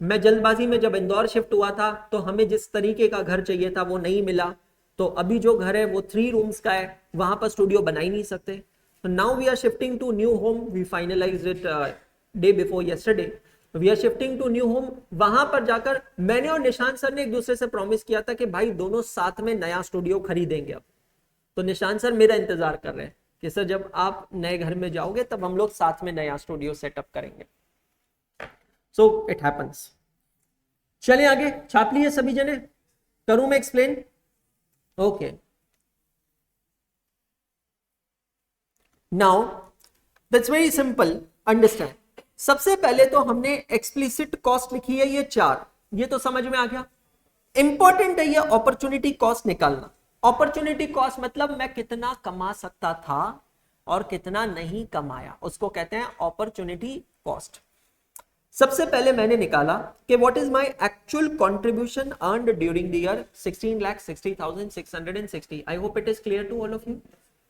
मैं जल्दबाजी में जब इंदौर शिफ्ट हुआ था तो हमें जिस तरीके का घर चाहिए था वो नहीं मिला। तो अभी जो घर है वो 3 रूम्स का है, वहां पर स्टूडियो बना ही नहीं सकते। So now we are shifting to new home. We finalized it day before yesterday. We are shifting to new home. वहां पर जाकर मैंने और निशांत सर ने एक दूसरे से प्रॉमिस किया था कि भाई दोनों साथ में नया स्टूडियो खरीदेंगे। अब तो निशांत सर मेरा इंतजार कर रहे हैं कि सर जब आप नए घर में जाओगे तब हम लोग साथ में नया स्टूडियो सेटअप करेंगे। So it happens. चलिए आगे, छाप लिए सभी जने, करूं मैं explain? Okay, now that's very simple, understand. सबसे पहले तो हमने एक्सप्लिसिट कॉस्ट लिखी है, ये 4, ये तो समझ में आ गया। इंपॉर्टेंट है ये अपॉर्चुनिटी कॉस्ट निकालना। अपॉर्चुनिटी कॉस्ट मतलब मैं कितना कमा सकता था और कितना नहीं कमाया, उसको कहते हैं अपॉर्चुनिटी कॉस्ट। सबसे पहले मैंने निकाला कि what is my actual contribution earned during the year, 16,60,660। I hope it is clear to all of you.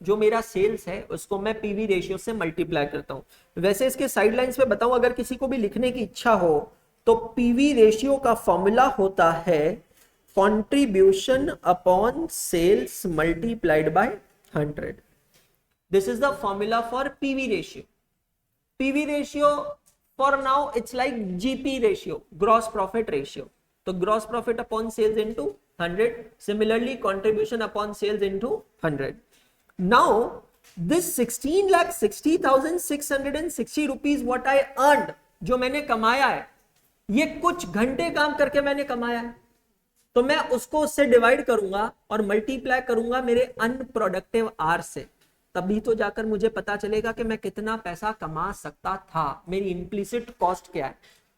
जो मेरा सेल्स है उसको मैं पीवी रेशियो से मल्टीप्लाई करता हूं। वैसे इसके साइडलाइंस पे बताऊं, अगर किसी को भी लिखने की इच्छा हो तो पीवी रेशियो का फॉर्मूला होता है contribution upon sales multiplied by 100। This is the formula for PV ratio. PV ratio for now it's like GP ratio, gross profit ratio. तो gross profit upon sales into 100, similarly contribution upon sales into 100। Now this 16,60,660 rupees what I earned, जो मैंने कमाया है, ये कुछ घंटे काम करके मैंने कमाया है, तो मैं उसको उससे डिवाइड करूंगा और मल्टीप्लाई करूंगा मेरे अनप्रोडक्टिव आवर से, तभी तो जाकर मुझे पता चलेगा कि मैं कितना पैसा कमा सकता था, मेरी इम्प्लिसिट कॉस्ट क्या है।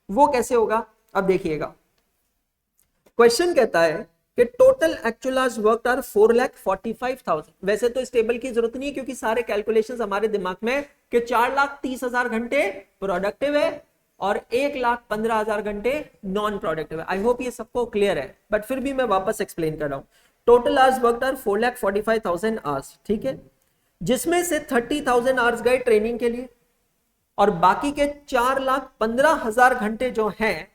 वो कैसे होगा अब देखिएगा। क्वेश्चन कहता है कि total actual hours worked are 4,45,000। वैसे तो इस टेबल की जरूरत नहीं है क्योंकि सारे कैलकुलेशंस हमारे दिमाग में कि 4,30,000 घंटे प्रोडक्टिव है और 1,15,000 घंटे नॉन प्रोडक्टिव है। आई होप ये सबको क्लियर है, बट फिर भी मैं वापस एक्सप्लेन कर रहा हूं। Total hours worked are 4,45,000 hours, ठीक है, जिसमें से 30,000 आवर्स गए ट्रेनिंग के लिए, और बाकी के 4,15,000 घंटे जो हैं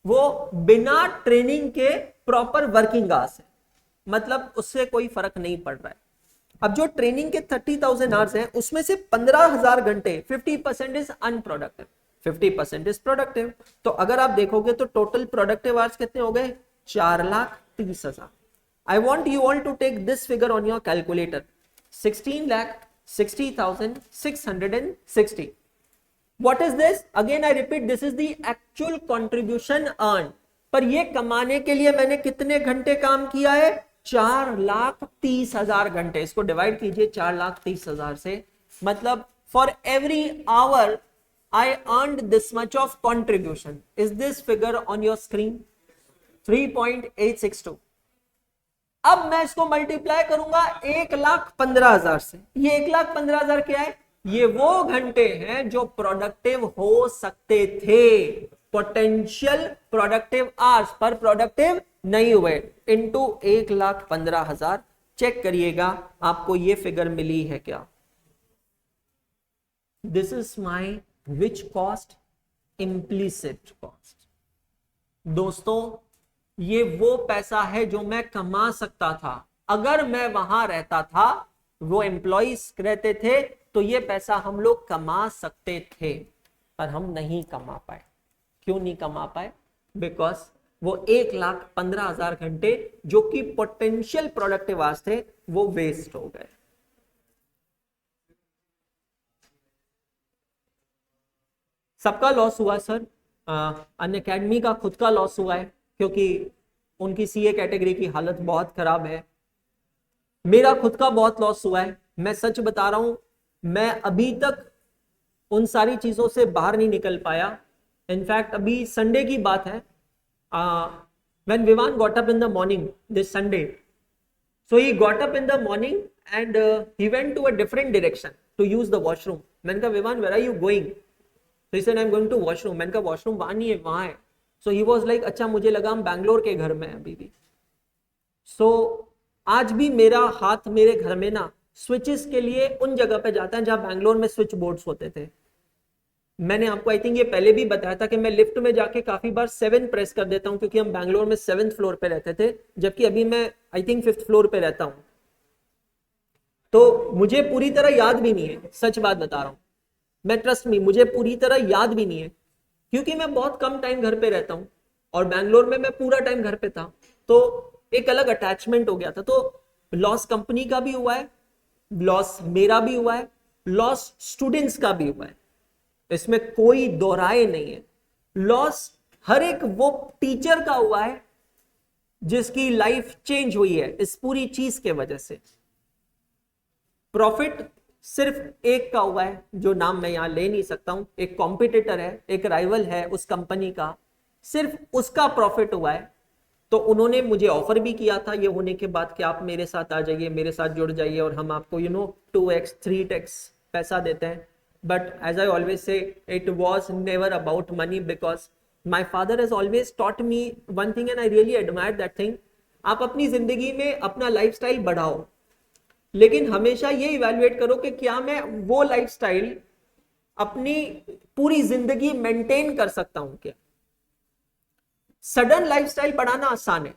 वो बिना ट्रेनिंग के प्रॉपर वर्किंग आवर्स है, मतलब उससे कोई फर्क नहीं पड़ रहा है। अब जो ट्रेनिंग के 30,000 आवर्स हैं उसमें से 15,000 घंटे 50% इज अनप्रोडक्टिव, 50% इज प्रोडक्टिव। तो अगर आप देखोगे तो टोटल प्रोडक्टिव आवर्स कितने हो गए? 4,30,000। I want you all to take this figure on your calculator, 16,60,660। What is this? Again I repeat, this is the actual contribution earned. पर ये कमाने के लिए मैंने कितने घंटे काम किया है? 4,30,000 घंटे। इसको डिवाइड कीजिए 4,30,000 से, मतलब for every hour I earned this much of contribution. Is this figure on your screen? 3.862। अब मैं इसको मल्टीप्लाई करूंगा 1,15,000 से। ये 1,15,000 क्या है? ये वो घंटे हैं जो प्रोडक्टिव हो सकते थे, पोटेंशियल प्रोडक्टिव आवर्स, पर प्रोडक्टिव नहीं हुए, इनटू 1,15,000। चेक करिएगा आपको ये फिगर मिली है क्या? This is my which cost? Implicit cost. दोस्तों ये वो पैसा है जो मैं कमा सकता था अगर मैं वहां रहता था, वो एम्प्लॉइज रहते थे, तो ये पैसा हम लोग कमा सकते थे, पर हम नहीं कमा पाए। क्यों नहीं कमा पाए? बिकॉज वो 1,15,000 घंटे जो कि पोटेंशियल प्रोडक्टिव आवर्स थे वो वेस्ट हो गए। सबका लॉस हुआ सर, अनअकैडमी का खुद का लॉस हुआ है क्योंकि उनकी सीए कैटेगरी की हालत बहुत खराब है। मेरा खुद का बहुत लॉस हुआ है। मैं सच बता रहा हूं, मैं अभी तक उन सारी चीजों से बाहर नहीं निकल पाया। इनफैक्ट अभी संडे की बात है, when Vivan got up in the morning this Sunday, so he got up in the morning and he went to a different direction to use the washroom. मैंने कहा Vivaan where are you going? So he said I'm going to washroom. मैंने कहा washroom वहां नहीं है, वहां है। So he was like अच्छा मुझे लगा हम बैंगलोर के घर में अभी भी। So आज भी मेरा हाथ मेरे घर में ना स्विचेस के लिए उन जगह पे जाता है जहां बैंगलोर में स्विच बोर्ड्स होते थे। मैंने आपको आई थिंक ये पहले भी बताया था कि मैं लिफ्ट में जाके काफी बार 7 प्रेस कर देता हूं क्योंकि हम बैंगलोर में 7th फ्लोर पे रहते थे, जबकि अभी मैं आई थिंक 5th फ्लोर पे रहता हूं। तो मुझे पूरी तरह याद भी नहीं है, सच बात बता रहा हूं मैं, ट्रस्ट मी, मुझे पूरी तरह याद भी नहीं है क्योंकि मैं बहुत कम टाइम घर पे रहता हूं और बैंगलोर में मैं पूरा टाइम घर पे था, तो एक अलग अटैचमेंट हो गया था। तो लॉस कंपनी का भी हुआ है, लॉस मेरा भी हुआ है, लॉस स्टूडेंट्स का भी हुआ है, इसमें कोई दोहराए नहीं है। लॉस हर एक वो टीचर का हुआ है जिसकी लाइफ चेंज हुई है इस पूरी चीज के वजह से। प्रॉफिट सिर्फ एक का हुआ है जो नाम मैं यहां ले नहीं सकता हूं, एक कॉम्पिटिटर है, एक राइवल है उस कंपनी का, सिर्फ उसका प्रॉफिट हुआ है। तो उन्होंने मुझे ऑफर भी किया था ये होने के बाद कि आप मेरे साथ आ जाइए, मेरे साथ जुड़ जाइए और हम आपको 2x 3x पैसा देते हैं। But as I always say, it was never about money because my father has always taught me one thing and I really admire that thing. आप अपनी जिंदगी में अपना लाइफस्टाइल बढ़ाओ, लेकिन हमेशा ये इवैल्यूएट करो कि क्या मैं वो लाइफस्टाइल अपनी पूरी जिंदगी मेंटेन कर सकता हूं क्या। सडन लाइफस्टाइल बढ़ाना आसान है,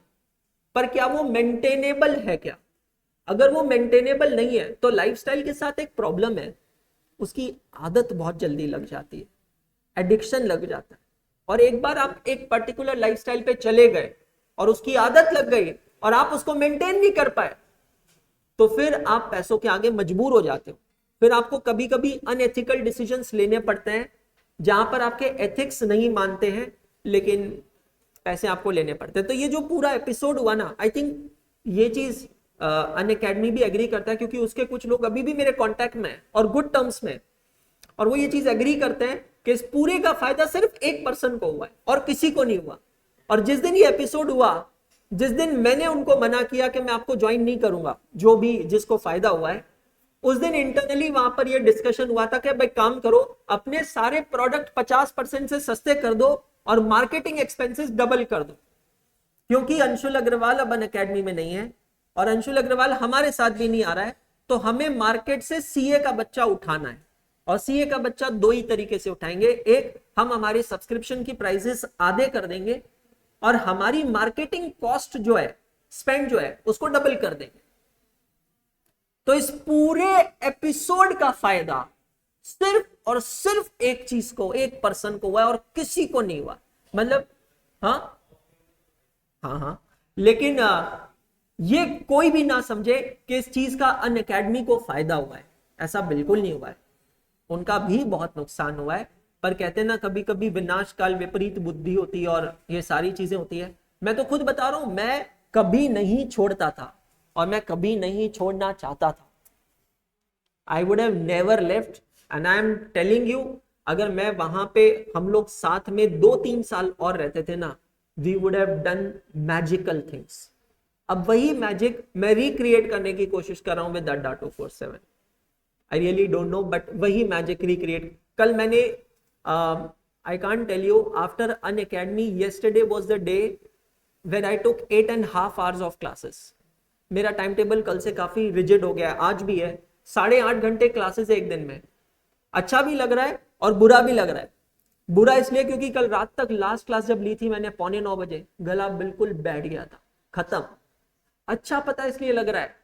पर क्या वो मेंटेनेबल है क्या? अगर वो मेंटेनेबल नहीं है तो लाइफस्टाइल के साथ एक प्रॉब्लम है, उसकी आदत बहुत जल्दी लग जाती है, एडिक्शन लग जाता है। और एक बार आप एक पर्टिकुलर लाइफस्टाइल पे चले गए और उसकी आदत लग गई और आप उसको मेंटेन नहीं कर पाए, तो फिर आप पैसों के आगे मजबूर हो जाते हो। फिर आपको कभी कभी अनएथिकल डिसीजंस लेने पड़ते हैं जहां पर आपके एथिक्स नहीं मानते हैं, लेकिन पैसे आपको लेने पड़ते हैं। तो ये जो पूरा एपिसोड हुआ ना, आई थिंक ये चीज अनअकैडमी भी एग्री करता है क्योंकि उसके कुछ लोग अभी भी मेरे कांटेक्ट में हैं और गुड टर्म्स में, और वो ये चीज एग्री करते हैं कि इस पूरे का फायदा सिर्फ एक पर्सन को हुआ है और किसी को नहीं हुआ। और जिस दिन ये एपिसोड हुआ, जिस दिन मैंने उनको मना किया कि मैं आपको ज्वाइन नहीं करूंगा, जो भी जिसको फायदा हुआ है, उस दिन इंटरनली वहां पर यह डिस्कशन हुआ था कि भाई काम करो, अपने सारे प्रोडक्ट 50% से सस्ते कर दो और मार्केटिंग एक्सपेंसेस डबल कर दो, क्योंकि अंशुल अग्रवाल अब अनअकैडमी में नहीं है और अंशुल अग्रवाल हमारे साथ भी नहीं आ रहा है, तो हमें मार्केट से सीए का बच्चा उठाना है। और सीए का बच्चा दो ही तरीके से उठाएंगे, एक हम हमारे सब्सक्रिप्शन की प्राइसेस आधे कर देंगे और हमारी मार्केटिंग कॉस्ट जो है, स्पेंड जो है, उसको डबल कर देंगे। तो इस पूरे एपिसोड का फायदा सिर्फ और सिर्फ एक चीज को, एक पर्सन को हुआ है और किसी को नहीं हुआ। मतलब हाँ हाँ, लेकिन ये कोई भी ना समझे कि इस चीज का अनअकैडमी को फायदा हुआ है, ऐसा बिल्कुल नहीं हुआ है। उनका भी बहुत नुकसान हुआ है, पर कहते हैं ना कभी कभी विनाश काल विपरीत बुद्धि होती है और ये सारी चीजें होती है। मैं तो खुद बता रहा हूं, मैं कभी नहीं छोड़ता था और मैं कभी नहीं छोड़ना चाहता था। I would have never left and I am telling you, अगर मैं वहां पे हम लोग साथ में 2-3 साल और रहते थे ना, we would have done magical things. अब वही मैजिक मैं रिक्रिएट करने की कोशिश कर रहा हूं with Adda 247। I really don't know, but वही मैजिक रिक्रिएट। कल मैंने I can't tell you, after Unacademy yesterday was the day when I took 8.5 hours of classes. मेरा टाइम टेबल कल से काफी रिजिड हो गया है, आज भी है। 8.5 घंटे क्लासेस एक दिन में। अच्छा भी लग रहा है और बुरा भी लग रहा है। बुरा इसलिए क्योंकि कल रात तक लास्ट क्लास जब ली थी मैंने 8:45 बजे, गला बिल्कुल बैठ गया था, खत्म। अच्छा पता इसलिए लग रहा है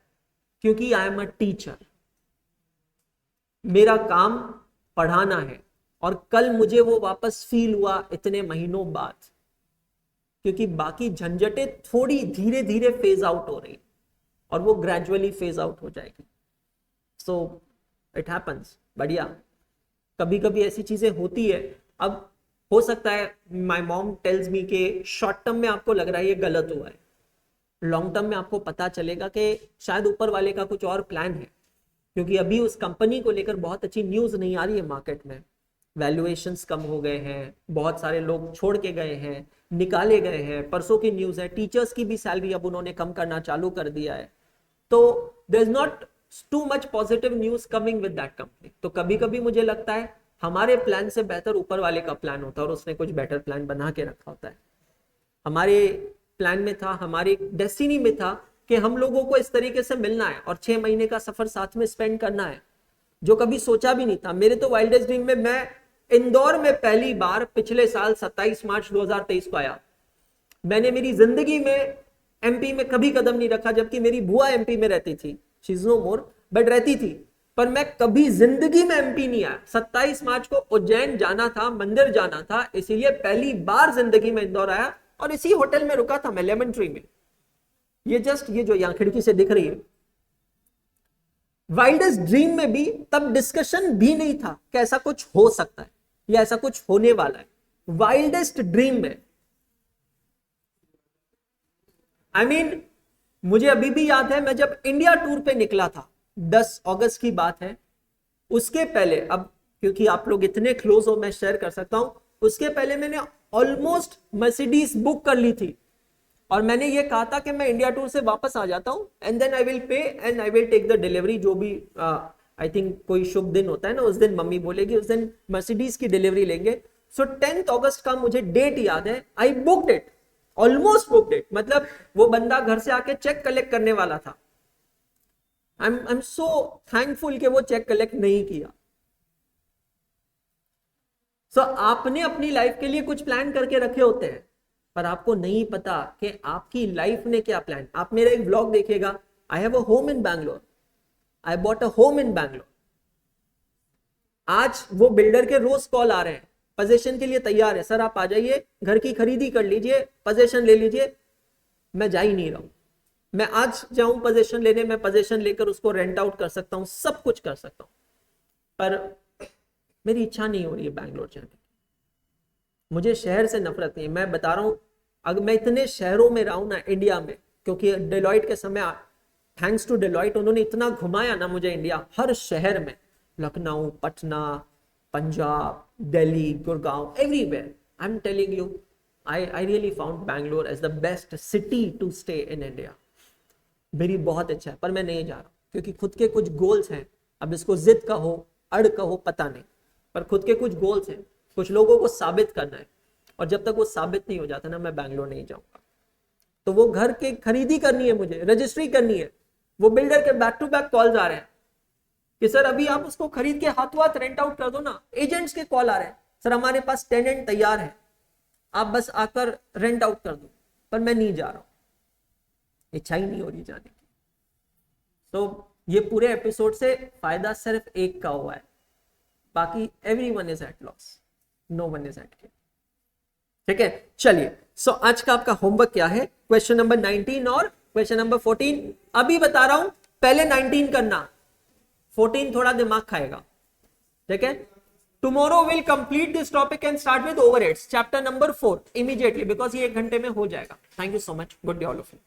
क्योंकि आई एम अ टीचर, मेरा काम पढ़ाना है। और कल मुझे वो वापस फील हुआ इतने महीनों बाद, क्योंकि बाकी झंझटें थोड़ी धीरे धीरे फेज आउट हो रही और वो ग्रेजुअली फेज आउट हो जाएगी। सो इट हैपन्स, बढ़िया। कभी कभी ऐसी चीजें होती है। अब हो सकता है माय मॉम टेल्स मी के शॉर्ट टर्म में आपको लग रहा है ये गलत हुआ है, लॉन्ग टर्म में आपको पता चलेगा कि शायद ऊपर वाले का कुछ और प्लान है, क्योंकि अभी उस कंपनी को लेकर बहुत अच्छी न्यूज नहीं आ रही है मार्केट में। वैल्यूएशंस कम हो गए हैं, बहुत सारे लोग छोड़ के गए हैं, निकाले गए हैं। परसों की न्यूज है, टीचर्स की भी सैलरी अब उन्होंने कम करना चालू कर दिया है। तो there is not too much positive news coming with that company. तो कभी कभी मुझे लगता है हमारे प्लान से बेहतर ऊपर वाले का प्लान होता है और उसने कुछ बेटर प्लान बना के रखा होता है। हमारे प्लान में था, हमारी डेस्टिनी में था कि हम लोगों को इस तरीके से मिलना है और 6 महीने का सफर साथ में स्पेंड करना है, जो कभी सोचा भी नहीं था। मेरे तो वाइल्डेस्ट ड्रीम में मैं इंदौर में पहली बार पिछले साल 27 मार्च 2023 को आया। मैंने मेरी जिंदगी में एमपी में कभी कदम नहीं रखा, जबकि मेरी बुआ एमपी में रहती थी, she is no more, but रहती थी, पर मैं कभी जिंदगी में एमपी नहीं आया। 27 मार्च को उज्जैन जाना था, मंदिर जाना था, इसीलिए पहली बार जिंदगी में इंदौर आया और इसी होटल में रुका था मैं, लेमन ट्री में। ये जस्ट ये जो यहां खिड़की से दिख रही है। वाइल्डेस्ट ड्रीम में भी तब डिस्कशन भी नहीं था कि ऐसा कुछ हो सकता है या ऐसा कुछ होने वाला है। वाइल्डेस्ट ड्रीम में आई मीन मुझे अभी भी याद है, मैं जब इंडिया टूर पे निकला था, 10 अगस्त की बात है। उसके पहले, अब क्योंकि आप लोग इतने क्लोज हो मैं शेयर कर सकता हूं, उसके पहले मैंने ऑलमोस्ट मर्सिडीज बुक कर ली थी और मैंने ये कहा था कि मैं इंडिया टूर से वापस आ जाता हूं and then I will pay and I will take the delivery. जो भी आई थिंक कोई शुभ दिन होता है ना, उस दिन मम्मी बोलेगी उस दिन मर्सिडीज की डिलीवरी लेंगे। सो 10 अगस्त का मुझे डेट याद है, I booked it, almost booked it. मतलब वो बंदा घर से आके चेक कलेक्ट करने वाला था। आई एम सो थैंकफुल कि वो चेक कलेक्ट नहीं किया। सो आपने अपनी लाइफ के लिए कुछ प्लान करके रखे होते हैं, पर आपको नहीं पता कि आपकी लाइफ ने क्या प्लान। आप मेरा एक व्लॉग देखिएगा, I have a home in Bangalore, I bought a home in Bangalore. आज वो बिल्डर के रोज कॉल आ रहे हैं, पोजीशन के लिए तैयार है, सर आप आ जाइए, घर की खरीदी कर लीजिए, पोजीशन ले लीजिए। मैं जा ही नहीं रहा हूं। मैं आज जाऊं पोजीशन लेने, मैं पोजीशन लेकर उसको रेंट आउट कर सकता हूं, सब कुछ कर सकता हूं, पर मेरी इच्छा नहीं हो रही है बैंगलोर जाने की। मुझे शहर से नफरत नहीं है। मैं बता रहा हूं, अगर मैं इतने शहरों में रहा हूं ना इंडिया में, क्योंकि डेलॉइट के समय, थैंक्स टू डेलॉइट, उन्होंने इतना घुमाया ना मुझे इंडिया, हर शहर में, Lucknow, Patna, Punjab, Delhi, Gurgaon, everywhere. I am telling you, I really found Bangalore as the best city to stay in India. मेरी बहुत इच्छा है, पर मैं नहीं जा रहा क्योंकि खुद के कुछ गोल्स हैं। अब इसको जिद कहो, अड़ कहो, पता नहीं, पर खुद के कुछ गोल्स हैं, कुछ लोगों को साबित करना है, और जब तक वो साबित नहीं हो जाता ना, मैं बैंगलोर नहीं जाऊंगा। तो वो घर के खरीदी करनी है, मुझे रजिस्ट्री करनी है, वो बिल्डर के बैक टू बैक कॉल्स आ रहे हैं कि सर अभी आप उसको खरीद के हाथों हाथ रेंट आउट कर दो ना। एजेंट्स के कॉल आ रहे हैं, सर हमारे पास टेनेंट तैयार है, आप बस आकर रेंट आउट कर दो, पर मैं नहीं जा रहा हूं, इच्छा ही नहीं हो रही जाने की। तो ये पूरे एपिसोड से फायदा सिर्फ एक का हुआ है, बाकी everyone is at loss, no one is at gain. ठीक है, चलिए। सो आज का आपका होमवर्क क्या है? क्वेश्चन नंबर 19 और क्वेश्चन नंबर 14। अभी बता रहा हूं, पहले 19 करना, 14 थोड़ा दिमाग खाएगा। ठीक है, tomorrow will complete this topic and start with overheads chapter number 4 immediately, because ये 1 घंटे में हो जाएगा। Thank you so much, good day all of you.